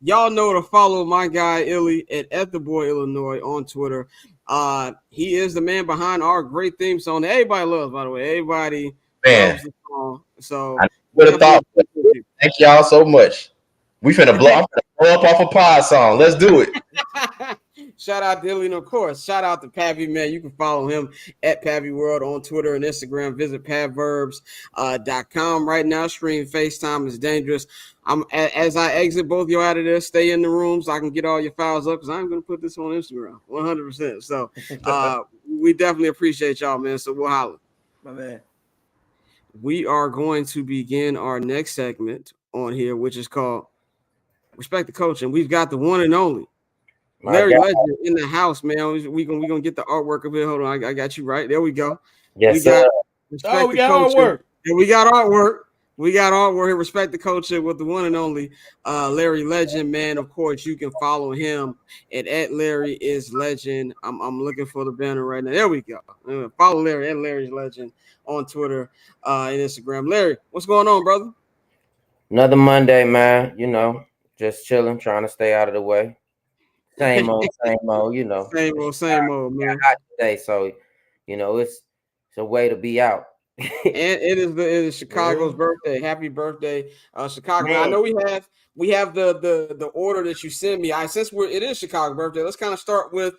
A: Y'all know to follow my guy Illy at The Boy Illinois on Twitter. He is the man behind our great theme song that everybody loves, by the way. Everybody loves the song. So
H: I would have thought. Thank y'all so much. We finna blow up off a pod song. Let's do it.
A: Shout out to Illy, and of course, shout out to Pavy, man. You can follow him at Pavy World on Twitter and Instagram. Visit pavverbs.com right now. Stream FaceTime is dangerous. As I exit both you out of there, stay in the room so I can get all your files up, because I'm going to put this on Instagram 100%. So we definitely appreciate y'all, man. So we'll holler.
G: My man.
A: We are going to begin our next segment on here, which is called Respect the Coach, and we've got the one and only Larry Legend in the house, man. We gonna get the artwork of it. Hold on, I got you right. There we go.
H: Yes, sir.
E: We got artwork.
A: And we got artwork. We got artwork here. Respect the Culture with the one and only Larry Legend, man. Of course, you can follow him at Larry is Legend. I'm looking for the banner right now. There we go. Follow Larry at Larry's Legend on Twitter and Instagram. Larry, what's going on, brother?
I: Another Monday, man. You know, just chilling, trying to stay out of the way. Same old, you know.
A: Same old, man.
I: Hot today, so you know it's a way to be out.
A: And it is Chicago's birthday. Happy birthday, Chicago! Man. I know we have the order that you send me. Since it is Chicago's birthday, let's kind of start with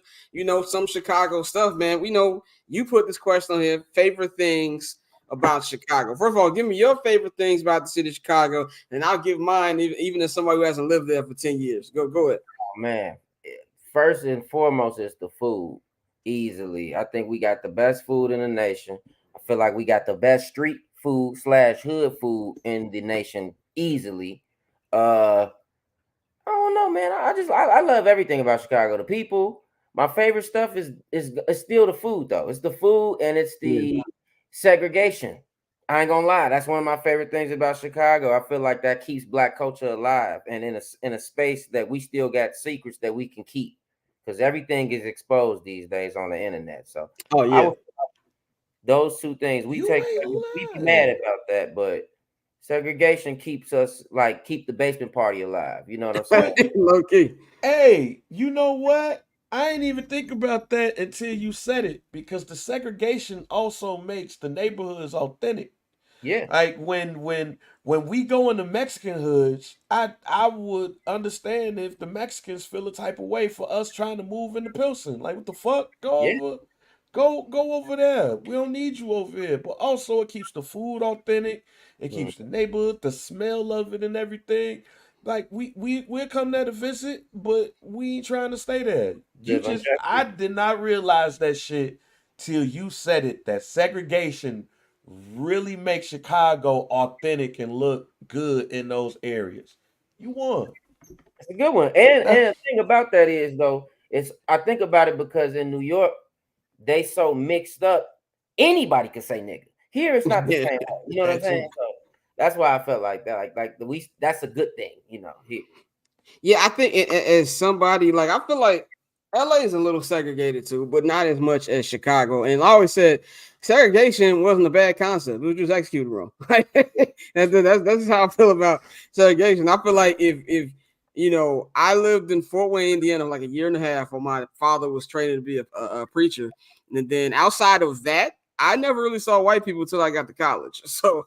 A: some Chicago stuff, man. We know you put this question on here: favorite things about Chicago. First of all, give me your favorite things about the city of Chicago, and I'll give mine, even as somebody who hasn't lived there for 10 years. Go ahead.
I: Oh man. First and foremost is the food, easily. I think we got the best food in the nation. I feel like we got the best street food / hood food in the nation, easily. I don't know, man. I love everything about Chicago. The people. My favorite stuff is still the food, though. It's the food and it's the segregation. I ain't gonna lie. That's one of my favorite things about Chicago. I feel like that keeps Black culture alive and in a space that we still got secrets that we can keep. Because everything is exposed these days on the internet. So, those two things we be mad about that, but segregation keeps us keep the basement party alive. You know what I'm saying?
A: Low key.
E: Hey, you know what? I ain't even think about that until you said it, because the segregation also makes the neighborhoods authentic.
I: Yeah.
E: Like when we go into Mexican hoods, I would understand if the Mexicans feel a type of way for us trying to move into Pilsen. Like, what the fuck? Go over there. We don't need you over here. But also it keeps the food authentic. It keeps the neighborhood, the smell of it and everything. Like we'll come there to visit, but we ain't trying to stay there. I did not realize that shit till you said it. That segregation really makes Chicago authentic and look good in those areas. You won.
I: It's a good one. And the thing about that is though, I think about it because in New York, they so mixed up. Anybody can say nigga. Here it's not the same. You know what I'm saying? So that's why I felt like that. That's a good thing, here.
A: Yeah, I think as somebody, like, I feel like LA is a little segregated too, but not as much as Chicago. And I always said segregation wasn't a bad concept. It was just executed wrong. That's how I feel about segregation. I feel like if I lived in Fort Wayne, Indiana, like a year and a half while my father was training to be a preacher. And then outside of that, I never really saw white people until I got to college. So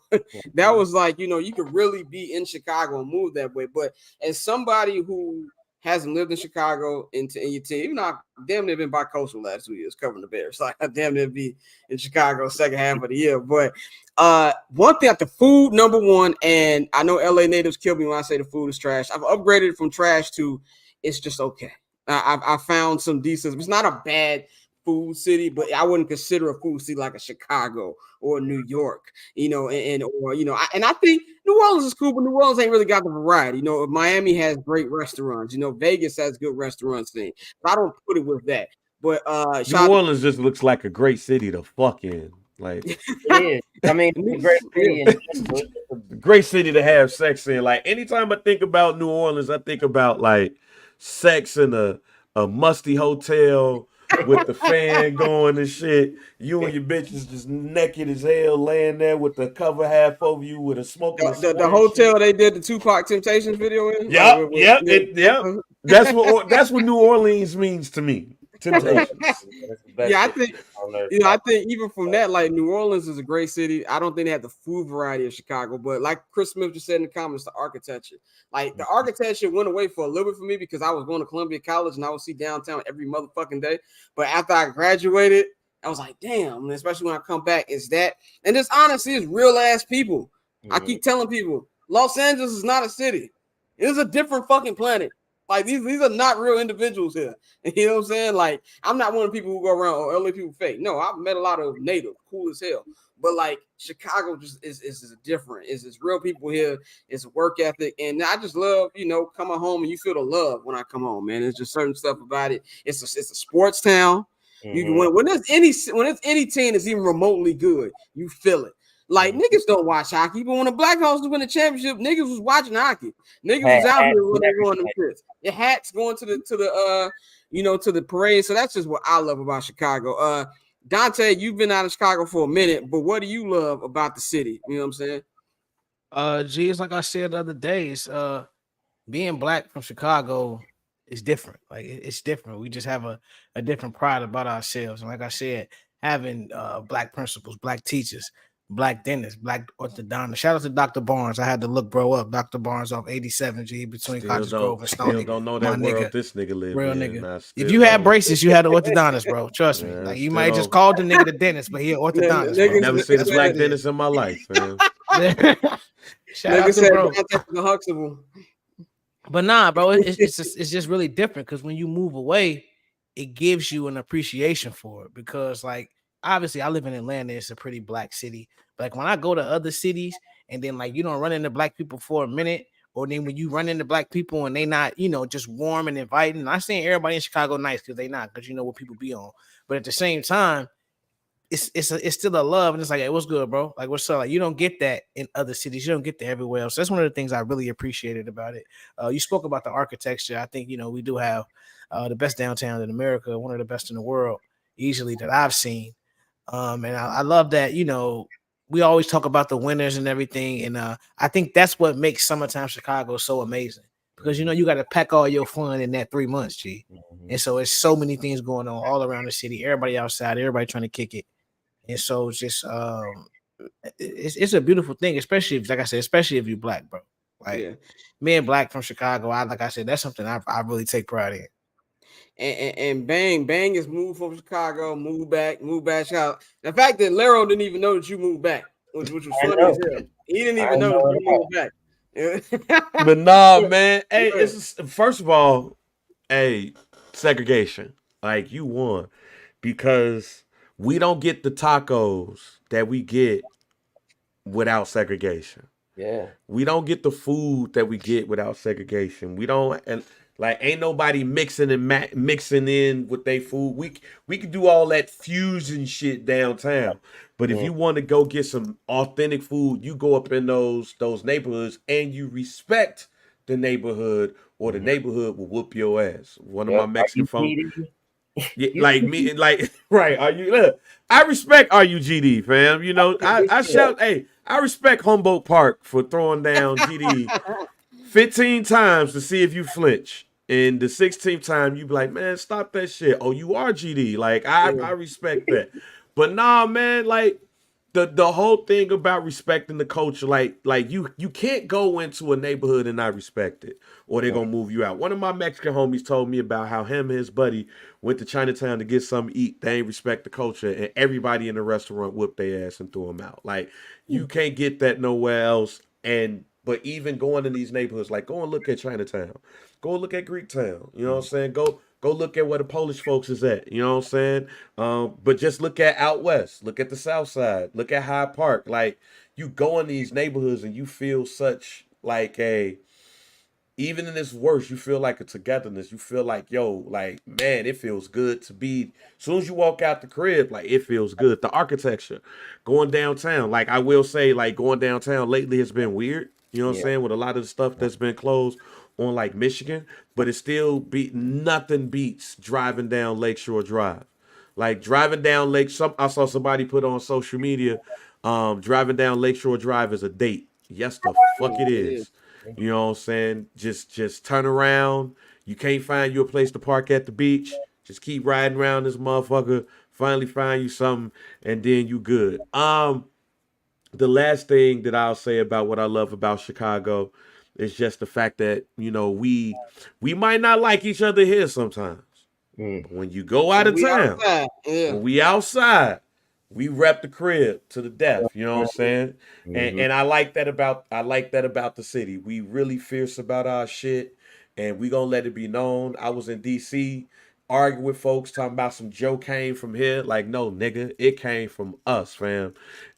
A: that was like, you could really be in Chicago and move that way. But as somebody who hasn't lived in Chicago in your team, even though I damn near been bi-coastal last 2 years covering the Bears. Like I damn near be in Chicago second half of the year. But one thing, the food, number one, and I know LA natives kill me when I say the food is trash. I've upgraded from trash to it's just okay. I found some decent. It's not a bad food city, but I wouldn't consider a food city like a Chicago or New York, and I think New Orleans is cool, but New Orleans ain't really got the variety. Miami has great restaurants. Vegas has good restaurant scene. So I don't put it with that. But
E: New Orleans just looks like a great city to fuck in. Like
I: it is. I mean, it's a great city.
E: Great city to have sex in. Like anytime I think about New Orleans, I think about like sex in a musty hotel with the fan going and shit. You and your bitches just naked as hell, laying there with the cover half over you with a smoking.
A: The hotel they did the Tupac Temptations video in.
E: Yep. That's what New Orleans means to me. Temptations.
A: Yeah, I think even from that, like New Orleans is a great city. I don't think they have the food variety of Chicago, but like Chris Smith just said in the comments, the architecture. Like the architecture went away for a little bit for me because I was going to Columbia College and I would see downtown every motherfucking day. But after I graduated, I was like, damn, and especially when I come back, it's that. And this honestly is real ass people. Mm-hmm. I keep telling people, Los Angeles is not a city. It is a different fucking planet. Like these are not real individuals here. You know what I'm saying? Like I'm not one of the people who go around, LA people fake. No, I've met a lot of native, cool as hell. But like Chicago just is different. It's real people here. It's a work ethic, and I just love coming home and you feel the love when I come home, man. It's just certain stuff about it. It's a sports town. Mm-hmm. When there's any team that's even remotely good, you feel it. Like niggas don't watch hockey, but when the Blackhawks win the championship, niggas was watching hockey. Niggas was out here when they won them shits. Your hats going to the parade. So that's just what I love about Chicago. Dante, you've been out of Chicago for a minute, but what do you love about the city? You know what I'm saying?
D: It's like I said the other day, it's being black from Chicago is different. Like it's different. We just have a different pride about ourselves. And like I said, having black principals, black teachers, black dentist, black orthodontist. Shout out to Dr. Barnes. I had to look bro up. Dr. Barnes off 87 G between Cottage Grove and Stony.
E: Still don't know that world this nigga live
D: real
E: in.
D: Nigga. If you had braces, you had an orthodontist, bro. Trust me. Like you might just call the nigga the dentist, but he an orthodontist.
E: I've never seen a black dentist in my life.
D: Shout out to bro. But nah, bro, it's just really different because when you move away, it gives you an appreciation for it because like obviously I live in Atlanta, it's a pretty black city. But like when I go to other cities and then like you don't run into black people for a minute, or then when you run into black people and they not, just warm and inviting. I'm saying everybody in Chicago nice because they not, because you know what people be on. But at the same time, it's still a love, and it's like, hey, what's good, bro? Like, what's up? Like, you don't get that in other cities. You don't get that everywhere else. So that's one of the things I really appreciated about it. You spoke about the architecture. I think we do have the best downtown in America, one of the best in the world, easily that I've seen. And I love that. We always talk about the winners and everything, and I think that's what makes summertime Chicago so amazing because you got to pack all your fun in that 3 months, G. Mm-hmm. And so it's so many things going on all around the city. Everybody outside, everybody trying to kick it. And so it's just it's a beautiful thing, especially if you're black, bro. Like being black from Chicago, like I said, that's something I really take pride in.
A: And Bang has moved from Chicago, moved back Chicago. The fact that Lero didn't even know that you moved back, which was funny as hell. He didn't even know that you moved back.
E: But nah, man. Hey, first of all, hey, segregation. Like you won because we don't get the tacos that we get without segregation.
I: Yeah.
E: We don't get the food that we get without segregation. We don't, and like ain't nobody mixing and mixing in with their food. We can do all that fusion shit downtown. But if you want to go get some authentic food, you go up in those neighborhoods and you respect the neighborhood, or the neighborhood will whoop your ass. One of my Mexican folks. Yeah, like me, like right. Are you? Look, I respect RUGD, fam. You know, I shout. Hey, I respect Humboldt Park for throwing down GD 15 times to see if you flinch. And the 16th time, you be like, man, stop that shit. Oh, you are GD. Like I respect that. But nah, man, like the whole thing about respecting the culture, like you can't go into a neighborhood and not respect it, or they're gonna move you out. One of my Mexican homies told me about how him and his buddy went to Chinatown to get something to eat. They ain't respect the culture, and everybody in the restaurant whooped their ass and threw them out. Like you can't get that nowhere else. But even going in these neighborhoods, like go and look at Chinatown, go and look at Greektown. You know what I'm saying? Go look at where the Polish folks is at. You know what I'm saying? But just look at out west. Look at the South Side. Look at Hyde Park. Like you go in these neighborhoods and you feel such like even in this worst, you feel like a togetherness. You feel like, yo, like, man, it feels good to be. As soon as you walk out the crib, like, it feels good. The architecture, going downtown, like, I will say, like, going downtown lately has been weird. You know what I'm saying? With a lot of the stuff that's been closed on, like, Michigan. But it still nothing beats driving down Lakeshore Drive. Like, driving down I saw somebody put on social media, driving down Lakeshore Drive is a date. Yes, the fuck it is. You know what I'm saying? Just turn around. You can't find you a place to park at the beach. Just keep riding around this motherfucker. Finally find you something, and then you good. The last thing that I'll say about what I love about Chicago is just the fact that, you know, we might not like each other here sometimes. But when you go out of town, when we outside, we rep the crib to the death. You know what I'm saying? And I like that about the city. We really fierce about our shit, and we gonna let it be known. I was in DC arguing with folks talking about some Joe came from here. Like, no, nigga, it came from us, fam.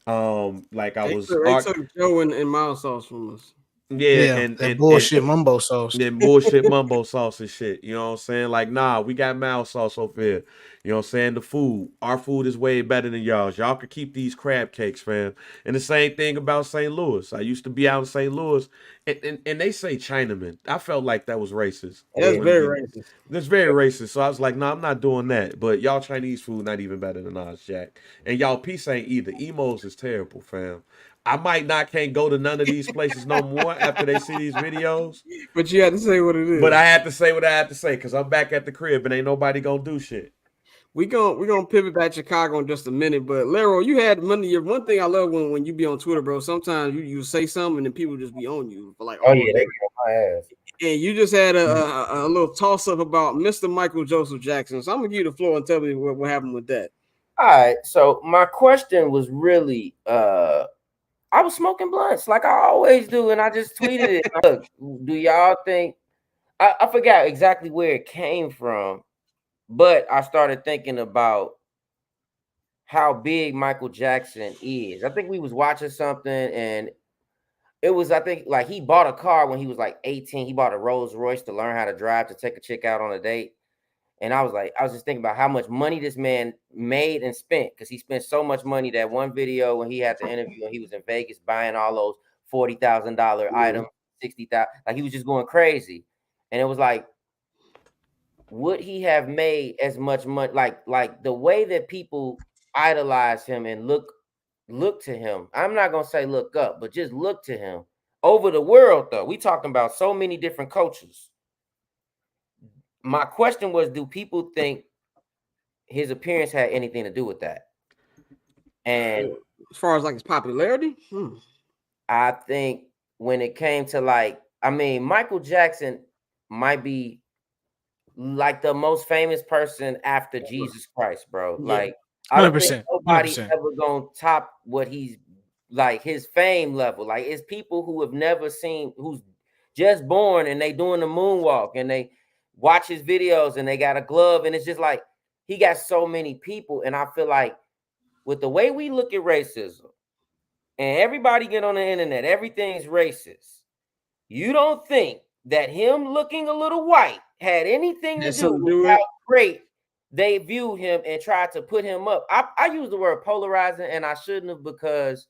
E: Like I was
A: they took Joe and mild sauce from us.
D: Yeah, and bullshit mumbo sauce.
E: Yeah, bullshit mumbo sauce and shit. You know what I'm saying? Like, nah, we got mild sauce over here. You know what I'm saying? The food. Our food is way better than y'all's. Y'all could keep these crab cakes, fam. And the same thing about St. Louis. I used to be out in St. Louis, and they say Chinaman. I felt like that was racist.
A: That's very racist.
E: That's very racist. So I was like, nah, I'm not doing that. But y'all Chinese food not even better than ours, Jack. And y'all peace ain't either. Emos is terrible, fam. I can't go to none of these places no more after they see these videos.
A: But you had to say what it is.
E: But I had to say what I had to say because I'm back at the crib and ain't nobody gonna do shit.
A: We're gonna pivot back to Chicago in just a minute. But Lero, you had one thing I love when you be on Twitter, bro. Sometimes you say something and then people just be on you for like,
I: oh yeah, they get on my ass.
A: And you just had a little toss up about Mr. Michael Joseph Jackson. So I'm gonna give you the floor and tell me what happened with that.
I: All right. So my question was really I was smoking blunts like I always do, and I just tweeted it. Look, do y'all think I forgot exactly where it came from, but I started thinking about how big Michael Jackson is. I think we was watching something, and it was, I think, like he bought a car when he was like 18. He bought a Rolls Royce to learn how to drive to take a chick out on a date. And I was just thinking about how much money this man made and spent, because he spent so much money. That one video when he had the interview and he was in Vegas buying all those $40,000 items, 60,000, like he was just going crazy. And it was like, would he have made as much money? Like the way that people idolize him and look to him. I'm not gonna say look up, but just look to him over the world. Though we talking about so many different cultures. My question was, do people think his appearance had anything to do with that? And
A: as far as like his popularity,
I: I think when it came to Michael Jackson might be like the most famous person after Jesus Christ, bro.
D: Yeah.
I: Like, I don't think
D: 100%,
I: nobody
D: 100%.
I: ever gonna top what he's like his fame level. Like it's people who have never seen, who's just born and they doing the moonwalk and they watch his videos and they got a glove, and it's just like he got so many people. And I feel like with the way we look at racism and everybody get on the internet, everything's racist. You don't think that him looking a little white had anything to do with how great they viewed him and tried to put him up? I use the word polarizing, and I shouldn't have, because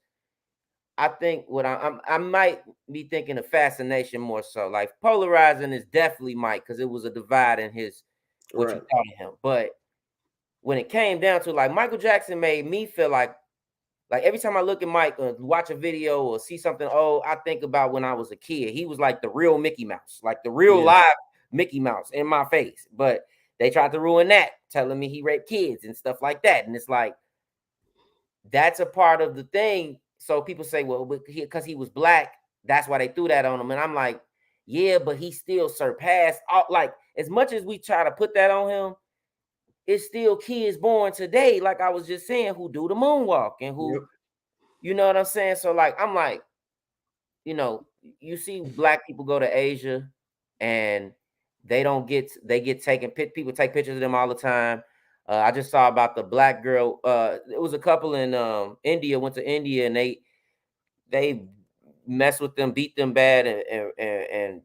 I: I think what I might be thinking of fascination more so. Like polarizing is definitely Mike, because it was a divide in his what you thought of him. But when it came down to, like, Michael Jackson made me feel like every time I look at Mike or watch a video or see something, I think about when I was a kid. He was like the real Mickey Mouse, like the real live Mickey Mouse in my face. But they tried to ruin that, telling me he raped kids and stuff like that. And it's like, that's a part of the thing. So people say, well, because he was black, that's why they threw that on him. And I'm like, yeah, but he still surpassed like, as much as we try to put that on him, it's still kids born today, like I was just saying, who do the moonwalk and who, you know what I'm saying? So like, I'm like, you know, you see black people go to Asia and they get taken, people take pictures of them all the time. I just saw about the black girl. It was a couple in India, went to India, and they messed with them, beat them bad, and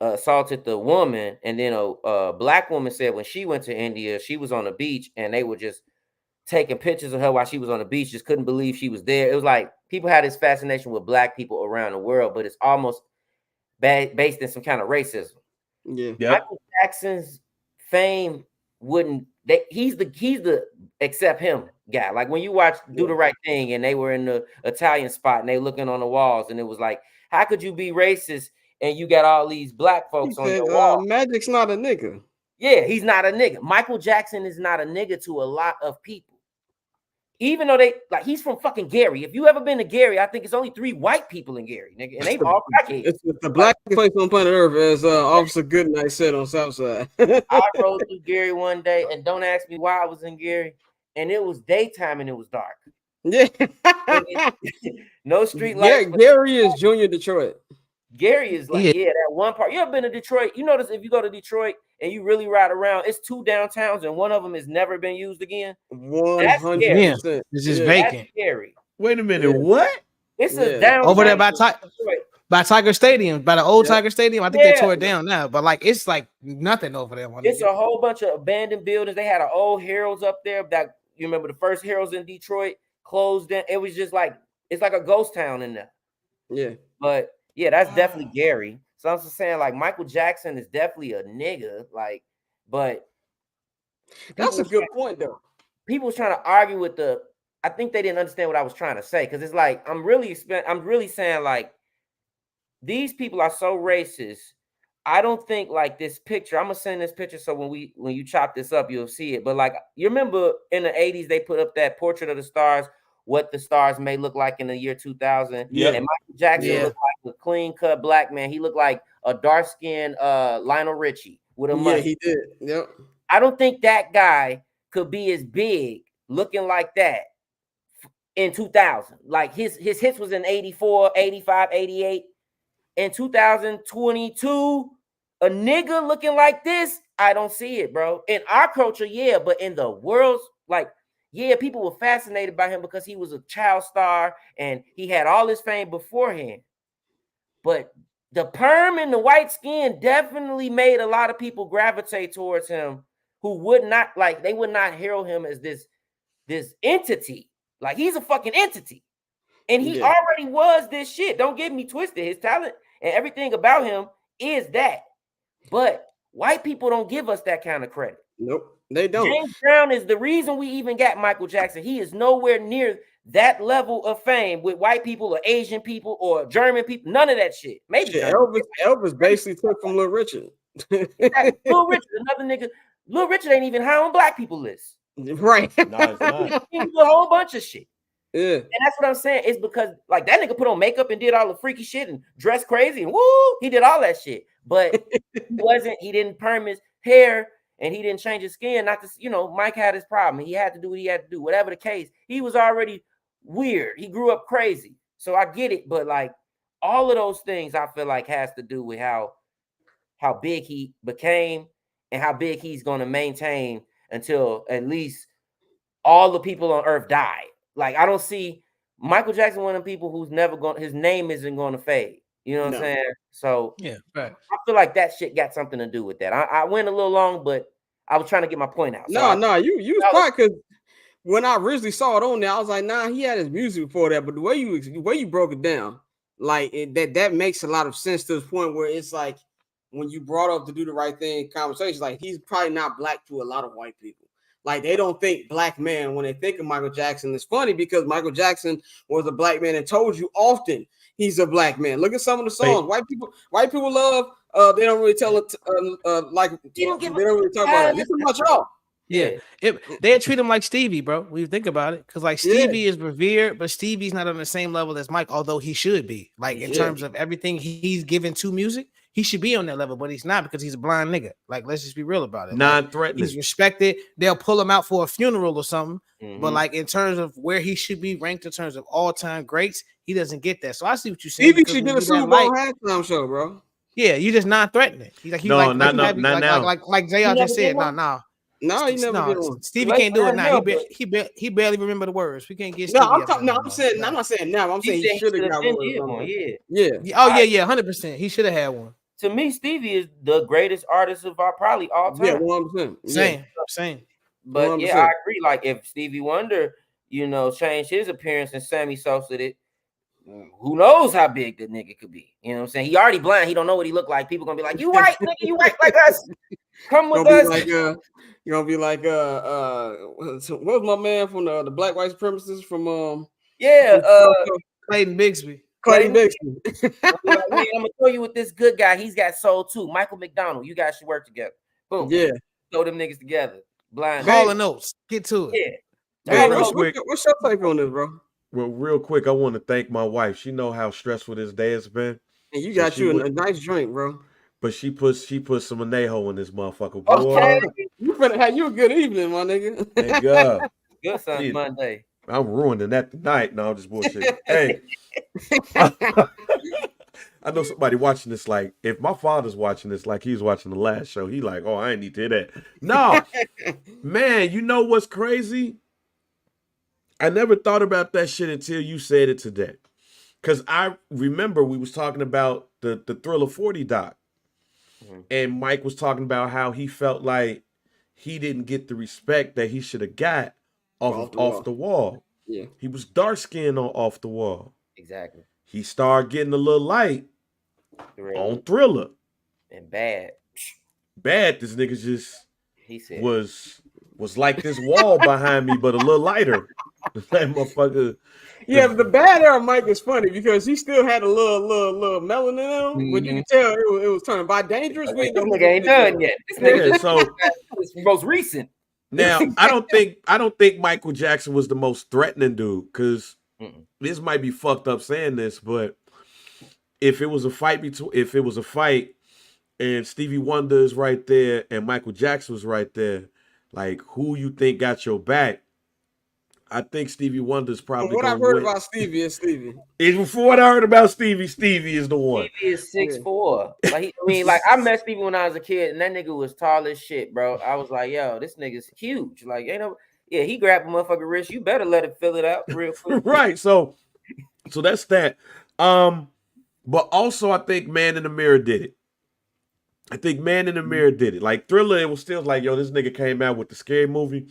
I: assaulted the woman. And then a black woman said when she went to India, she was on the beach and they were just taking pictures of her while she was on the beach, just couldn't believe she was there. It was like people had this fascination with black people around the world, but it's almost based in some kind of racism.
A: Yeah.
I: Michael Jackson's fame wouldn't, he's the accept him guy. Like when you watch Do the Right Thing and they were in the Italian spot and they looking on the walls, and it was like, how could you be racist and you got all these black folks on your wall?
A: Magic's not a nigga.
I: Yeah, he's not a nigga. Michael Jackson is not a nigga to a lot of people. Even though he's from fucking Gary. If you ever been to Gary, I think it's only 3 white people in Gary, nigga, and they all crackheads.
A: It's the blackest place on planet Earth, as Officer Goodnight said on Southside.
I: I rode through Gary one day, and don't ask me why I was in Gary, and it was daytime and it was dark.
A: Yeah.
I: No street lights.
A: Yeah, Gary is Junior Detroit.
I: Gary is like, that one part. You ever been to Detroit? You notice if you go to Detroit and you really ride around, it's 2 downtowns and one of them has never been used again.
A: 100%.
D: It's just vacant.
I: Scary.
E: Wait a minute, what?
I: It's a downtown
D: over there by Tiger Stadium, by the old Tiger Stadium. I think they tore it down now, but like it's like nothing over there.
I: It's a whole bunch of abandoned buildings. They had an old Harold's up there. That you remember the first Harold's in Detroit closed down. It was just like, it's like a ghost town in there.
A: Yeah,
I: but yeah, that's definitely Gary. So I'm just saying, like, Michael Jackson is definitely a nigga, like, but
A: that's a good point, though.
I: People was trying to argue with I think they didn't understand what I was trying to say, because it's like I'm really saying, like, these people are so racist. I don't think, like, this picture. I'm gonna send this picture so when you chop this up, you'll see it. But like, you remember in the 80s they put up that portrait of the stars, what the stars may look like in the year 2000. Yeah. And Michael Jackson looked like a clean-cut black man. He looked like a dark-skinned Lionel Richie with a mustache.
A: Yeah, he did. Yep.
I: I don't think that guy could be as big looking like that in 2000. Like his hits was in 84, 85, 88. In 2022, a nigga looking like this, I don't see it, bro. In our culture, yeah, but in the world's, like, yeah, people were fascinated by him because he was a child star and he had all his fame beforehand. But the perm and the white skin definitely made a lot of people gravitate towards him who would not, like, they would not herald him as this entity. Like, he's a fucking entity. And he already was this shit. Don't get me twisted. His talent and everything about him is that. But white people don't give us that kind of credit.
A: Nope, they don't.
I: James Brown is the reason we even got Michael Jackson. He is nowhere near that level of fame with white people or Asian people or German people. None of that shit. Maybe
A: Elvis basically took from Little Richard.
I: Little Richard, another nigga. Little Richard ain't even high on black people list.
A: Right.
E: No, it's not.
I: He do a whole bunch of shit.
A: Yeah.
I: And that's what I'm saying. It's because, like, that nigga put on makeup and did all the freaky shit and dressed crazy and woo, he did all that shit. But he didn't perm his hair and he didn't change his skin. Not to, Mike had his problem. He had to do what he had to do. Whatever the case, he was already weird. He grew up crazy. So I get it, but like all of those things, I feel like has to do with how big he became and how big he's going to maintain until at least all the people on earth die. Like I don't see Michael Jackson, one of the people who's never going, his name isn't going to fade. You know what I'm saying? So
D: yeah, right.
I: I feel like that shit got something to do with that. I went a little long, but I was trying to get my point out.
A: No, you was quiet because when I originally saw it on there, I was like, nah, he had his music before that. But the way you broke it down, like that makes a lot of sense to the point where it's like when you brought up to do the right thing conversations, like he's probably not black to a lot of white people. Like they don't think black man when they think of Michael Jackson. It's funny because Michael Jackson was a black man and told you often he's a black man. Look at some of the songs. White people love. They don't really tell it like they don't really talk about it. It's too much off.
D: Yeah, they treat him like Stevie, bro. When you think about it, because like Stevie is revered, but Stevie's not on the same level as Mike, although he should be. Like in terms of everything he's given to music, he should be on that level, but he's not because he's a blind nigga. Like, let's just be real about it.
E: Non-threatening.
D: He's respected. They'll pull him out for a funeral or something. But like in terms of where he should be ranked in terms of all-time greats, he doesn't get that. So I see what you're saying.
A: Stevie should get a Super Bowl halftime show, bro.
D: Yeah, you just non-threatening. Like
E: JR
D: just said, no.
A: No, he never did one.
D: Stevie can't do it now. He barely remember the words. We can't get Stevie.
A: I'm not saying now. I'm saying he should have got one. Yeah.
D: Oh yeah, 100%. He should have had one.
I: To me, Stevie is the greatest artist of our probably all time.
A: Yeah, 100%.
D: Same.
I: But
A: 100%.
I: yeah, I agree. Like if Stevie Wonder, changed his appearance and Sammy Sosa did, who knows how big the nigga could be? You know what I'm saying? He already blind. He don't know what he look like. People gonna be like, "You white, nigga, you white like us. Come with us."
A: You're gonna be like, what's my man from the black white supremacists from
D: Clayton Bigsby.
A: Clayton Bigsby.
I: I'm gonna throw you with this good guy. He's got soul too. Michael McDonald. You guys should work together. Boom.
A: Yeah.
I: Throw them niggas together. Blind.
D: Calling notes. Get to it.
I: Yeah.
E: Hey,
A: what's your take on this, bro?
E: Well, real quick, I want to thank my wife. She know how stressful this day has been.
A: And you got a nice drink, bro.
E: But she put some anejo in this motherfucker. Boy.
I: Okay.
A: You better have you a good evening, my nigga.
E: Thank God.
I: Good son, Monday.
E: I'm ruining that tonight. No, I'm just bullshit. Hey. I know somebody watching this like, if my father's watching this like he's watching the last show, he like, oh, I ain't need to hear that. No. Man, you know what's crazy? I never thought about that shit until you said it today. Because I remember we was talking about the Thriller 40 doc. And Mike was talking about how he felt like he didn't get the respect that he should have got off the wall.
A: Yeah.
E: He was dark-skinned off the wall.
I: Exactly.
E: He started getting a little light on Thriller.
I: And bad.
E: This nigga just
I: he said
E: was like this wall behind me, but a little lighter. That motherfucker.
A: Yeah, but the bad era Mike is funny because he still had a little melanin in him, but you can tell it was turning by dangerous.
I: This nigga ain't done yet. This nigga
E: so
I: it's most recent.
E: Now I don't think Michael Jackson was the most threatening dude because this might be fucked up saying this, but if it was a fight and Stevie Wonder is right there and Michael Jackson was right there, like who you think got your back? I think Stevie Wonder's probably.
A: What I heard about Stevie is Stevie.
E: From what I heard about Stevie is the one.
I: Stevie is 6'4". Like I met Stevie when I was a kid, and that nigga was tall as shit, bro. I was like, yo, this nigga's huge. Like, he grabbed a motherfucker wrist. You better let it fill it out real quick.
E: Right. So that's that. But also I think Man in the Mirror did it. Like Thriller, it was still like, yo, this nigga came out with the scary movie.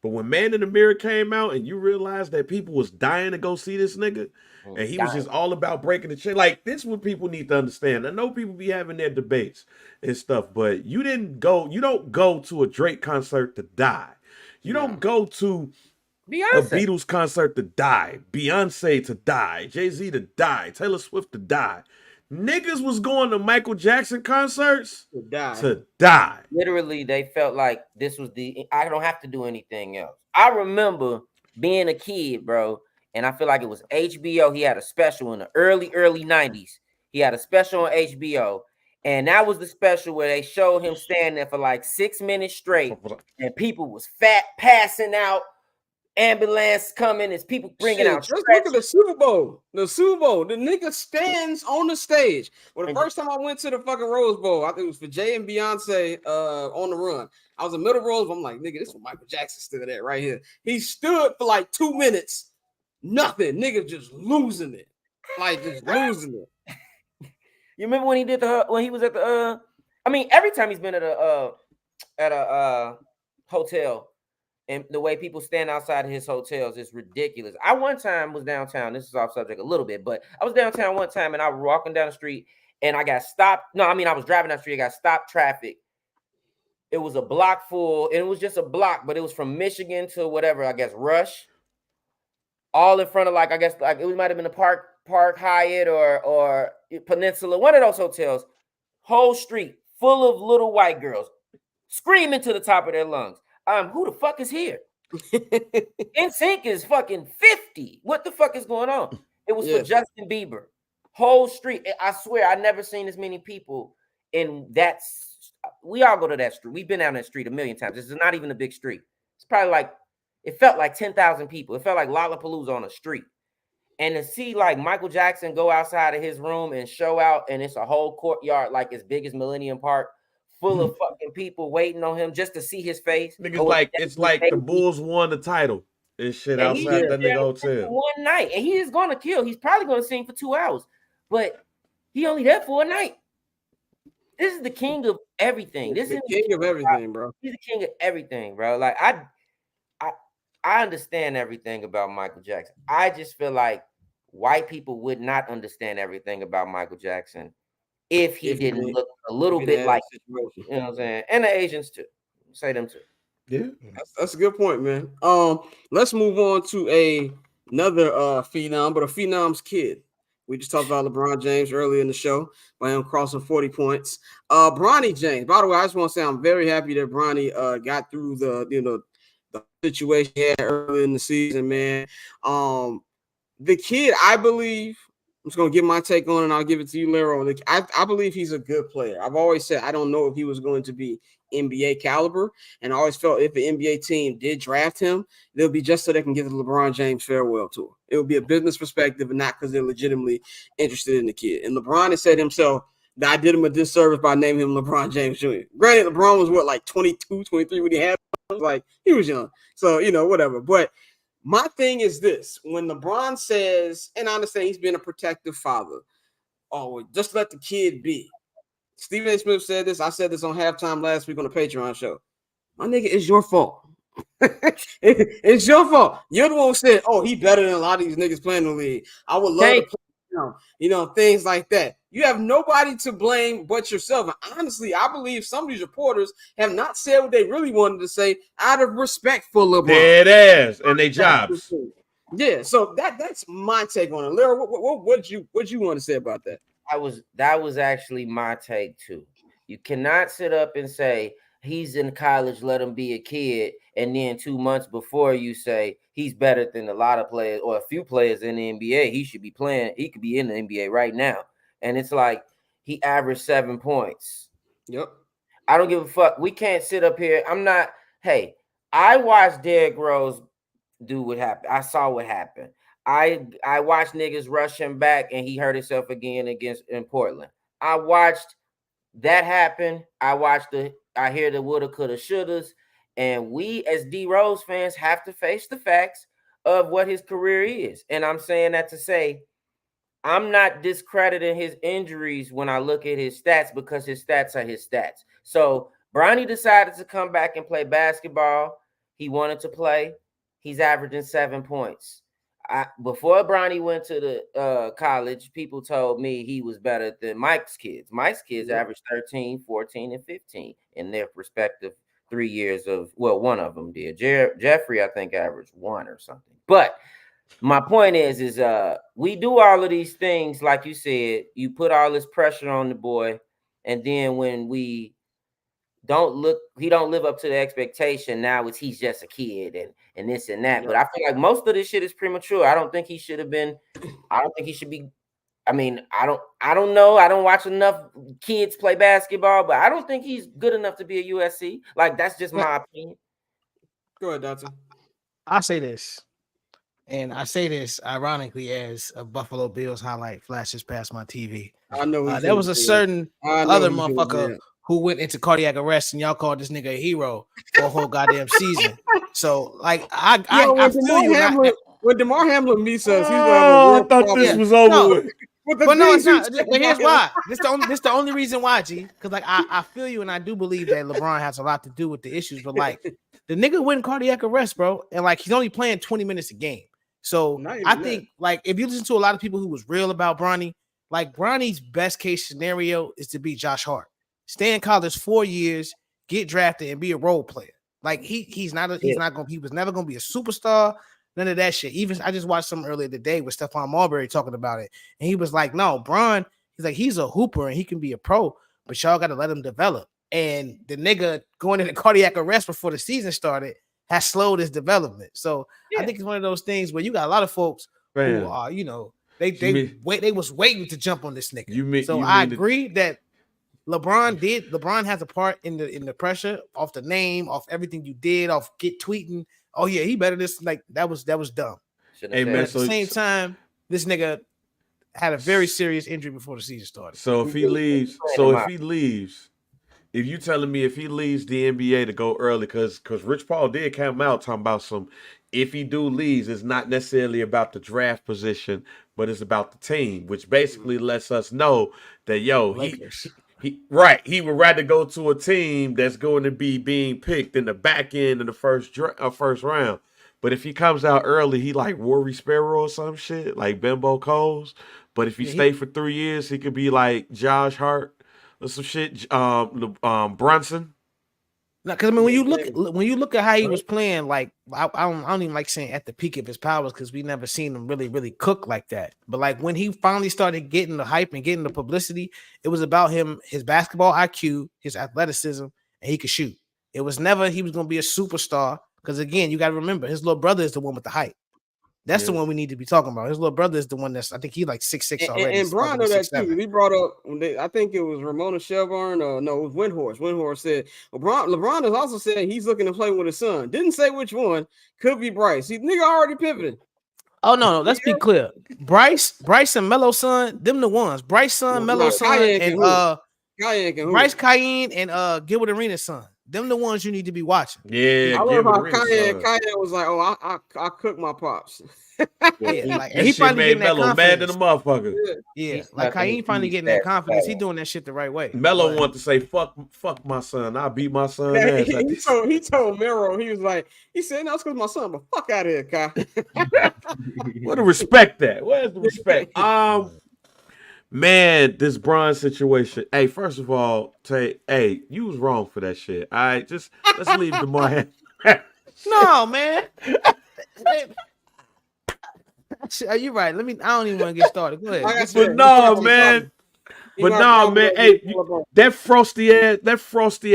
E: But when Man in the Mirror came out and you realized that people was dying to go see this nigga and he was just all about breaking the chain, like this is what people need to understand. I know people be having their debates and stuff, but you don't go to a Drake concert to die. You don't go to a Beatles concert to die, Beyonce to die, Jay-Z to die, Taylor Swift to die. Niggas was going to Michael Jackson concerts to die.
I: Literally, they felt like this was I don't have to do anything else. I remember being a kid, bro, and I feel like it was HBO. He had a special in the early 90s. He had a special on HBO, and that was the special where they showed him standing there for like 6 minutes straight, and people was fat passing out. ambulance coming, it's people bringing out.
A: Just look at the Super Bowl. The Super Bowl. The nigga stands on the stage. Well, the first time I went to the fucking Rose Bowl, I think it was for Jay and Beyonce on the run. I was in middle Rose Bowl. I'm like, nigga, this is where Michael Jackson stood at right here. He stood for like 2 minutes. Nothing. Nigga just losing it. Like just losing it.
I: You remember when he did when he was at the I mean, every time he's been at a hotel, and the way people stand outside of his hotels is ridiculous. I one time was downtown. This is off subject a little bit, but I was downtown one time and I was walking down the street and I got stopped. No, I mean, I was driving down the street. I got stopped traffic. It was a block full, and it was just a block, but it was from Michigan to whatever, I guess, Rush. All in front of like, I guess, like it might have been a Park Hyatt or Peninsula, one of those hotels. Whole street full of little white girls screaming to the top of their lungs. Who the fuck is here? NSYNC is fucking 50. What the fuck is going on? It was for Justin Bieber. Whole street. I swear, I never seen as many people in that. We all go to that street. We've been down that street a million times. This is not even a big street. It's probably like, it felt like 10,000 people. It felt like Lollapalooza on a street. And to see like Michael Jackson go outside of his room and show out, and it's a whole courtyard like as big as Millennium Park, full of fucking people waiting on him just to see his face.
E: Niggas like it's like the Bulls won the title and shit outside that nigga hotel.
I: One night, and he is going to kill. He's probably going to sing for 2 hours, but he only there for a night. This is the king of everything. This is
A: the king of everything, bro.
I: He's the king of everything, bro. Like I understand everything about Michael Jackson. I just feel like white people would not understand everything about Michael Jackson if he didn't look a little bit like, you know what I'm saying? And the Asians too. Say them too.
E: Yeah.
A: That's a good point, man. Let's move on to another phenom, but a phenom's kid. We just talked about LeBron James earlier in the show by him crossing 40 points. Bronny James. By the way, I just want to say I'm very happy that Bronny got through the situation he had early in the season, man. The kid, I believe, I'm just gonna give my take on it, and I'll give it to you, Lero. I believe he's a good player. I've always said I don't know if he was going to be NBA caliber, and I always felt if the NBA team did draft him, it'll be just so they can give the LeBron James farewell tour. It would be a business perspective and not because they're legitimately interested in the kid. And LeBron has said himself that I did him a disservice by naming him LeBron James Jr. Granted, LeBron was like 22, 23 when he had him. Like he was young, so whatever. But my thing is this: when LeBron says, and I understand he's been a protective father, just let the kid be. Stephen A. Smith said this. I said this on halftime last week on the Patreon show. My nigga, it's your fault. It's your fault. You're the one who said, he better than a lot of these niggas playing in the league. I would love to play, things like that. You have nobody to blame but yourself. And honestly, I believe some of these reporters have not said what they really wanted to say out of respect for LeBron.
E: Dead ass and they jobs.
A: Yeah, so that's my take on it. Lyra, what you want to say about that?
I: That was actually my take too. You cannot sit up and say he's in college, let him be a kid, and then 2 months before you say he's better than a lot of players or a few players in the NBA. He should be playing. He could be in the NBA right now. And it's like he averaged 7 points.
A: Yep.
I: I don't give a fuck. We can't sit up here. I watched Derrick Rose do what happened. I saw what happened. I watched niggas rush him back and he hurt himself again in Portland. I watched that happen. I hear the woulda, coulda, shouldas. And we as D Rose fans have to face the facts of what his career is. And I'm saying that to say I'm not discrediting his injuries when I look at his stats because his stats are his stats. So Bronny decided to come back and play basketball. He wanted to play. He's averaging 7 points. Before Bronny went to the college, people told me he was better than Mike's kids. Mike's kids averaged 13, 14, and 15 in their respective 3 years of, well, one of them did. Jeffrey, I think, averaged 1 or something. But my point is we do all of these things, like you said, you put all this pressure on the boy, and then when he don't live up to the expectation, now he's just a kid and this and that. But I feel like most of this shit is premature. I don't think he should be. I mean, I don't know. I don't watch enough kids play basketball, but I don't think he's good enough to be a USC. Like, that's just my opinion.
A: Go ahead, Dante.
D: I say this, and I say this ironically as a Buffalo Bills highlight flashes past my TV.
A: I know
D: there was a certain other motherfucker who went into cardiac arrest, and y'all called this nigga a hero for a whole goddamn season. So, like, I feel you.
A: When DeMar Hamlin meets us, he's
E: I thought this was over with.
D: But no, it's not. But here's why. This the only reason why, G. Because like I feel you, and I do believe that LeBron has a lot to do with the issues. But like the nigga went in cardiac arrest, bro, and like he's only playing 20 minutes a game. So I think like if you listen to a lot of people who was real about Bronny, like Bronny's best case scenario is to be Josh Hart, stay in college 4 years, get drafted, and be a role player. Like he was never gonna be a superstar. None of that shit. Even I just watched some earlier today with Stephon Marbury talking about it, and he was like, "No, Bron, he's a hooper and he can be a pro, but y'all got to let him develop." And the nigga going into cardiac arrest before the season started has slowed his development. So I think it's one of those things where you got a lot of folks who are, they was waiting to jump on this nigga. I agree that LeBron has a part in the pressure off the name, off everything you did, off tweeting. Oh yeah, he better this. Like that was dumb.
E: Hey, man,
D: at the same time, this nigga had a very serious injury before the season started.
E: So if he leaves, if you telling me if he leaves the NBA to go early, because Rich Paul did come out talking about if he do leaves, it's not necessarily about the draft position, but it's about the team, which basically lets us know that he would rather go to a team that's going to be being picked in the back end of the first round. But if he comes out early, he like Rory Sparrow or some shit, like Bimbo Coles. But if he stay for 3 years, he could be like Josh Hart or some shit, Brunson.
D: No, because I mean, when you look at how he was playing, like I don't even like saying at the peak of his powers, because we never seen him really cook like that. But like when he finally started getting the hype and getting the publicity, it was about his basketball IQ, his athleticism, and he could shoot. It was never he was going to be a superstar, because again, you got to remember his little brother is the one with the hype. That's the one we need to be talking about. His little brother is the one I think he like 6'6" already.
A: And Bron know that too. He brought up, I think it was Ramona Shelburne, or no, it was Windhorst. Windhorst said, LeBron has also said he's looking to play with his son. Didn't say which one. Could be Bryce. Nigga already pivoted.
D: Oh no, let's be clear. Bryce and Melo's son, them the ones. Bryce son, Melo's son, and Bryce Cayenne and Gilbert Arenas' son. Them the ones you need to be watching.
E: Yeah,
A: I love how Cayenne was like, "Oh, I cook my pops."
D: Like he finally getting that confidence.
E: Mad than a motherfucker.
D: Yeah, like Cayenne finally getting that confidence. He doing that shit the right way.
E: Melo wanted to say, "Fuck my son. I beat my son."
A: He told Mero, he said, "No, it's because my son." But fuck out of here, Kai.
E: Where the respect at? Where's the respect? Man, this Bron situation. Hey, first of all, hey, you was wrong for that shit. All right, just let's leave DeMar.
D: No, man. You're right. I don't even want to get started. Go ahead.
E: But no, man. Hey, that frosty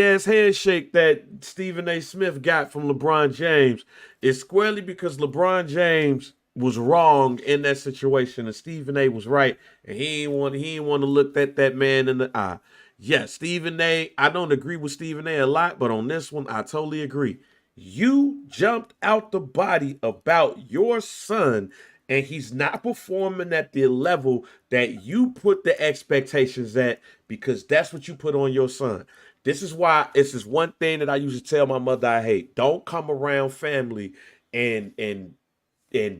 E: ass handshake that Stephen A. Smith got from LeBron James is squarely because LeBron James was wrong in that situation, and Stephen A. was right, and he didn't want to look at that man in the eye. Yes, Stephen A. I don't agree with Stephen A. a lot, but on this one, I totally agree. You jumped out the body about your son, and he's not performing at the level that you put the expectations at, because that's what you put on your son. This is why this is one thing that I used to tell my mother I hate. Don't come around family and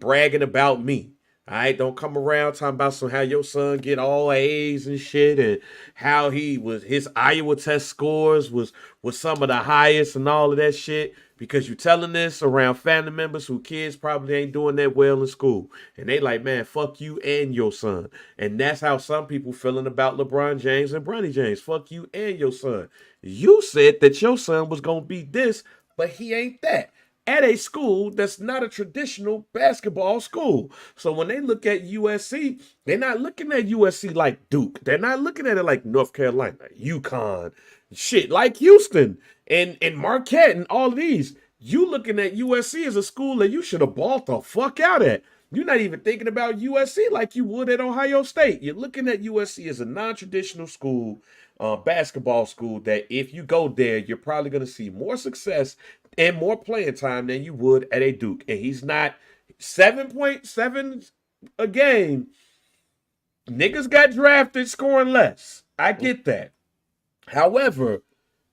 E: bragging about me. All right, don't come around talking about how your son get all A's and shit, and how his Iowa test scores was some of the highest and all of that shit, because you're telling this around family members who kids probably ain't doing that well in school, and they like, man, fuck you and your son. And that's how some people feeling about LeBron James and Bronny James. Fuck you and your son. You said that your son was gonna be this, but he ain't that. At a school that's not a traditional basketball school. So when they look at USC, they're not looking at USC like Duke. They're not looking at it like North Carolina, UConn, shit, like Houston and Marquette and all of these. You looking at USC as a school that you should have balled the fuck out at. You're not even thinking about USC like you would at Ohio State. You're looking at USC as a non-traditional school, basketball school, that if you go there, you're probably going to see more success and more playing time than you would at a Duke. And he's not 7.7 a game. Niggas got drafted scoring less. I get that. However,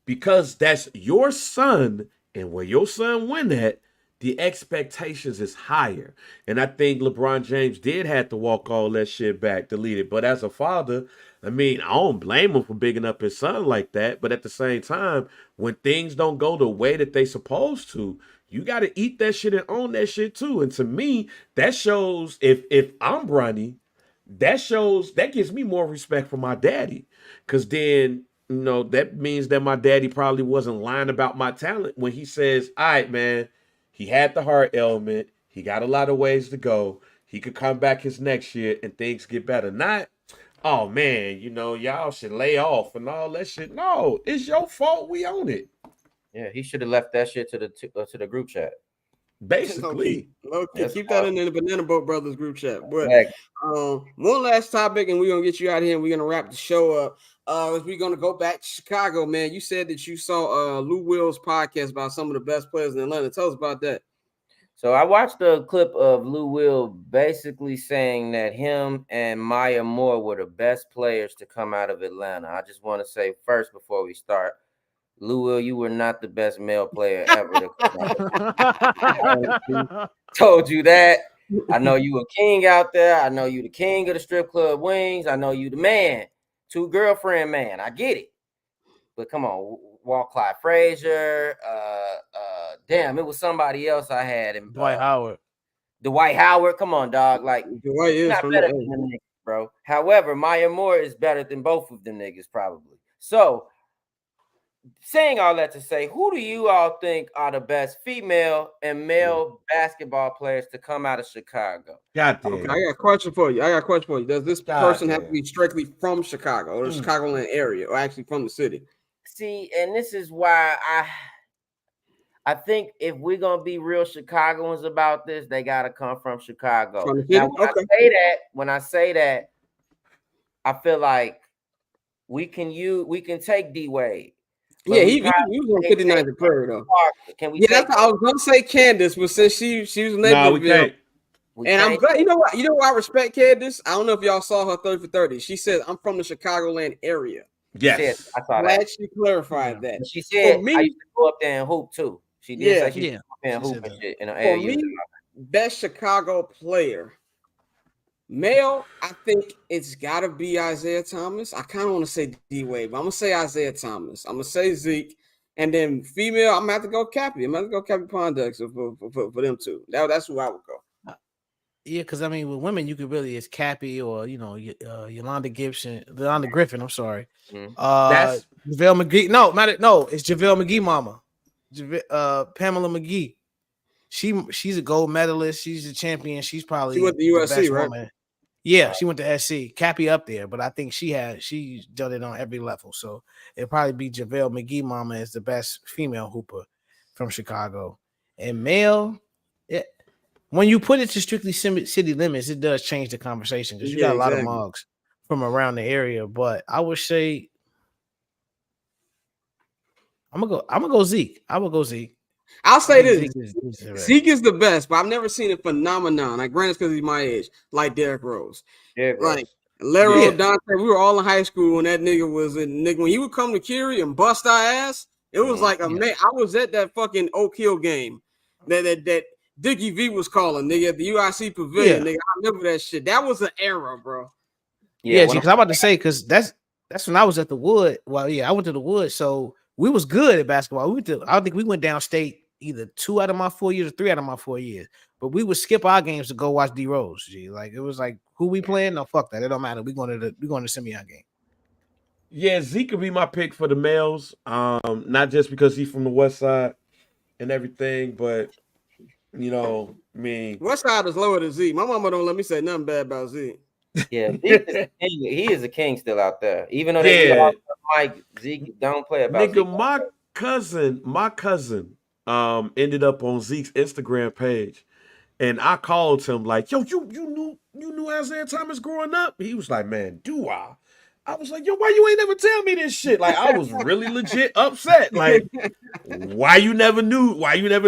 E: because that's your son and where your son went at, the expectations is higher. And I think LeBron James did have to walk all that shit back, delete it. But as a father, I mean, I don't blame him for bigging up his son like that. But at the same time, when things don't go the way that they supposed to, you got to eat that shit and own that shit too. And to me, that shows if I'm Bronny, that gives me more respect for my daddy. Because then, that means that my daddy probably wasn't lying about my talent when he says, all right, man, he had the heart ailment. He got a lot of ways to go. He could come back his next year and things get better. Not, oh, man, y'all should lay off and all that shit. No, it's your fault. We own it.
I: Yeah, he should have left that shit to the group chat.
E: Basically.
A: Okay, keep that in the Banana Boat Brothers group chat. But one last topic, and we're going to get you out here, and we're going to wrap the show up. We're going to go back to Chicago, man. You said that you saw Lou Will's podcast about some of the best players in Atlanta. Tell us about that.
I: So I watched a clip of Lou Will basically saying that him and Maya Moore were the best players to come out of Atlanta. I just want to say first before we start, Lou Will, you were not the best male player ever to come out. Told you that. I know you a king out there. I know you the king of the strip club wings. I know you the man. 2 girlfriend man. I get it. But come on, Walt Clyde Frazier. Damn, it was somebody else I had.
D: Dwight Howard.
I: Dwight Howard. Come on, dog. Like,
A: Dwight is
I: not better than them niggas, bro. However, Maya Moore is better than both of them niggas, probably. So, saying all that to say, who do you all think are the best female and male basketball players to come out of Chicago?
E: Goddamn.
A: Okay, I got a question for you. Does this person have to be strictly from Chicago or the Chicagoland area, or actually from the city?
I: See, and this is why I think if we're gonna be real Chicagoans about this, they gotta come from Chicago. Now, when I say that, I feel like we can take D Wade.
A: Yeah, he was on 59th Prairie though.
I: Can we?
A: Yeah, I was gonna say Candace, but since she was in Naperville, I'm glad. You know what? I respect Candace. I don't know if y'all saw her 30 for 30. She said, "I'm from the Chicagoland area."
E: Yes,
I: I saw
A: glad
I: that.
A: She clarified that.
I: She said, "I used to go up there and hoop too." She did say she used to go up there and hoop and shit in the area.
A: For me, best Chicago player. Male, I think it's got to be Isaiah Thomas. I kind of want to say D-Wade, but I'm going to say Isaiah Thomas. I'm going to say Zeke. And then female, I'm going to have to go Cappy. I'm going to have to go Cappy Pondux for them two. That's who I would go.
D: Yeah, because, I mean, with women, you could really, it's Cappy or, Yolanda Griffin, I'm sorry. That's JaVale McGee. No, it's JaVale McGee mama. Pamela McGee. She's a gold medalist. She's a champion. She's probably
A: she went to USC, right?
D: Woman. Yeah, she went to SC. Cappy up there, but I think she's done it on every level. So it'd probably be JaVale McGee mama is the best female hooper from Chicago. And male, when you put it to strictly city limits, it does change the conversation because you got a lot of mugs from around the area. But I would say I'm gonna go Zeke. I would go Zeke.
A: I'll say this: Zeke is the best, but I've never seen a phenomenon. Like, granted, because he's my age, like Derrick Rose. Like Larry Dante, we were all in high school when that nigga was in. When he would come to Curie and bust our ass, it was like a man. I was at that fucking Oak Hill game that Dickie V was calling, nigga, at the UIC Pavilion. Nigga, I remember that shit. That was an era, bro.
D: Yeah, because I'm about to say, because that's when I was at the Wood. Well, yeah, I went to the Wood, so we was good at basketball. I think we went downstate either 2 out of my 4 years or 3 out of my 4 years. But we would skip our games to go watch D Rose. G. Like, it was like, who we playing? No, fuck that. It don't matter. We going to Simeon game.
E: Yeah, Zeke could be my pick for the males. Not just because he's from the West Side and everything, but
A: West Side is lower than Zeke. My mama don't let me say nothing bad about Zeke.
I: Yeah, he is a king still out there. Even though they Mike, Zeke don't play about
E: Nigga,
I: Zeke.
E: my cousin ended up on Zeke's Instagram page, and I called him like, "Yo, you knew Isaiah Thomas growing up?" He was like, "Man, do I?" I was like, yo, why you ain't never tell me this shit? Like, I was really legit upset. Like, why you never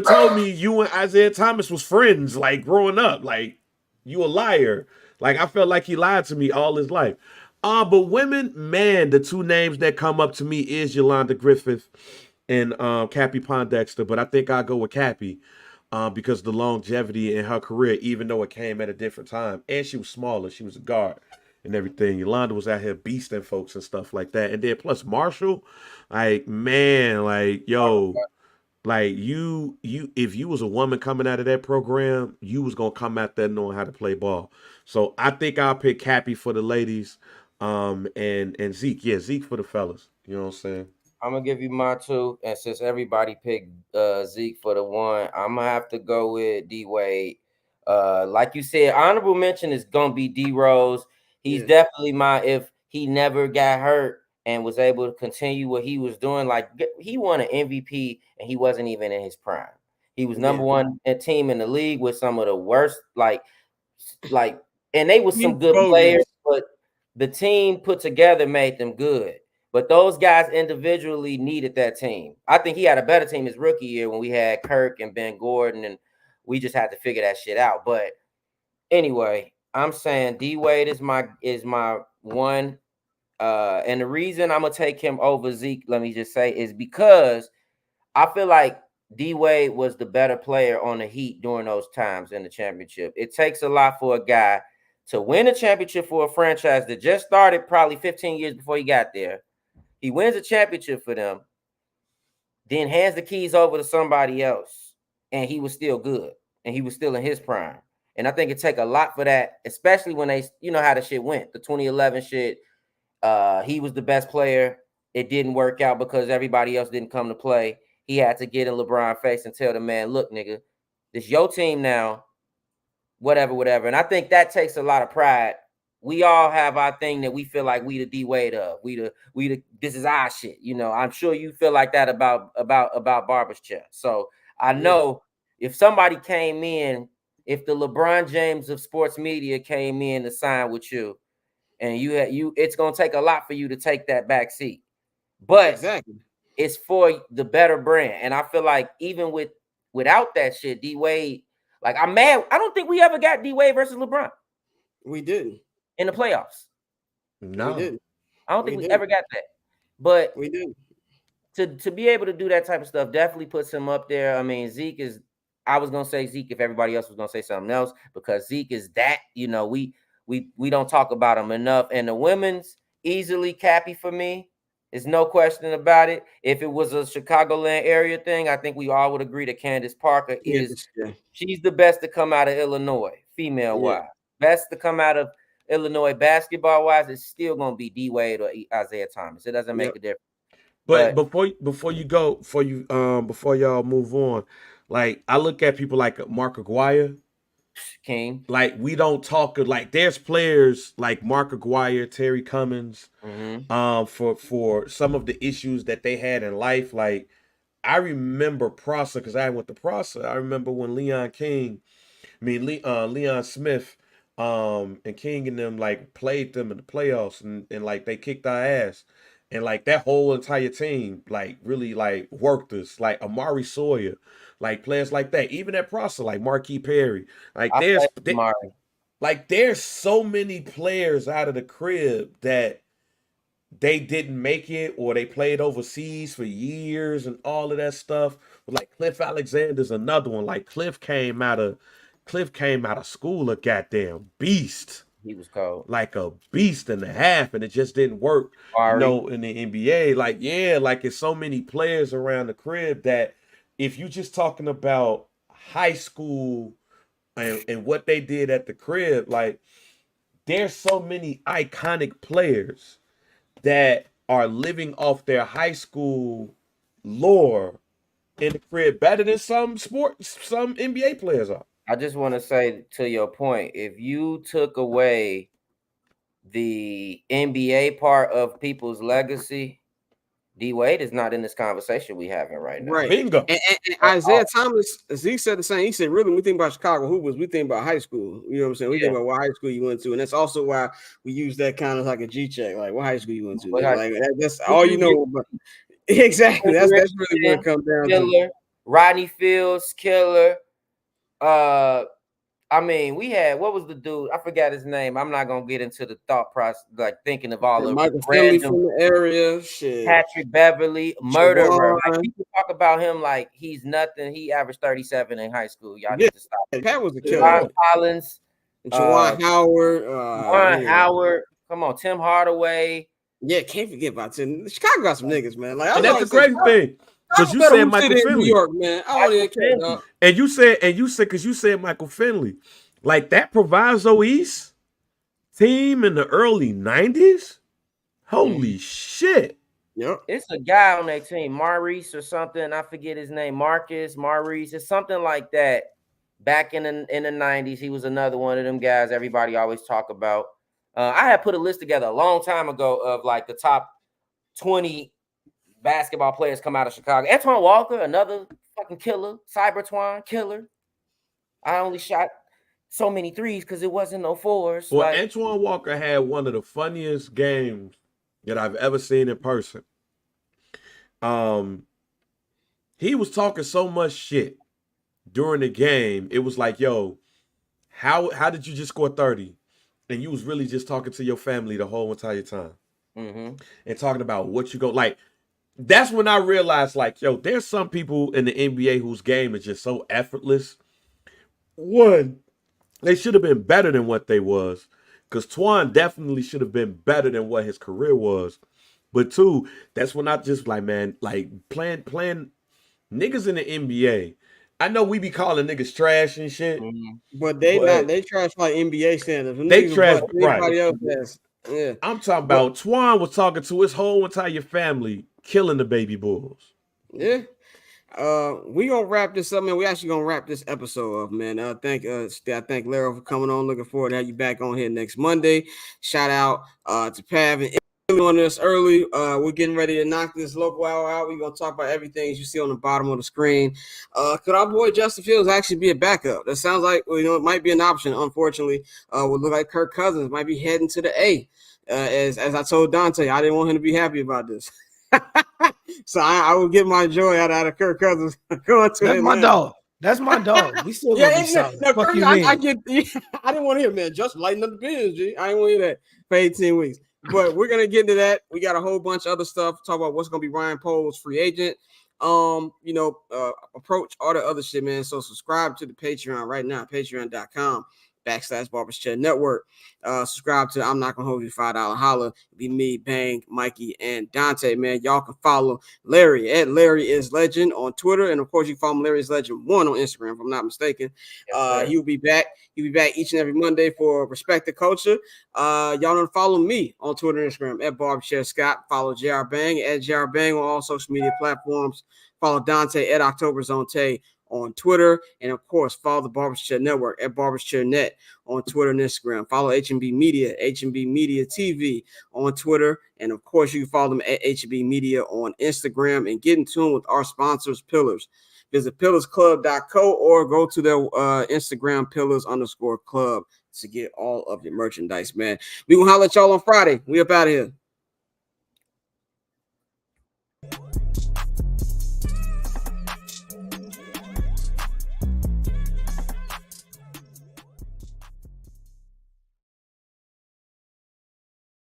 E: told me you and Isaiah Thomas was friends, like, growing up? Like, you a liar. Like, I felt like he lied to me all his life. But women, man, the two names that come up to me is Yolanda Griffith and Cappie Pondexter, but I think I'll go with Cappie. Because the longevity in her career, even though it came at a different time, and she was smaller, she was a guard and everything. Yolanda was out here beasting folks and stuff like that. And then plus Marshall, like, man, like, yo, like if you was a woman coming out of that program, you was gonna come out there knowing how to play ball. So I think I'll pick Cappie for the ladies, and Zeke, yeah, Zeke for the fellas. You know what I'm saying?
I: I'm gonna give you my two, and since everybody picked Zeke for the one, I'm gonna have to go with D Wade. Like you said, honorable mention is gonna be D Rose. He's definitely if he never got hurt and was able to continue what he was doing. Like, he won an MVP and he wasn't even in his prime. He was number one team in the league with some of the worst, like, and they was some good players, but the team put together made them good. But those guys individually needed that team. I think he had a better team his rookie year when we had Kirk and Ben Gordon, and we just had to figure that shit out. But anyway, I'm saying D Wade is my one. And the reason I'm gonna take him over Zeke, let me just say, is because I feel like D Wade was the better player on the Heat during those times in the championship. It takes a lot for a guy to win a championship for a franchise that just started probably 15 years before he got there. He wins a championship for them, then hands the keys over to somebody else, and he was still good, and he was still in his prime. And I think it take a lot for that, especially when they, you know how the shit went. The 2011 shit, he was the best player. It didn't work out because everybody else didn't come to play. He had to get in LeBron's face and tell the man, look, nigga, this your team now, whatever. And I think that takes a lot of pride. We all have our thing that we feel like we the D Wade of. We the this is our shit. You know, I'm sure you feel like that about Barber's chair. So I know if somebody came in, if the LeBron James of sports media came in to sign with you, and it's gonna take a lot for you to take that back seat. But it's for the better brand. And I feel like even without that shit, D Wade, like, I'm mad. I don't think we ever got D Wade versus LeBron.
A: We didn't.
I: In the playoffs.
E: No.
A: We didn't.
I: I don't think we ever got that. But
A: we did.
I: To be able to do that type of stuff definitely puts him up there. I mean, Zeke is, I was gonna say Zeke if everybody else was gonna say something else, because Zeke is that, you know, we don't talk about him enough. And the women's easily Cappie for me. There's no question about it. If it was a Chicagoland area thing, I think we all would agree that Candace Parker she's the best to come out of Illinois, female-wise. Best to come out of Illinois basketball-wise, it's still going to be D Wade or Isaiah Thomas. It doesn't make a difference.
E: But before y'all move on, like, I look at people like Mark Aguirre,
I: King.
E: Like, we don't talk, like, there's players like Mark Aguirre, Terry Cummins, for some of the issues that they had in life. Like, I remember Prosser, because I went to Prosser. I remember when Leon Smith, and King and them, like, played them in the playoffs, and like, they kicked our ass. And, like, that whole entire team, like, really, like, worked us. Like, Amari Sawyer, like, players like that. Even at Prosser, like, Marquis Perry. Like, there's so many players out of the crib that they didn't make it, or they played overseas for years and all of that stuff. Like, Cliff Alexander's another one. Like, Cliff came out of school a goddamn beast.
I: He was cold.
E: Like a beast and a half, and it just didn't work, you know, in the NBA. Like, like, it's so many players around the crib that if you just talking about high school and what they did at the crib, like, there's so many iconic players that are living off their high school lore in the crib better than some NBA players are.
I: I just want to say, to your point, if you took away the NBA part of people's legacy, D Wade is not in this conversation we having right now.
A: Right.
E: Bingo.
A: And Isaiah Thomas, Zeke said the same. He said, really, when we think about Chicago Hoopers, we think about high school. You know what I'm saying? We think about what high school you went to. And that's also why we use that kind of like a G check. Like, what high school you went to? Like, that's all you know. But exactly. That's really what it comes down to.
I: Rodney Fields, killer. I mean, we had, what was the dude? I forgot his name. I'm not gonna get into the thought process, like thinking of all the
A: Michael Finley from the area. Shit.
I: Patrick Beverly, murderer. Like, people talk about him like he's nothing. He averaged 37 in high school. Y'all need to stop.
A: Pat was a killer.
I: Ron Collins,
A: Jawan Howard,
I: Howard. Come on, Tim Hardaway.
A: Yeah, can't forget about Tim. Chicago got some niggas, man. Like,
E: and that's the crazy thing. Because you said Michael Finley.
A: New York, man. I don't even care, dog.
E: And you said, because you said Michael Finley. Like that Proviso East team in the early 90s? Holy shit.
A: Yep.
I: It's a guy on that team, Maurice or something. I forget his name. Marcus, Maurice. It's something like that. Back in the 90s, he was another one of them guys everybody always talk about. I had put a list together a long time ago of like the top 20 basketball players come out of Chicago. Antoine Walker, another fucking killer. Cybertwine, killer. I only shot so many threes because it wasn't no fours.
E: Well, Antoine Walker had one of the funniest games that I've ever seen in person. He was talking so much shit during the game. It was like, yo, how did you just score 30? And you was really just talking to your family the whole entire time.
I: Mm-hmm.
E: And talking about what you go like. That's when I realized, like, yo, there's some people in the NBA whose game is just so effortless. One, they should have been better than what they was. Because Twan definitely should have been better than what his career was. But two, that's when I just like, man, like playing niggas in the NBA. I know we be calling niggas trash and shit.
A: But they trash like NBA standards.
E: They trash,
A: right. Else has. Yeah.
E: I'm talking about Twan was talking to his whole entire family, killing the baby Bulls.
A: Yeah. We gonna wrap this up, man. We actually gonna wrap this episode up, man. I thank Lara for coming on. Looking forward to have you back on here next Monday. Shout out to Pav and on this early. We're getting ready to knock this local hour out. We're gonna talk about everything as you see on the bottom of the screen. Could our boy Justin Fields actually be a backup? That sounds like, well, it might be an option. Unfortunately, would look like Kirk Cousins might be heading to the A. As I told Dante, I didn't want him to be happy about this. So I will get my joy out of Kirk Cousins going to
D: That's my dog. That's my dog. We still gonna be solid.
A: No, Kirk, I didn't want to hear, man. Just lighten up the biz, G. I didn't want to hear that for 18 weeks. But we're gonna get into that. We got a whole bunch of other stuff. Talk about what's gonna be Ryan Poles free agent. Approach all the other shit, man. So subscribe to the Patreon right now, patreon.com/Barbers Chat Network. Subscribe to I'm Not Gonna Hold You $5 Holla. Be me, Bang, Mikey, and Dante, man. Y'all can follow Larry at Larry is Legend on Twitter. And of course, you follow Larry is Legend 1 on Instagram, if I'm not mistaken. He'll be back. He'll be back each and every Monday for Respect the Culture. Y'all know to follow me on Twitter and Instagram at Barbershare Scott. Follow JR Bang at JR Bang on all social media platforms. Follow Dante at October Zonte on Twitter, and of course, follow the Barbers Chat Network at Barbers Chat Net on Twitter and Instagram. Follow HMB Media, HMB Media TV on Twitter, and of course, you can follow them at HMB Media on Instagram. And get in tune with our sponsors, Pillars. Visit pillarsclub.co or go to their Instagram Pillars_club to get all of your merchandise, man. We gonna holler at y'all on Friday. We up out of here.